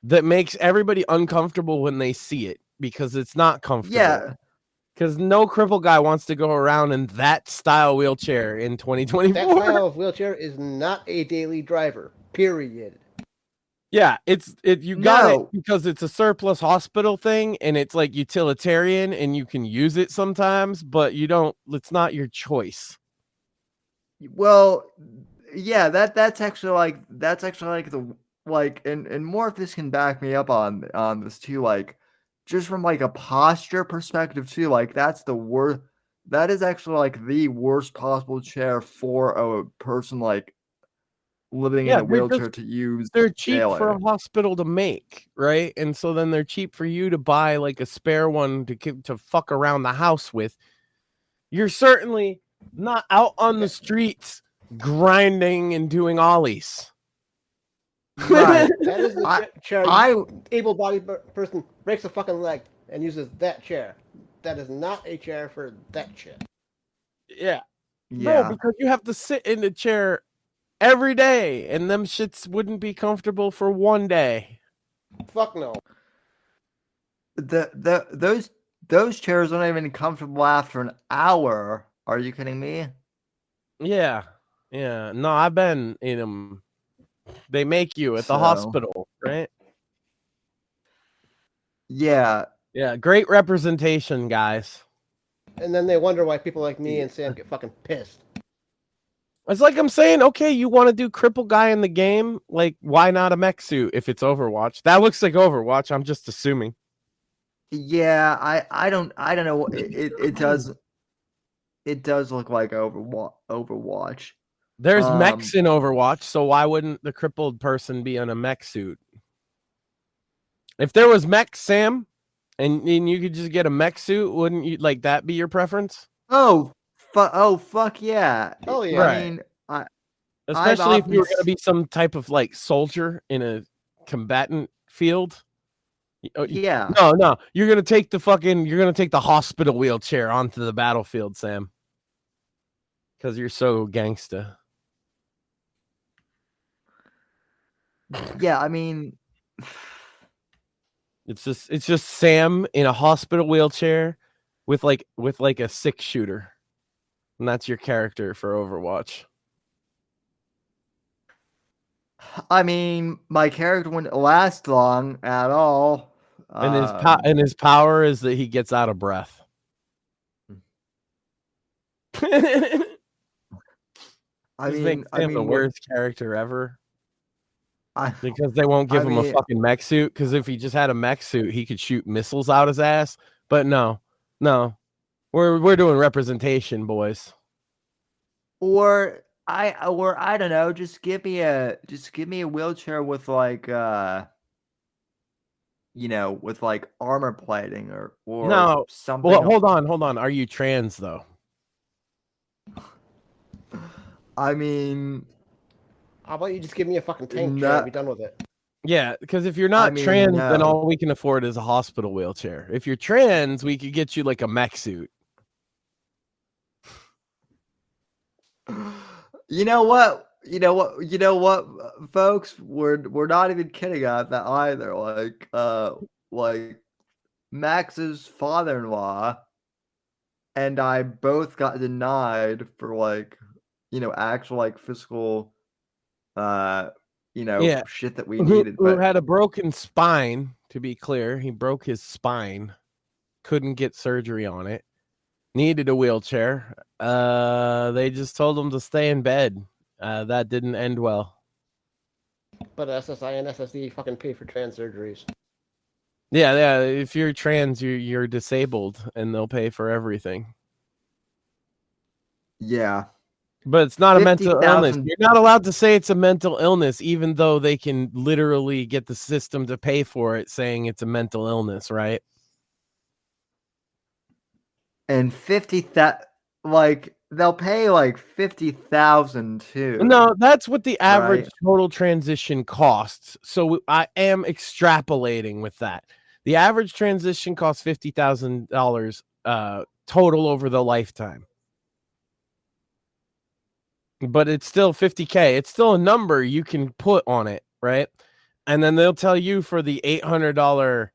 that makes everybody uncomfortable when they see it, because it's not comfortable.
Yeah.
Because no cripple guy wants to go around in that style wheelchair in 2024.
That style of wheelchair is not a daily driver. Period.
Yeah, you got it because it's a surplus hospital thing, and it's like utilitarian, and you can use it sometimes, but you don't. It's not your choice.
Well, yeah, that's actually like the like, and more if this can back me up on this too, like just from like a posture perspective too, like that's the worst. That is actually like the worst possible chair for a person like living in a wheelchair to use.
They're cheap for a hospital to make, right? And so then they're cheap for you to buy like a spare one to fuck around the house with. You're certainly not out on the streets grinding and doing ollies.
Right.
That is the chair. Able-bodied person breaks a fucking leg and uses that chair. That is not a chair for that shit.
Yeah. No, because you have to sit in the chair every day, and them shits wouldn't be comfortable for one day.
Fuck no.
Those chairs aren't even comfortable after an hour. Are you kidding me?
Yeah. No, I've been in them. They make you at the hospital, right?
Yeah.
Yeah, great representation, guys.
And then they wonder why people like me and Sam get fucking pissed.
It's like I'm saying, okay, you want to do cripple guy in the game? Like, why not a mech suit if it's Overwatch? That looks like Overwatch. I'm just assuming.
Yeah, I don't know. It does look like Overwatch.
There's mechs in Overwatch, so why wouldn't the crippled person be in a mech suit? If there was mech, Sam, and you could just get a mech suit, wouldn't you like that be your preference?
Oh fuck yeah!
Oh yeah!
Right.
I mean,
especially if you're gonna be some type of like soldier in a combatant field.
Yeah.
No, you're gonna take the hospital wheelchair onto the battlefield, Sam, because you're so gangsta.
Yeah, I mean,
it's just Sam in a hospital wheelchair with like a 6-shooter, and that's your character for Overwatch.
I mean, my character wouldn't last long at all.
And his power is that he gets out of breath.
I mean,
the worst character ever. Because they won't give him a fucking mech suit. Because if he just had a mech suit, he could shoot missiles out his ass. But no, we're doing representation, boys.
Or I don't know. Just give me a wheelchair with like with like armor plating or
No.
something.
Well, hold on. Are you trans though?
I mean,
how about you just give me a fucking tank chair and be done with it?
Yeah, because if you're not trans, then
no.
all we can afford is a hospital wheelchair. If you're trans, we could get you like a mech suit.
You know what, folks? We're not even kidding at that either. Like Max's father-in-law and I both got denied for actual like physical shit that we needed.
Who had a broken spine, to be clear. He broke his spine, couldn't get surgery on it, needed a wheelchair. They just told him to stay in bed. That didn't end well.
But SSI and SSD fucking pay for trans surgeries.
Yeah. If you're trans, you're disabled, and they'll pay for everything.
Yeah.
But it's not a mental illness. You're not allowed to say it's a mental illness, even though they can literally get the system to pay for it, saying it's a mental illness, right?
And they'll pay like 50,000 too.
No, that's what the average total transition costs. So I am extrapolating with that. The average transition costs $50,000 total over the lifetime. But it's still $50K. It's still a number you can put on it, right? And then they'll tell you for the $800,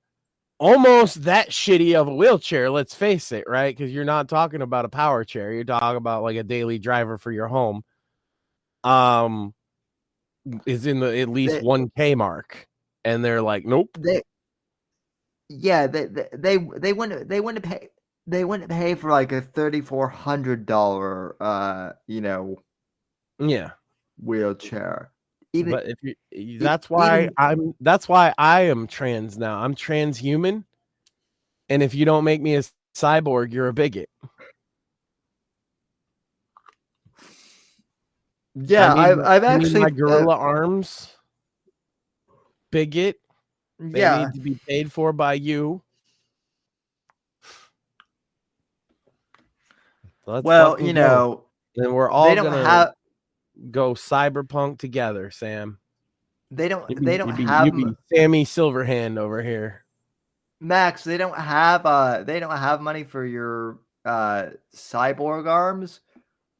almost that shitty of a wheelchair, let's face it, right? Because you're not talking about a power chair. You're talking about like a daily driver for your home. Is in the at least 1K mark. And they're like, nope.
They wouldn't pay for like a $3,400 wheelchair.
But that's why I am trans now. I'm transhuman, and if you don't make me a cyborg, you're a bigot.
Yeah, I've actually
my gorilla arms. Bigot. They need to be paid for by you.
Then
we're all gonna go cyberpunk together, Sam.
They don't
you be Sammy Silverhand over here.
Max, they don't have money for your cyborg arms,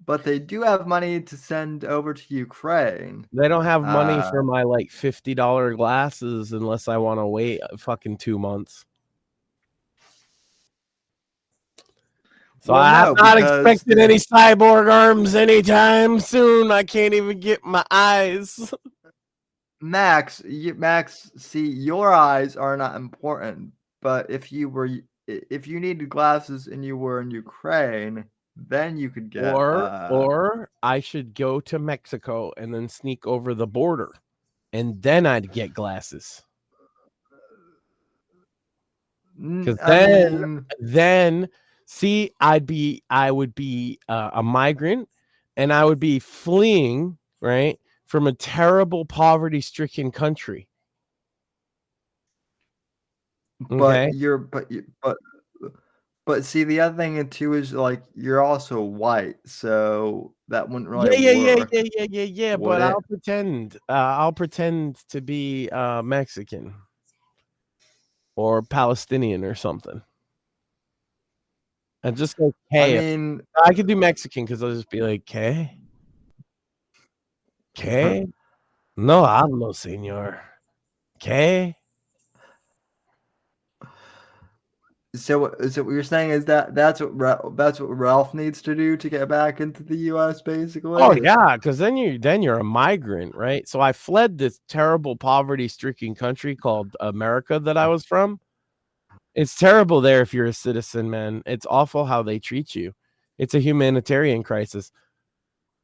but they do have money to send over to Ukraine.
They don't have money for my like $50 glasses unless I want to wait fucking 2 months. So I'm not expecting any cyborg arms anytime soon. I can't even get my eyes.
Max, see, your eyes are not important. But if you needed glasses and you were in Ukraine, then you could get.
Or I should go to Mexico and then sneak over the border, and then I'd get glasses. Because then. See, I would be a migrant, and I would be fleeing, right, from a terrible poverty-stricken country.
Okay? But see, the other thing too is like you're also white, so that wouldn't really work.
Yeah. But I'll pretend to be Mexican or Palestinian or something. And just go, hey, I could do Mexican because I'll just be like, ¿qué? No hablo, señor. ¿Qué?
So what you're saying is that's what Ralph needs to do to get back into the U.S. basically?
Oh yeah, because then you're a migrant, right? So I fled this terrible poverty-stricken country called America that I was from. It's terrible there if you're a citizen, man. It's awful how they treat you. It's a humanitarian crisis.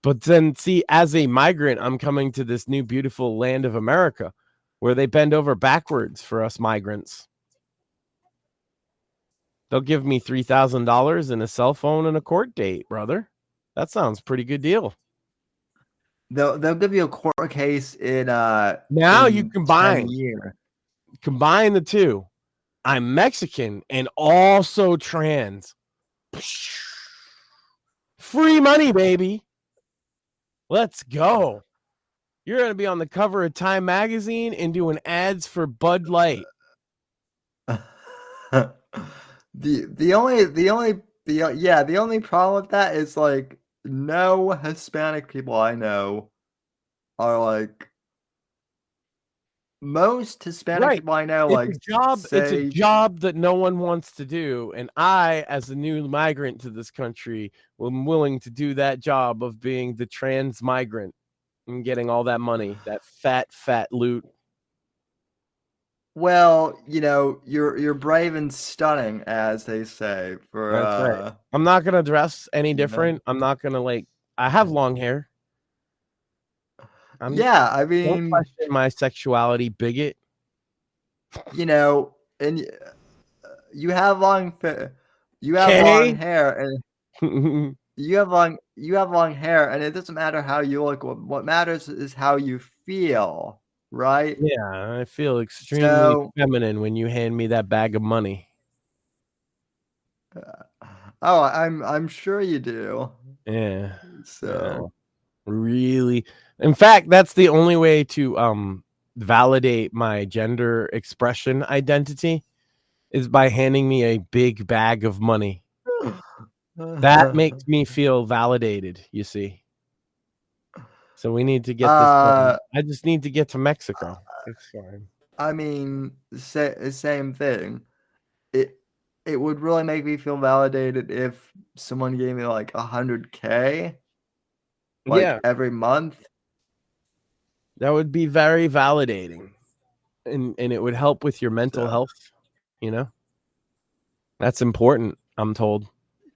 But then, see, as a migrant, I'm coming to this new beautiful land of America where they bend over backwards for us migrants. They'll give me $3,000 and a cell phone and a court date, brother. That sounds pretty good deal.
They'll give you a court case in
now you combine the two. I'm Mexican and also trans. Free money, baby. Let's go. You're going to be on the cover of Time magazine and doing ads for Bud Light.
The only problem with that is like no Hispanic people I know are like most Hispanic people I know
It's a job that no one wants to do, and I, as a new migrant to this country, am willing to do that job of being the trans migrant and getting all that money, that fat loot.
Well, you're brave and stunning, as they say.
That's right. I'm not gonna dress any different. I'm not gonna I have long hair.
I
don't
mean,
question my sexuality, bigot.
And you have long hair, and you have long hair, and it doesn't matter how you look. What matters is how you feel, right?
Yeah, I feel extremely feminine when you hand me that bag of money.
I'm sure you do.
Yeah.
So
really, in fact, that's the only way to validate my gender expression identity is by handing me a big bag of money. That makes me feel validated, you see. So we need to get this done. I just need to get to Mexico. It's fine.
I mean, same thing. It would really make me feel validated if someone gave me like $100K, every month.
That would be very validating, and it would help with your mental health. That's important, I'm told.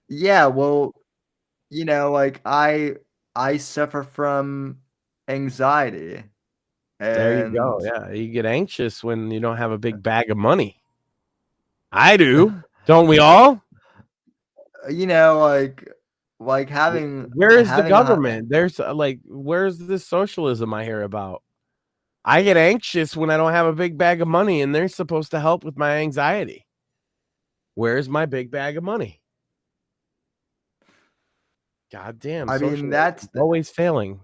Yeah, well, I suffer from anxiety.
There you go. Yeah, you get anxious when you don't have a big bag of money. I do. Don't we all?
Like having.
Where's the government? There's where's this socialism I hear about? I get anxious when I don't have a big bag of money, and they're supposed to help with my anxiety. Where's my big bag of money? God damn.
I mean, that's
always failing.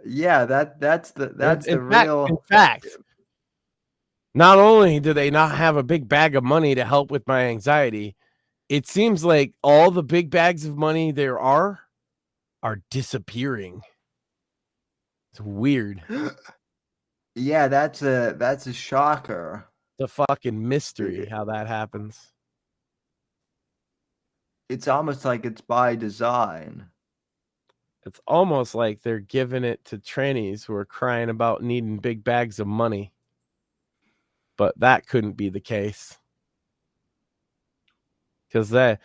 Yeah, that's the real.
In fact, not only do they not have a big bag of money to help with my anxiety, it seems like all the big bags of money there are disappearing. It's weird.
Yeah, that's a shocker.
The fucking mystery how that happens.
It's almost like it's by design.
It's almost like they're giving it to trannies who are crying about needing big bags of money. But that couldn't be the case. Because they're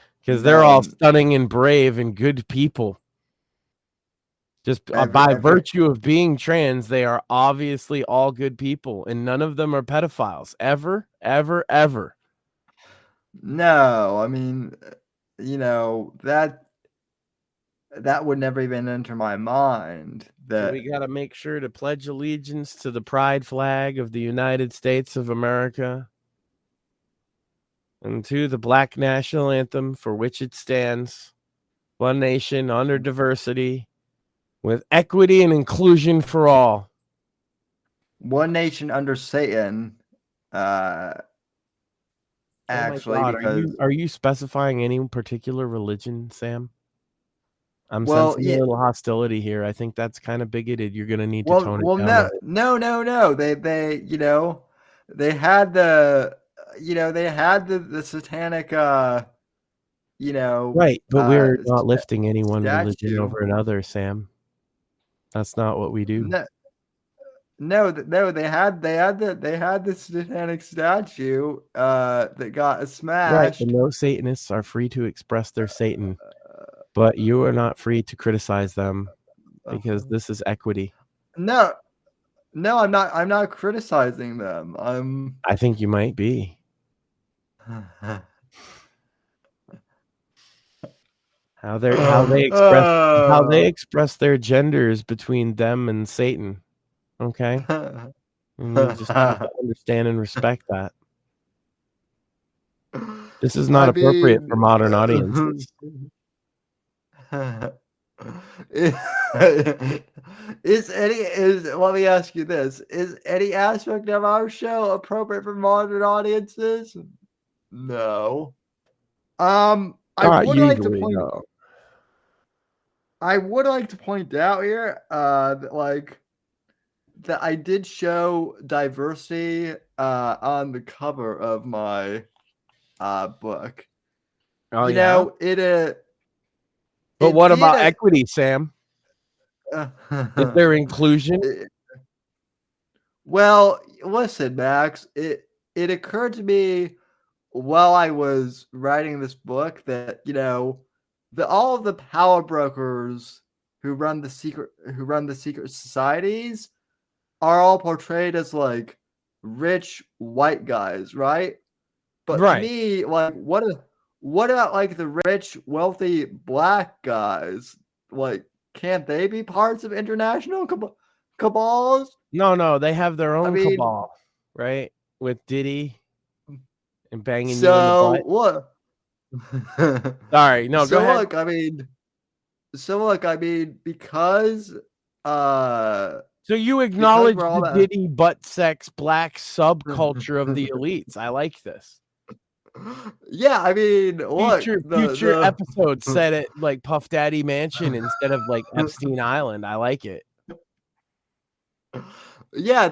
all stunning and brave and good people. Just by virtue of being trans, they are obviously all good people. And none of them are pedophiles. Ever, ever, ever.
No, I mean, that would never even enter my mind.
So we got to make sure to pledge allegiance to the pride flag of the United States of America and to the Black National Anthem for which it stands, one nation under diversity, with equity and inclusion for all.
One nation under Satan. Actually, because
are you specifying any particular religion, Sam? I'm sensing a little hostility here. I think that's kind of bigoted. You're going to need to tone it down.
No. They had the satanic right,
but we're not lifting any one religion over another, Sam. That's not what we do.
No, they had the satanic statue that got smashed.
Right, and no Satanists are free to express their Satan, but you are not free to criticize them because this is equity.
No, I'm not. I'm not criticizing them.
I think you might be. How they express their genders between them and Satan. Okay, and you just have to understand and respect that. This is not appropriate for modern audiences.
Let me ask you this: is any aspect of our show appropriate for modern audiences? No. I would like to point.
No.
I would like to point out here, that I did show diversity on the cover of my book.
Oh,
But
what about equity, Sam? Is there inclusion?
Well, listen, Max. It occurred to me while I was writing this book that all of the power brokers who run the secret societies are all portrayed as like rich white guys, right? But to me, like, what about like the rich, wealthy black guys? Like, can't they be parts of international cabals?
No, they have their own cabal, right? With Diddy and banging you in the butt.
What?
Sorry, no, go ahead.
Because
so you acknowledge the Diddy butt sex black subculture of the elites. I like this.
Yeah, I mean, look,
future episode set it like Puff Daddy Mansion instead of like Epstein Island. I like it.
Yeah,
you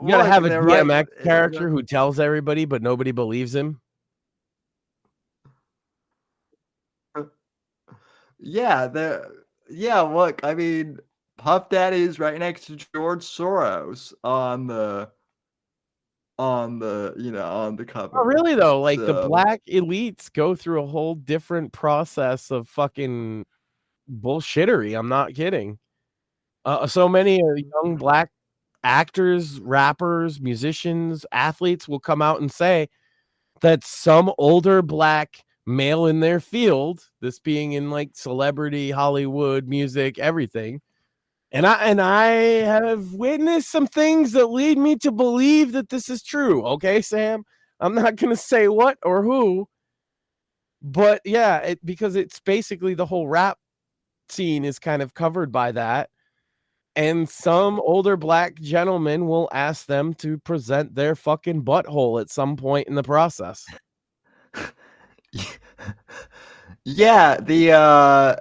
gotta have a DMX character who tells everybody, but nobody believes him.
Look, I mean, Puff Daddy is right next to George Soros on the cover.
Oh, really though? Like the black elites go through a whole different process of fucking bullshittery. I'm not kidding. So many young black actors, rappers, musicians, athletes will come out and say that some older black male in their field, this being in like celebrity, Hollywood, music, everything. And I have witnessed some things that lead me to believe that this is true. Okay, Sam? I'm not going to say what or who, but yeah, because it's basically the whole rap scene is kind of covered by that. And some older black gentlemen will ask them to present their fucking butthole at some point in the process.
Yeah,
and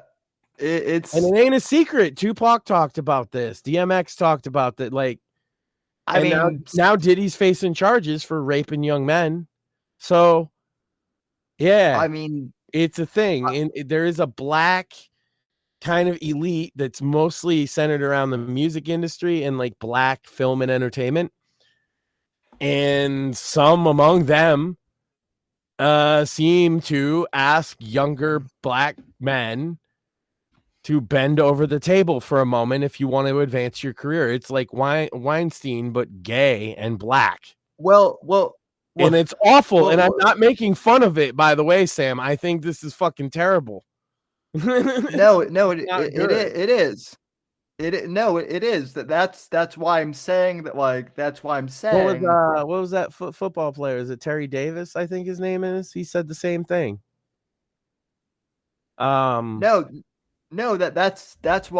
it ain't a secret. Tupac talked about this. DMX talked about that. Like, I mean, now Diddy's facing charges for raping young men. So, yeah,
I mean,
it's a thing. And there is a black kind of elite that's mostly centered around the music industry and like black film and entertainment. And some among them seem to ask younger black men to bend over the table for a moment if you want to advance your career. It's like Weinstein, but gay and black.
Well,
and it's awful. And I'm not making fun of it, by the way, Sam. I think this is fucking terrible.
No, it is. It is. That's why I'm saying that. Like, that's why I'm saying.
What was that football player? Is it Terry Davis? I think his name is. He said the same thing.
No, that's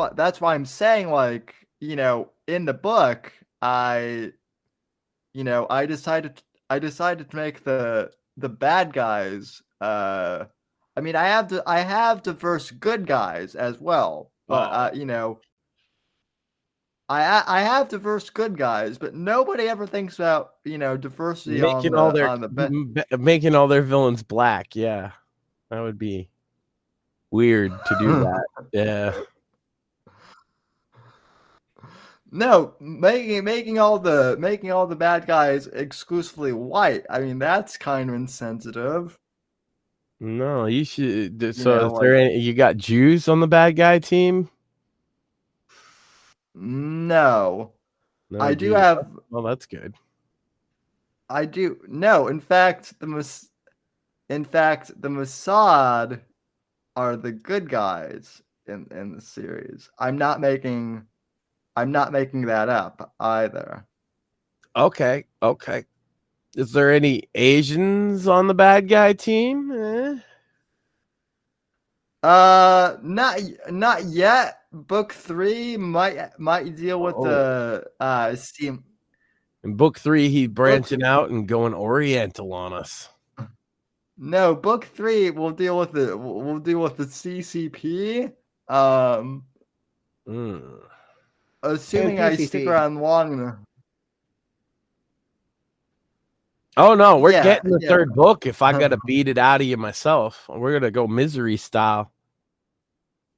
why I'm saying, like, in the book, I decided to make the bad guys. I mean, I have diverse good guys as well, but I have diverse good guys, but nobody ever thinks about diversity
making all their villains black. Yeah, that would be weird to do that. Yeah.
No, making all the bad guys exclusively white. I mean, that's kind of insensitive.
No, you should. So, you got Jews on the bad guy team?
No, I do have.
Well, that's good.
I do. No, in fact, the Mossad are the good guys in the series. I'm not making that up either.
Okay. Is there any Asians on the bad guy team?
Not yet. Book 3 might deal with the steam.
In book 3, he's branching out and going Oriental on us.
No, book 3 we'll deal with the CCP. Assuming I stick around long enough.
Oh no, we're getting the third book if I gotta beat it out of you myself. We're gonna go misery style.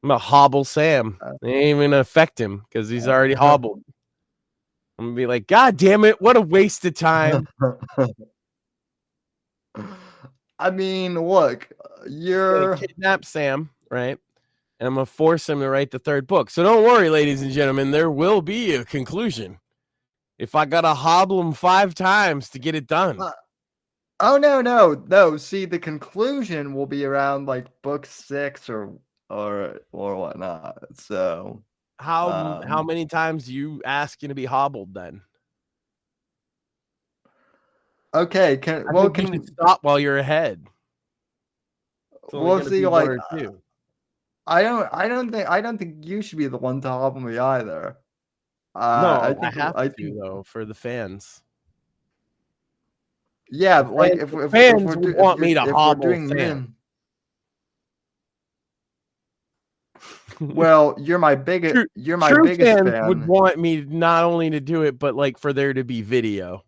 I'm gonna hobble Sam. It ain't even gonna affect him because he's already hobbled. I'm gonna be like, God damn it, what a waste of time.
I mean, look, you're
gonna kidnap Sam, right? And I'm gonna force him to write the third book. So don't worry, ladies and gentlemen, there will be a conclusion. If I gotta hobble him 5 times to get it done.
Oh no. See, the conclusion will be around like book 6 or whatnot. So
how many times you asking to be hobbled then?
Okay, can
you stop while you're ahead.
We'll see. Like, I don't think you should be the one to hobble me either.
No, I think though for the fans.
Yeah,
the
like
fans, if fans would want me to hobble Sam.
Well, you're my biggest
fans
fan.
Would want me not only to do it, but like for there to be video.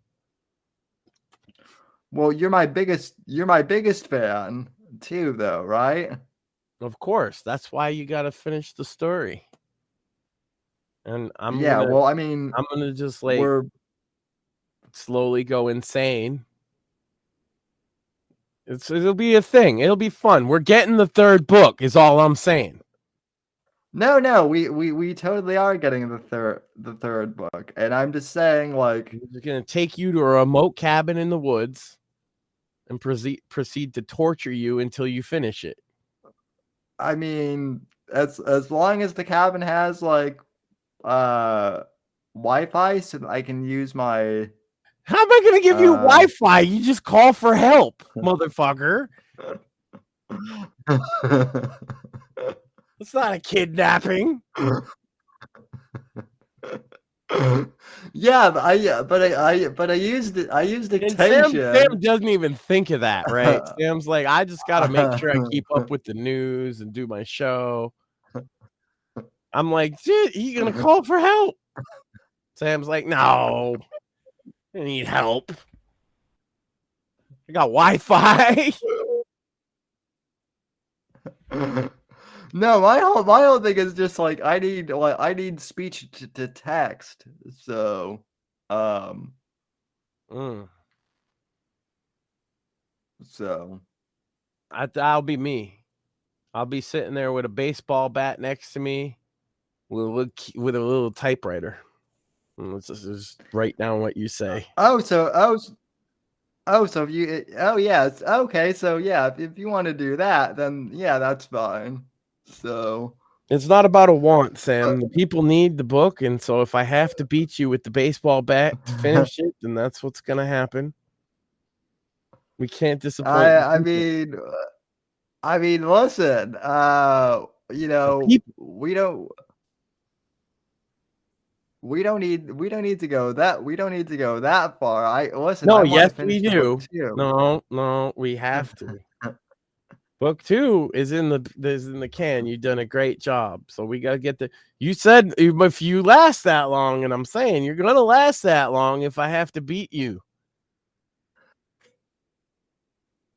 Well, you're my biggest fan too, though, right?
Of course, that's why you got to finish the story. And I'm gonna just like slowly go insane. It'll be a thing. It'll be fun. We're getting the third book, is all I'm saying.
No, we totally are getting the third book, and I'm just saying, like,
we're gonna take you to a remote cabin in the woods and proceed to torture you until you finish it.
I mean, as long as the cabin has like Wi-Fi, so I can use my.
How am I gonna give you Wi-Fi? You just call for help, motherfucker. It's not a kidnapping.
Yeah, but I used dictation.
Sam doesn't even think of that, right? Sam's like, I just gotta make sure I keep up with the news and do my show. I'm like, dude, you gonna call for help? Sam's like, no, I need help. I got Wi-Fi.
No, my whole thing is just like I need speech to text. So, so
I'll be me. I'll be sitting there with a baseball bat next to me, with a little typewriter. Let's just write down what you say.
So if you okay. So yeah, if you want to do that, then yeah, that's fine. So
it's not about a want, Sam. The people need the book, and so if I have to beat you with the baseball bat to finish it, then that's what's gonna happen. We can't disappoint.
I mean, listen. We don't need to go that far.
No, yes, we do. No, we have to. Book 2 is in the can. You've done a great job. So we gotta get you said if you last that long, and I'm saying you're gonna last that long if I have to beat you.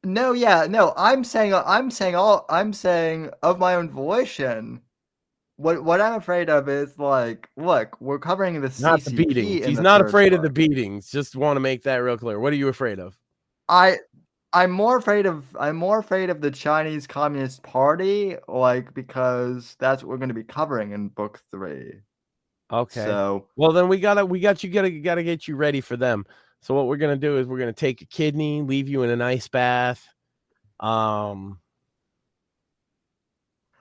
No, I'm saying of my own volition. What I'm afraid of is like, look, we're covering the
not
CCP
the beatings. He's not afraid of the beatings. Just want to make that real clear. What are you afraid of?
I'm more afraid of the Chinese Communist Party, like, because that's what we're going to be covering in book 3.
Okay.
So
well, then we gotta get you ready for them. So what we're gonna do is we're gonna take a kidney, leave you in an ice bath,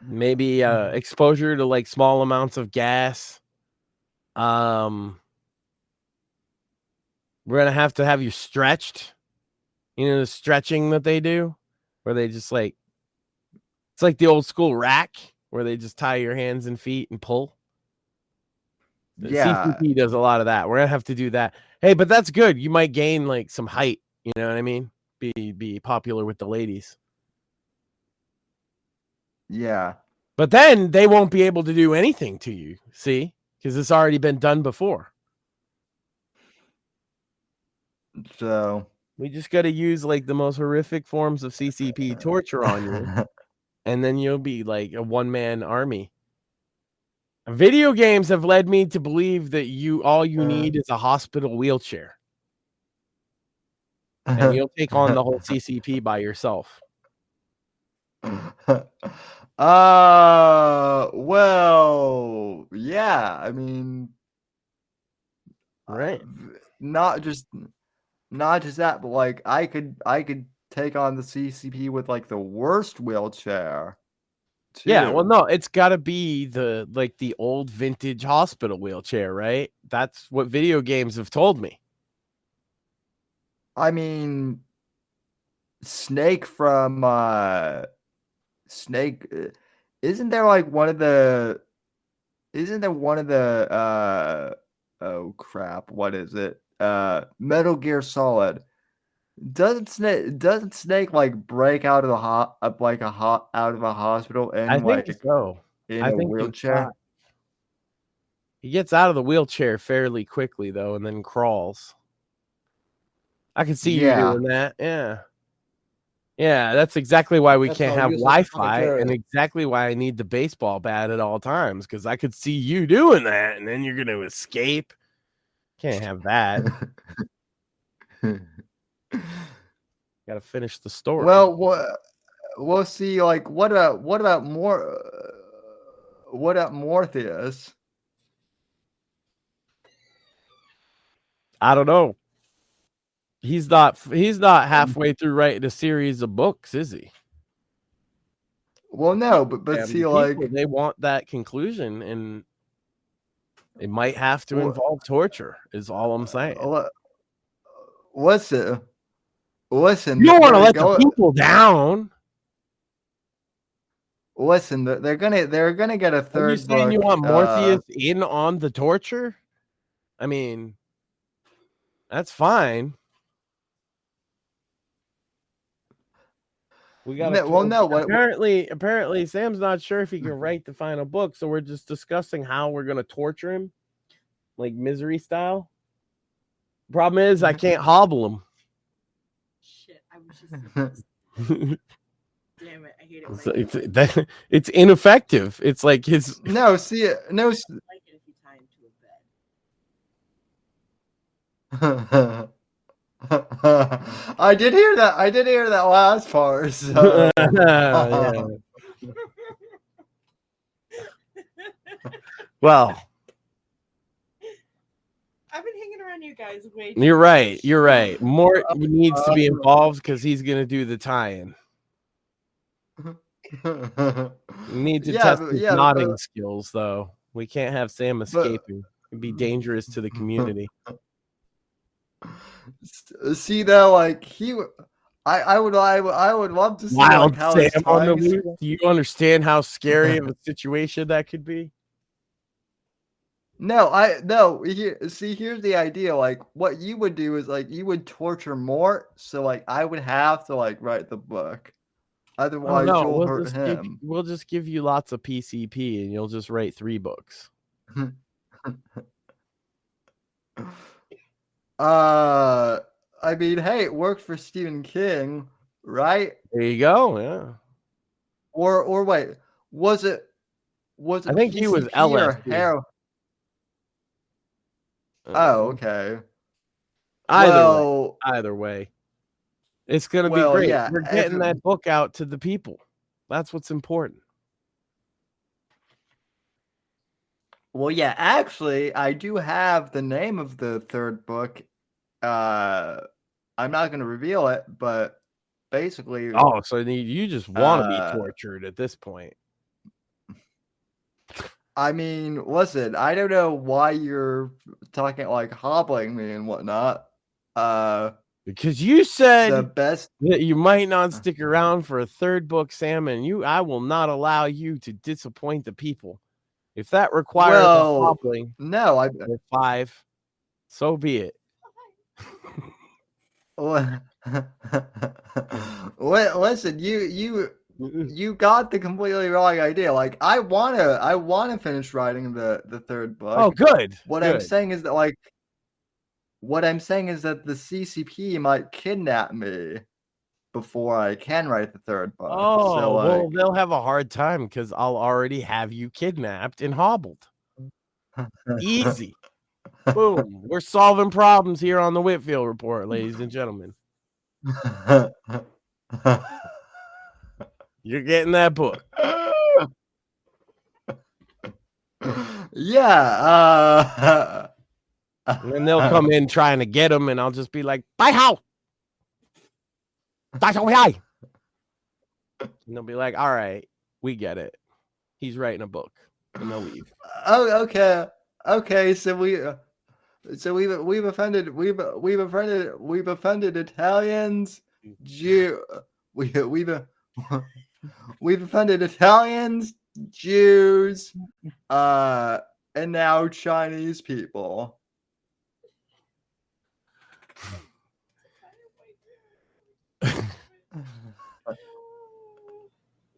maybe exposure to like small amounts of gas. We're gonna have to have you stretched You know, the stretching that they do, where they just like, it's like the old school rack where they just tie your hands and feet and pull. The
Yeah.
CCP does a lot of that. We're gonna have to do that. Hey, but that's good. You might gain like some height. You know what I mean? Be popular with the ladies.
Yeah.
But then they won't be able to do anything to you. See, because it's already been done before.
So
We just got to use like the most horrific forms of CCP torture on you, and then you'll be like a one-man army. Video games have led me to believe that all you need is a hospital wheelchair, and you'll take on the whole CCP by yourself.
Well, yeah. I mean,
Right.
Not just that, but like I could take on the CCP with like the worst wheelchair.
Yeah, well,
too.
no, it's got to be the old vintage hospital wheelchair, right? That's what video games have told me.
I mean, Snake from Snake. Isn't there like one of the? Isn't there one of the? Oh crap! What is it? Metal Gear Solid. Doesn't Snake like break out of the out of a hospital
I
and
think
like
so.
in
I
a
think
wheelchair?
he gets out of the wheelchair fairly quickly though, and then crawls. I can see you
Yeah.
doing that. Yeah. Yeah, that's exactly why we
That's
can't
how
have
useless fucking
Wi-Fi,
chair
and
is.
exactly why I need the baseball bat at all times, because I could see you doing that, and then you're going to escape. Can't have that. Got to finish the story.
Well, we'll see. Like, what about Morpheus?
I don't know. He's not halfway through writing a series of books, is he?
Well, no, but
And
see,
the
like,
people, they want that conclusion, and it might have to
Wha-
involve torture. Is all I'm saying.
listen,
You don't want to
they're
let the
going.
people down.
Listen, they're gonna get a
Are
third
you saying you
book.
want Morpheus in on the torture? I mean, that's fine. We got apparently Sam's not sure if he can write the final book, so we're just discussing how we're gonna torture him, like Misery style. Problem is, I can't hobble him.
Shit, I was just. Damn it, I hate it.
It's ineffective. It's like his.
No, see, no.
I like it if you tie him to a bed.
I did hear that. I did hear that last part. So.
Yeah. Well,
I've been hanging around you guys way.
you're right. You're right. Mort needs to be involved because he's gonna do the tie-in. We need to test his nodding skills, though. We can't have Sam escaping. It'd be dangerous to the community.
See, though, like I would love to see
Wild
like, how
Sam on the
his
loose. Do you understand how scary of a situation that could be?
No. Here's the idea. Like, what you would do is like you would torture Mort, so like I would have to like write the book. Otherwise, you'll hurt him.
We'll just give you lots of PCP, and you'll just write 3 books.
I mean, hey, it worked for Stephen King, right?
There you go. Yeah.
Or wait, was it?
I think he was
PCP or
LSD.
heroin? Oh, okay.
Either way, it's gonna be great.
Yeah,
We're getting that book out to the people. That's what's important.
Well, yeah, actually, I do have the name of the third book. I'm not going to reveal it, but basically.
Oh, so you just want to be tortured at this point.
I mean, listen, I don't know why you're talking like hobbling me and whatnot.
Because you said
the best.
that you might not stick around for a third book, Sam, and I will not allow you to disappoint the people. If that requires a hobbling
no, I
or 5, so be it.
Listen, you got the completely wrong idea. Like I wanna finish writing the third book.
Oh, good.
What
good.
I'm saying is that the CCP might kidnap me before I can write the third book.
Oh,
so,
well, they'll have a hard time because I'll already have you kidnapped and hobbled. Easy. Boom. We're solving problems here on the Whitfield Report, ladies and gentlemen. You're getting that book.
Yeah.
And they'll come in trying to get him, and I'll just be like, bye, how? And they'll be like, all right, we get it. He's writing a book. And they'll leave.
Oh, okay. Okay, so we've offended Italians, we've offended Italians, Jews, and now Chinese people.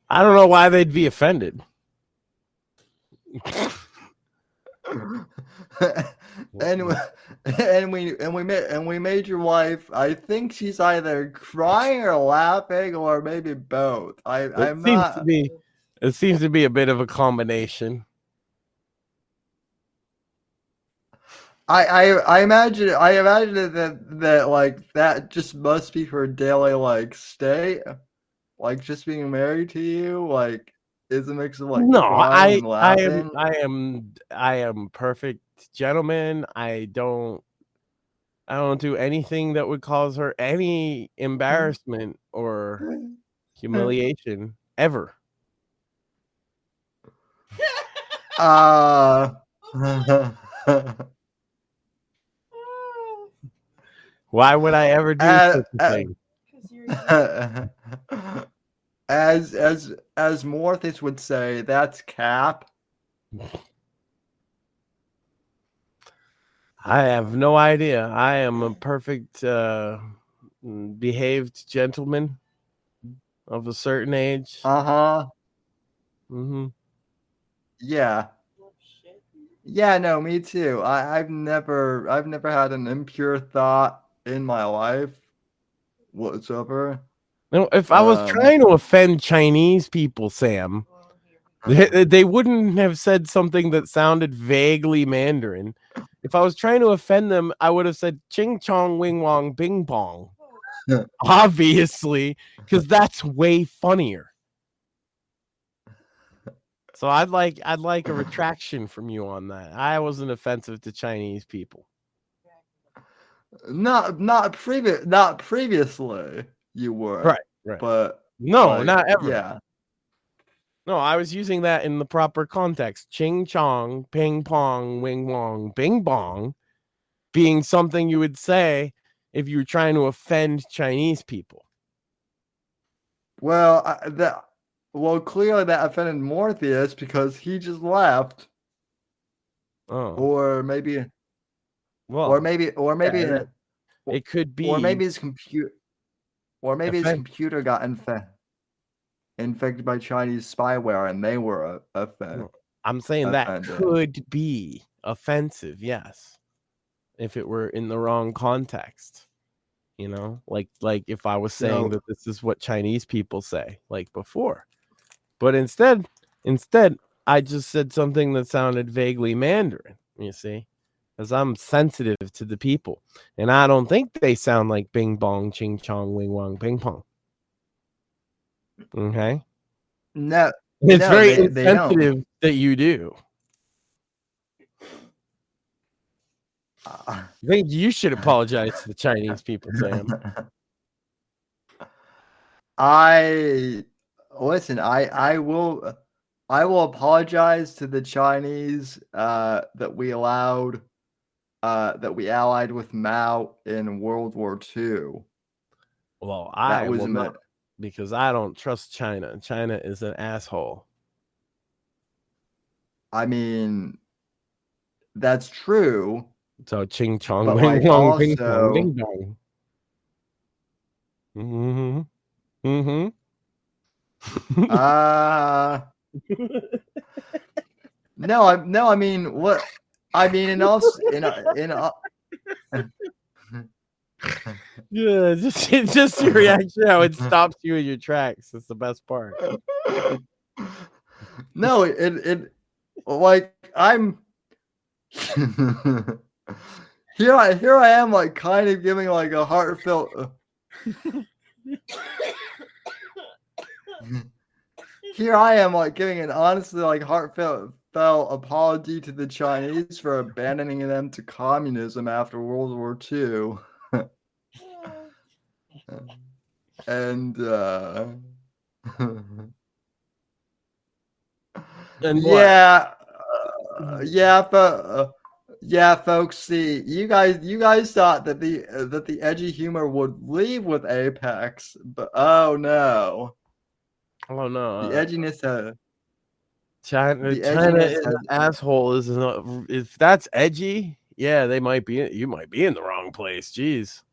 I don't know why they'd be offended.
and we made your wife. I think she's either crying or laughing or maybe both.
It seems to be a bit of a combination.
I imagine that like that just must be her daily like state, like just being married to you, like is a mix of like
no,
crying and laughing.
I am perfect gentleman. I don't do anything that would cause her any embarrassment or humiliation ever. Why would I ever do such a thing?
As Morthis would say, that's cap.
I have no idea. I am a perfect behaved gentleman of a certain age. Mm-hmm.
Yeah. Yeah, no, me too. I've never had an impure thought in my life whatsoever.
No, if I was trying to offend Chinese people, Sam, they wouldn't have said something that sounded vaguely Mandarin. If I was trying to offend them, I would have said ching chong wing wong bing bong. Obviously, because that's way funnier. So I'd like a retraction from you on that. I wasn't offensive to Chinese people.
Not previously you were.
Right.
But
no,
like,
not ever.
Yeah.
No, I was using that in the proper context. Ching chong, ping pong, wing wong, bing bong being something you would say if you were trying to offend Chinese people.
Well, clearly that offended Morpheus because he just left.
Oh.
Or maybe it
could be.
Or maybe his computer got infected by Chinese spyware and they were offended.
I'm saying that could be offensive, yes. If it were in the wrong context. You know, like if I was saying that this is what Chinese people say, like before. But instead, I just said something that sounded vaguely Mandarin, you see, because I'm sensitive to the people. And I don't think they sound like bing bong, ching chong, wing wong, ping pong. Okay?
No.
It's very insensitive that you do. I think you should apologize to the Chinese people, Sam.
I will apologize to the Chinese that we allowed that we allied with Mao in World War II.
Well,
That was
will not, because I don't trust China. China is an asshole.
I mean, that's true.
So ching chong,
But,
bing
like,
bong, bing bong,
also-
ding dong. Mm-hmm. Mm-hmm.
No, I mean, what? I mean, and also
Yeah, just your reaction, how it stops you in your tracks. That's the best part.
No, it like I'm here I am, like, kind of giving like a heartfelt here I am, like, giving an honestly, like, heartfelt apology to the Chinese for abandoning them to communism after World War II. And
And
yeah, yeah, folks. See, you guys thought that the edgy humor would leave with Apex, but oh no,
oh no,
the edginess.
China
the
is
edginess
an asshole. If that's edgy, yeah, they might be. You might be in the wrong place. Jeez,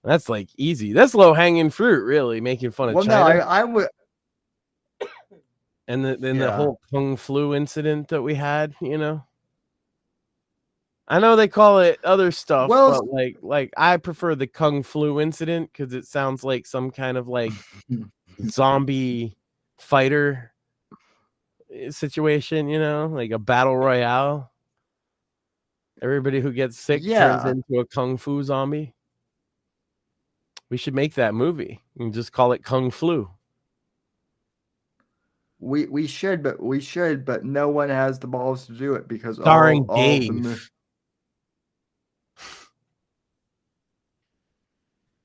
that's like easy. That's low hanging fruit, really, making fun of
Well,
China.
no, I would.
And then the whole Kung Flu incident that we had, you know. I know they call it other stuff,
Well,
but like I prefer the Kung Flu incident because it sounds like some kind of like zombie fighter situation, you know, like a battle royale. Everybody who gets sick turns into a Kung Fu zombie. We should make that movie and just call it Kung Flu.
We should, but no one has the balls to do it because
Starring
all
Dave.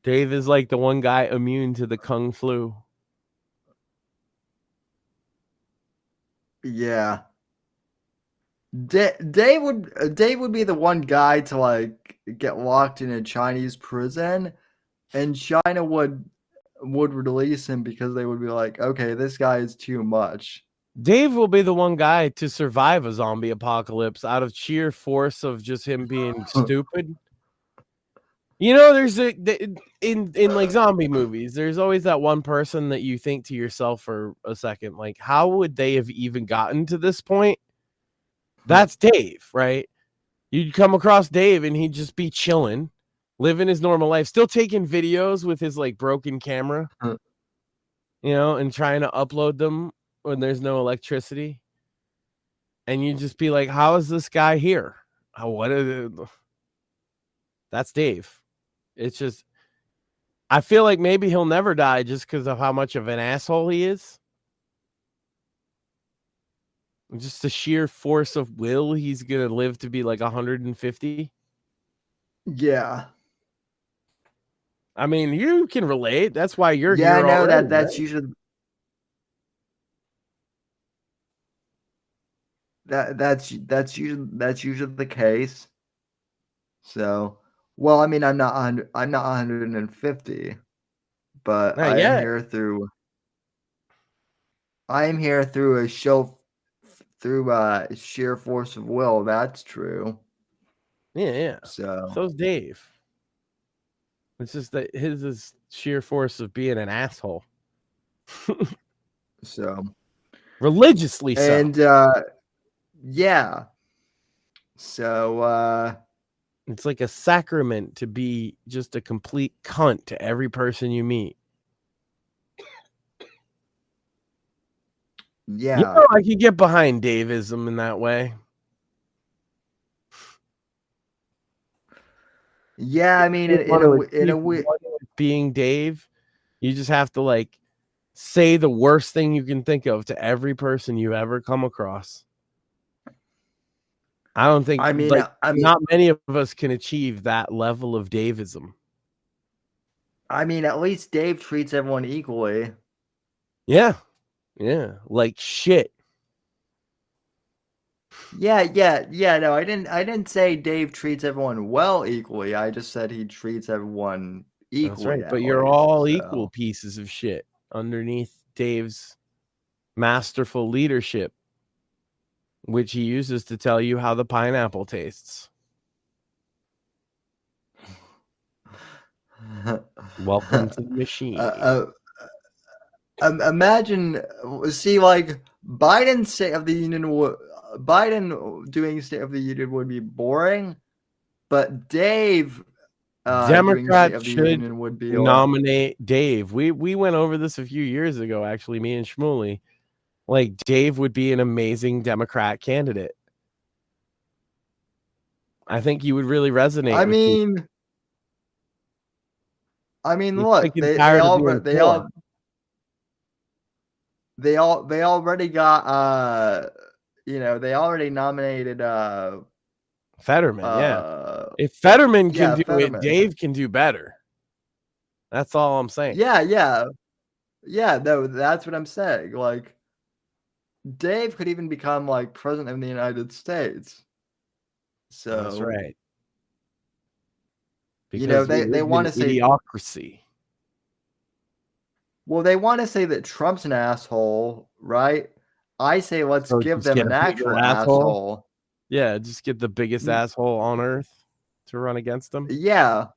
Dave is like the one guy immune to the Kung Flu.
Yeah. Dave would be the one guy to like get locked in a Chinese prison, and China would release him because they would be like, okay, this guy is too much.
Dave will be the one guy to survive a zombie apocalypse out of sheer force of just him being stupid. You know, there's in like zombie movies, there's always that one person that you think to yourself for a second, like, how would they have even gotten to this point? That's Dave, right? You'd come across Dave and he'd just be chilling, living his normal life, still taking videos with his like broken camera, you know, and trying to upload them when there's no electricity. And you'd just be like, how is this guy here? That's Dave. It's just, I feel like maybe he'll never die just because of how much of an asshole he is. Just the sheer force of will, he's going to live to be like 150.
Yeah.
I mean, you can relate. That's why you're here.
Yeah, I know
already,
that's
right?
usually that's usually the case. So, well, I mean, I'm not 150, but
Not
I
yet.
am here through sheer force of will. That's true.
Yeah.
So's
Dave. It's just that his is sheer force of being an asshole.
So
religiously so.
And yeah. So
it's like a sacrament to be just a complete cunt to every person you meet.
Yeah.
You know, I could get behind Daveism in that way.
Yeah, I mean, in a way,
being Dave, you just have to like say the worst thing you can think of to every person you ever come across. I don't think. I mean, not many of us can achieve that level of Daveism.
I mean, at least Dave treats everyone equally.
Yeah, like shit.
Yeah. No, I didn't say Dave treats everyone well equally. I just said he treats everyone equally.
That's right.
at
But you're
least,
all
so.
equal pieces of shit underneath Dave's masterful leadership, which he uses to tell you how the pineapple tastes. Welcome to the machine.
Imagine, see, like Biden State of the Union, Biden doing State of the Union would be boring, but Dave doing State
Democrats
of the
should
Union would be
nominate Dave. We went over this a few years ago, actually, me and Shmuley. Like, Dave would be an amazing Democrat candidate. I think you would really resonate.
I
with
mean,
You're
look,
sick and
they
tired of being poor.
they already got they already nominated
Fetterman, yeah. If Fetterman can do
Fetterman.
it, Dave can do better. That's all I'm saying.
Yeah. No, that's what I'm saying. Like, Dave could even become like president of the United States. So
That's right.
You know,
Because
they want to say
idiocracy.
Well, they want to say that Trump's an asshole, right? I say let's
So
give
just
them
get
an
a bigger
actual
asshole?
asshole.
Yeah, just get the biggest asshole on earth to run against them.
Yeah.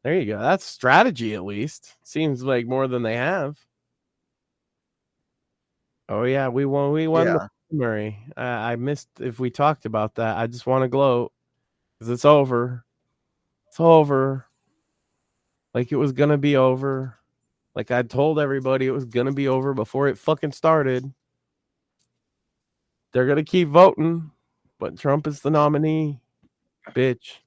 There you go. That's strategy, at least. Seems like more than they have. Oh yeah, we won the primary. I missed if we talked about that. I just want to gloat because it's over. It's over. Like it was gonna be over. Like I told everybody it was gonna be over before it fucking started. They're gonna keep voting, but Trump is the nominee. Bitch.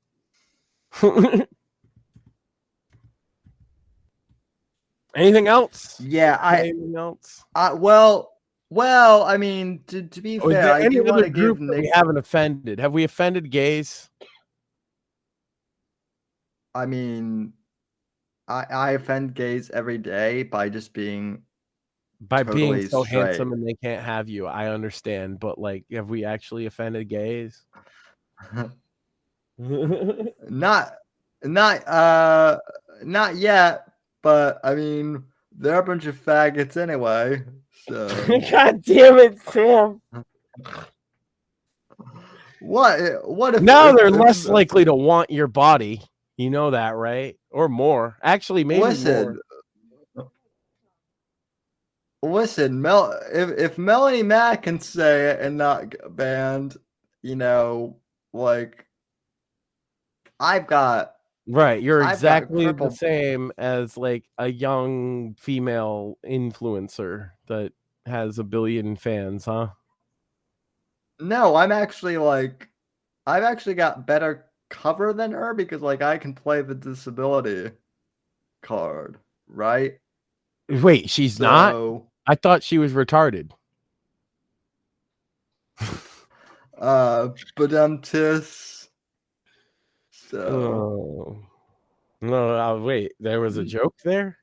Anything else?
Yeah,
Anything else?
Well, I mean, to be
Is
fair,
there
I
any
do want
other
to
group
give
that we
Nick.
haven't offended? Have we offended gays?
I mean, I offend gays every day by just being
By being
totally
so
straight.
handsome and they can't have you. I understand, but like, have we actually offended gays?
Not yet, but I mean, they're a bunch of faggots anyway. So
God damn it, Sam.
what if
Now
if-
they're
if-
less likely to want your body. You know that, right? Or more. Actually, maybe more.
Listen, if Melanie Mack can say it and not get banned, you know, like I've got
Right, you're
I've got
exactly
triple-
the same as like a young female influencer that has 1 billion fans, huh?
No, I'm actually like I've actually got better cover than her because like I can play the disability card, right?
Wait, she's not?
So,
I thought she was retarded.
but tis. So
Oh. No, wait, there was a joke there?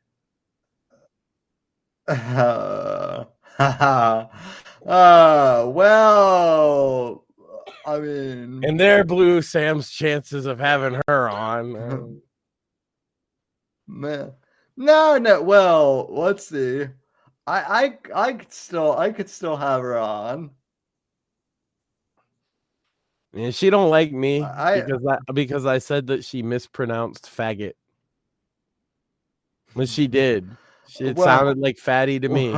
well, I mean,
And there blew Sam's chances of having her on.
man, no. Well, let's see. I could still have her on.
And she don't like me
I-
because I said that she mispronounced faggot. But she did. It
Well-
sounded like fatty to me.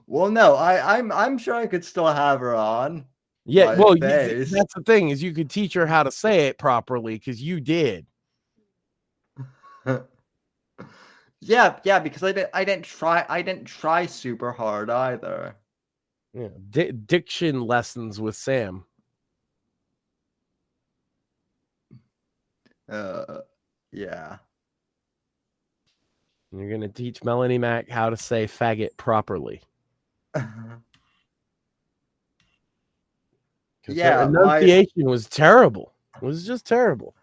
Well, no, I'm sure I could still have her on.
Yeah,
my
well,
face.
that's the thing is you could teach her how to say it properly because you did.
Yeah, because I didn't try super hard either.
Yeah, diction lessons with Sam.
Yeah.
You're gonna teach Melanie Mack how to say faggot properly. 'Cause her enunciation was terrible. It was just terrible.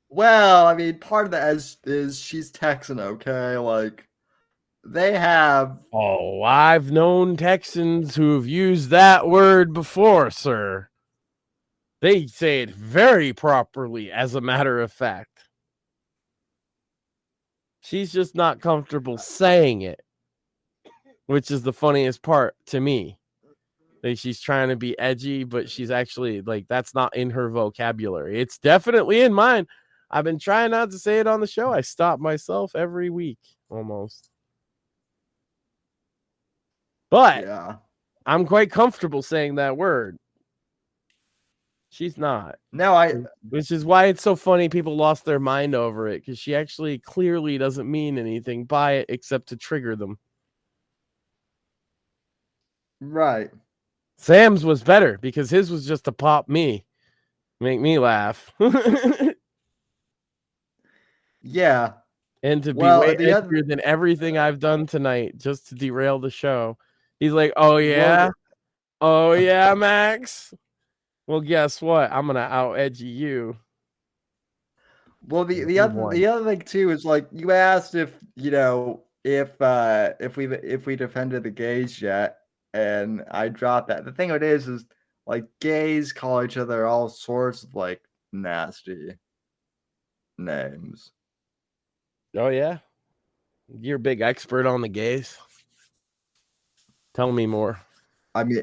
Well, I mean, part of that is she's Texan, okay? Like, they have.
Oh, I've known Texans who've used that word before, sir. They say it very properly, as a matter of fact. She's just not comfortable saying it, which is the funniest part to me. Like, she's trying to be edgy, but she's actually like, that's not in her vocabulary. It's definitely in mine. I've been trying not to say it on the show. I stop myself every week almost. But
Yeah.
I'm quite comfortable saying that word. She's not.
No,
Which is why it's so funny people lost their mind over it, because she actually clearly doesn't mean anything by it except to trigger them.
Right.
Sam's was better because his was just to pop me, make me laugh.
Yeah.
And to be
Well,
way
the other-
edgier than everything I've done tonight just to derail the show. He's like, oh, yeah? Oh, yeah, Max? Well, guess what? I'm going to out-edgy you.
Well, the other thing too is like you asked if if we defended the gays yet, and I dropped that. The thing of it is like gays call each other all sorts of like nasty names.
Oh, yeah? You're a big expert on the gays. Tell me more.
I mean,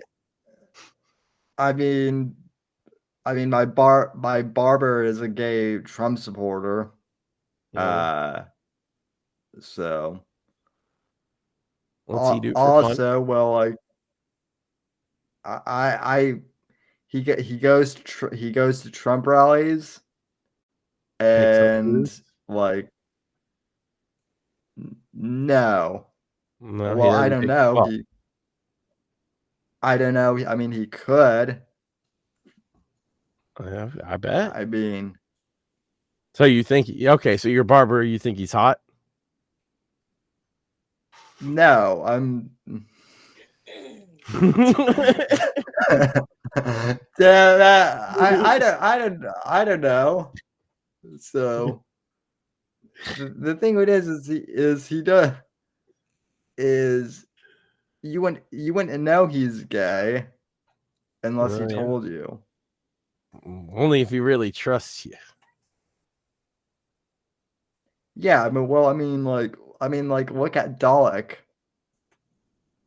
my barber is a gay Trump supporter.
Yeah.
So
What's he do for
also,
fun?
well, like he goes to Trump rallies, and like no. Well, I don't know. I don't know. I mean, he could.
I bet.
I mean,
so you think okay? So your barber, you think he's hot?
no, I'm. I don't know. So the thing with it is he does is you wouldn't know he's gay unless he told you.
Only if he really trusts you.
Yeah, I mean, look at Dalek.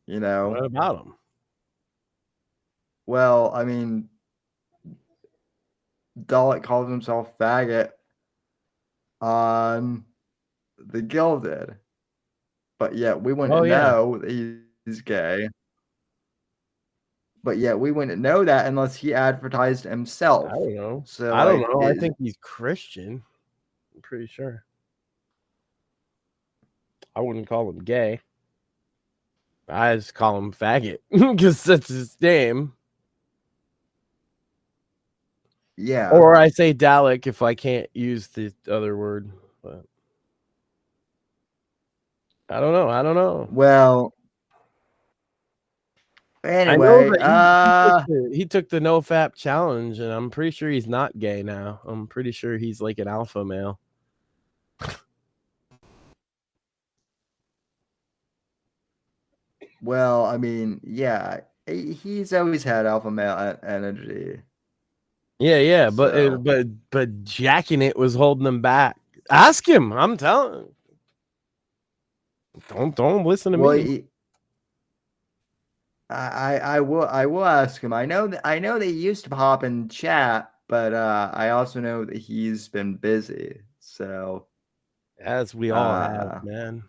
You know.
What about him?
Well, I mean, Dalek calls himself faggot on The Gilded, but yet we wouldn't know that he's gay. But yet we wouldn't know that unless he advertised himself.
I don't know.
So
I don't know. I think he's Christian. I'm pretty sure. I wouldn't call him gay. I just call him faggot because that's his name.
Yeah.
Or I say Dalek if I can't use the other word. But I don't know.
Well, anyway,
he took the NoFap challenge, and I'm pretty sure he's not gay now. I'm pretty sure he's like an alpha male.
Well, I mean, yeah, he's always had alpha male energy.
Yeah, but jacking it was holding him back. Ask him. I'm telling. Don't listen to me.
I will ask him. I know that he used to pop in chat, but I also know that he's been busy. So
as we all have, man.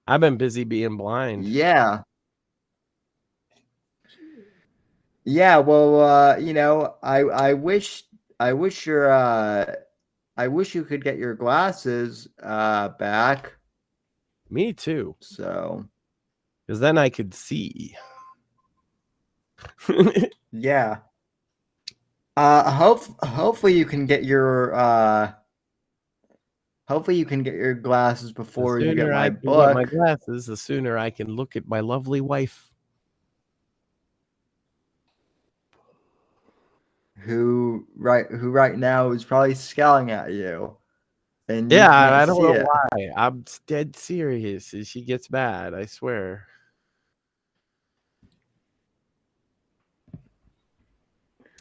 I've been busy being blind.
Yeah. Yeah, well, I wish you could get your glasses back.
Me too.
So,
because then I could see.
Yeah. Hopefully you can get your glasses before you get my book.
Get my glasses, the sooner I can look at my lovely wife.
Who right now is probably scowling at you. and you
Yeah,
can't
I don't
see
know
it.
why. I'm dead serious. I don't know why. I'm dead serious. She gets mad. I swear.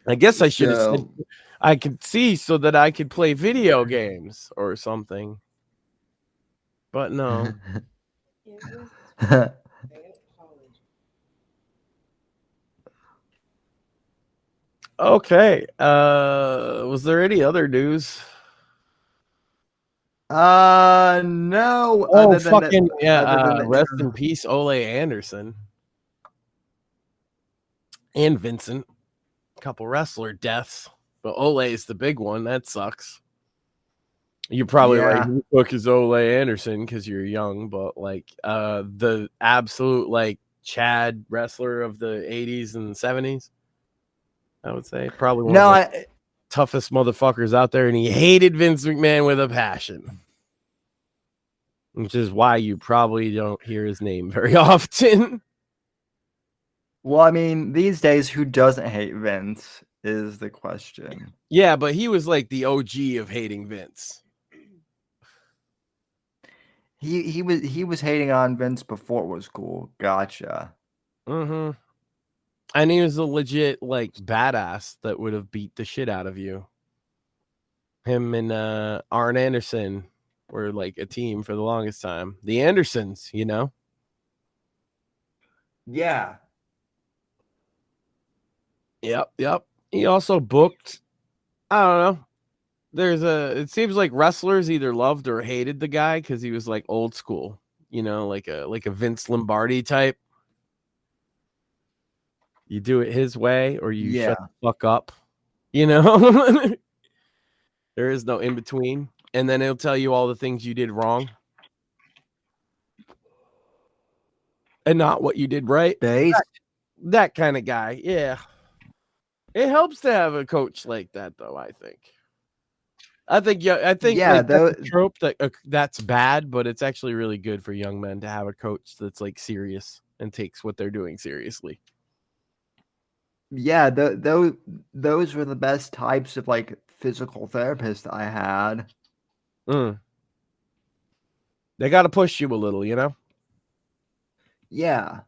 I guess I should have said I could see so that I could play video games or something. But no. Okay. Was there any other news?
No.
Oh,
Other than
fucking
that,
rest in peace, Ole Anderson and Vincent. A couple wrestler deaths, but Ole is the big one. That sucks. You're probably like, who the fuck is Ole Anderson? Because you're young, but like the absolute like Chad wrestler of the 80s and 70s, I would say. Probably one of the toughest motherfuckers out there, and he hated Vince McMahon with a passion. Which is why you probably don't hear his name very often.
Well, I mean, these days, who doesn't hate Vince is the question.
Yeah, but he was like the OG of hating Vince.
He was hating on Vince before it was cool. Gotcha.
Mm-hmm. And he was a legit like badass that would have beat the shit out of you. Him and Arn Anderson were like a team for the longest time. The Andersons, you know?
Yeah.
Yep. He also booked, I don't know. It seems like wrestlers either loved or hated the guy because he was like old school, you know, like a Vince Lombardi type. You do it his way or you shut the fuck up, you know? There is no in between. And then he'll tell you all the things you did wrong and not what you did right. That kind of guy. Yeah. It helps to have a coach like that, though, I think. I think like, that's a trope that's bad, but it's actually really good for young men to have a coach that's like serious and takes what they're doing seriously.
Yeah, those were the best types of like physical therapists I had.
They got to push you a little, you know?
Yeah.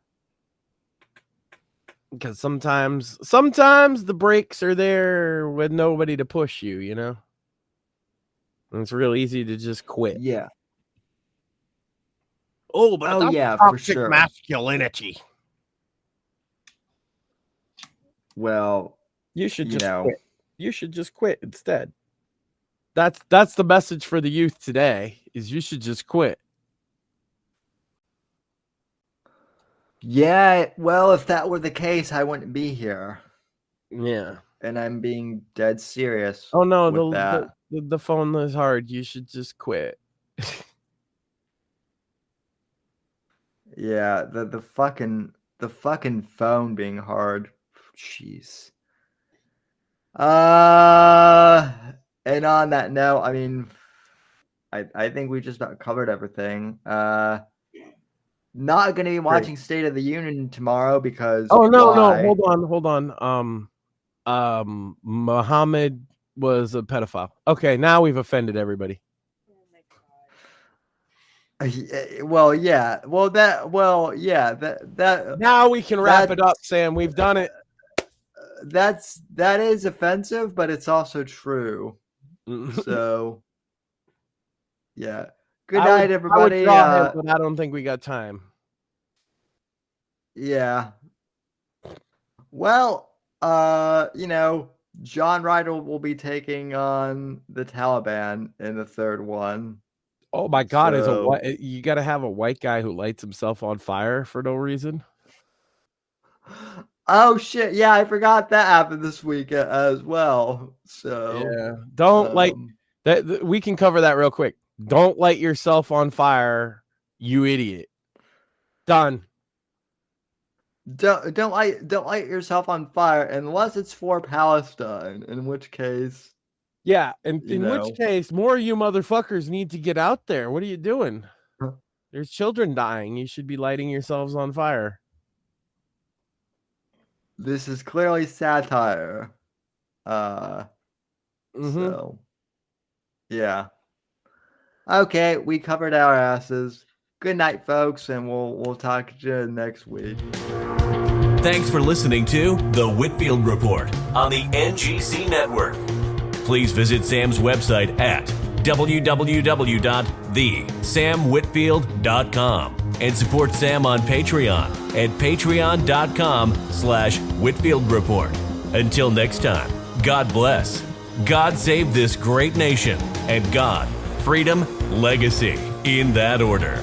Because sometimes the breaks are there with nobody to push you, you know? And it's real easy to just quit.
Yeah.
Oh, but
yeah,
toxic
for sure.
masculinity.
Well,
you should just quit. You should just quit instead. That's the message for the youth today, is you should just quit.
Yeah, well, if that were the case, I wouldn't be here.
Yeah.
And I'm being dead serious.
Oh no,
with
the phone is hard. You should just quit.
Yeah, the fucking phone being hard. Jeez. And on that note, I mean, I think we just about covered everything. Not going to be watching State of the Union tomorrow because
no, hold on. Muhammad was a pedophile. Okay, now we've offended everybody.
Well, yeah. That
now we can wrap it up, Sam. We've done it.
That is offensive, but it's also true. So, yeah. Good night, everybody.
But I don't think we got time.
Yeah. Well, John Ryder will be taking on the Taliban in the third one.
Oh my God! You got to have a white guy who lights himself on fire for no reason.
Oh shit! Yeah, I forgot that happened this week as well. So
yeah, don't light that. We can cover that real quick. Don't light yourself on fire, you idiot. Done.
Don't light yourself on fire unless it's for Palestine. In which case,
yeah, and in which case, more of you motherfuckers need to get out there. What are you doing? There's children dying. You should be lighting yourselves on fire.
This is clearly satire. So, yeah. Okay, we covered our asses. Good night, folks, and we'll talk to you next week.
Thanks for listening to The Whitfield Report on the NGC Network. Please visit Sam's website at www.thesamwhitfield.com and support Sam on Patreon at patreon.com/Whitfield Report. Until next time, God bless, God save this great nation, and God, freedom, legacy, in that order.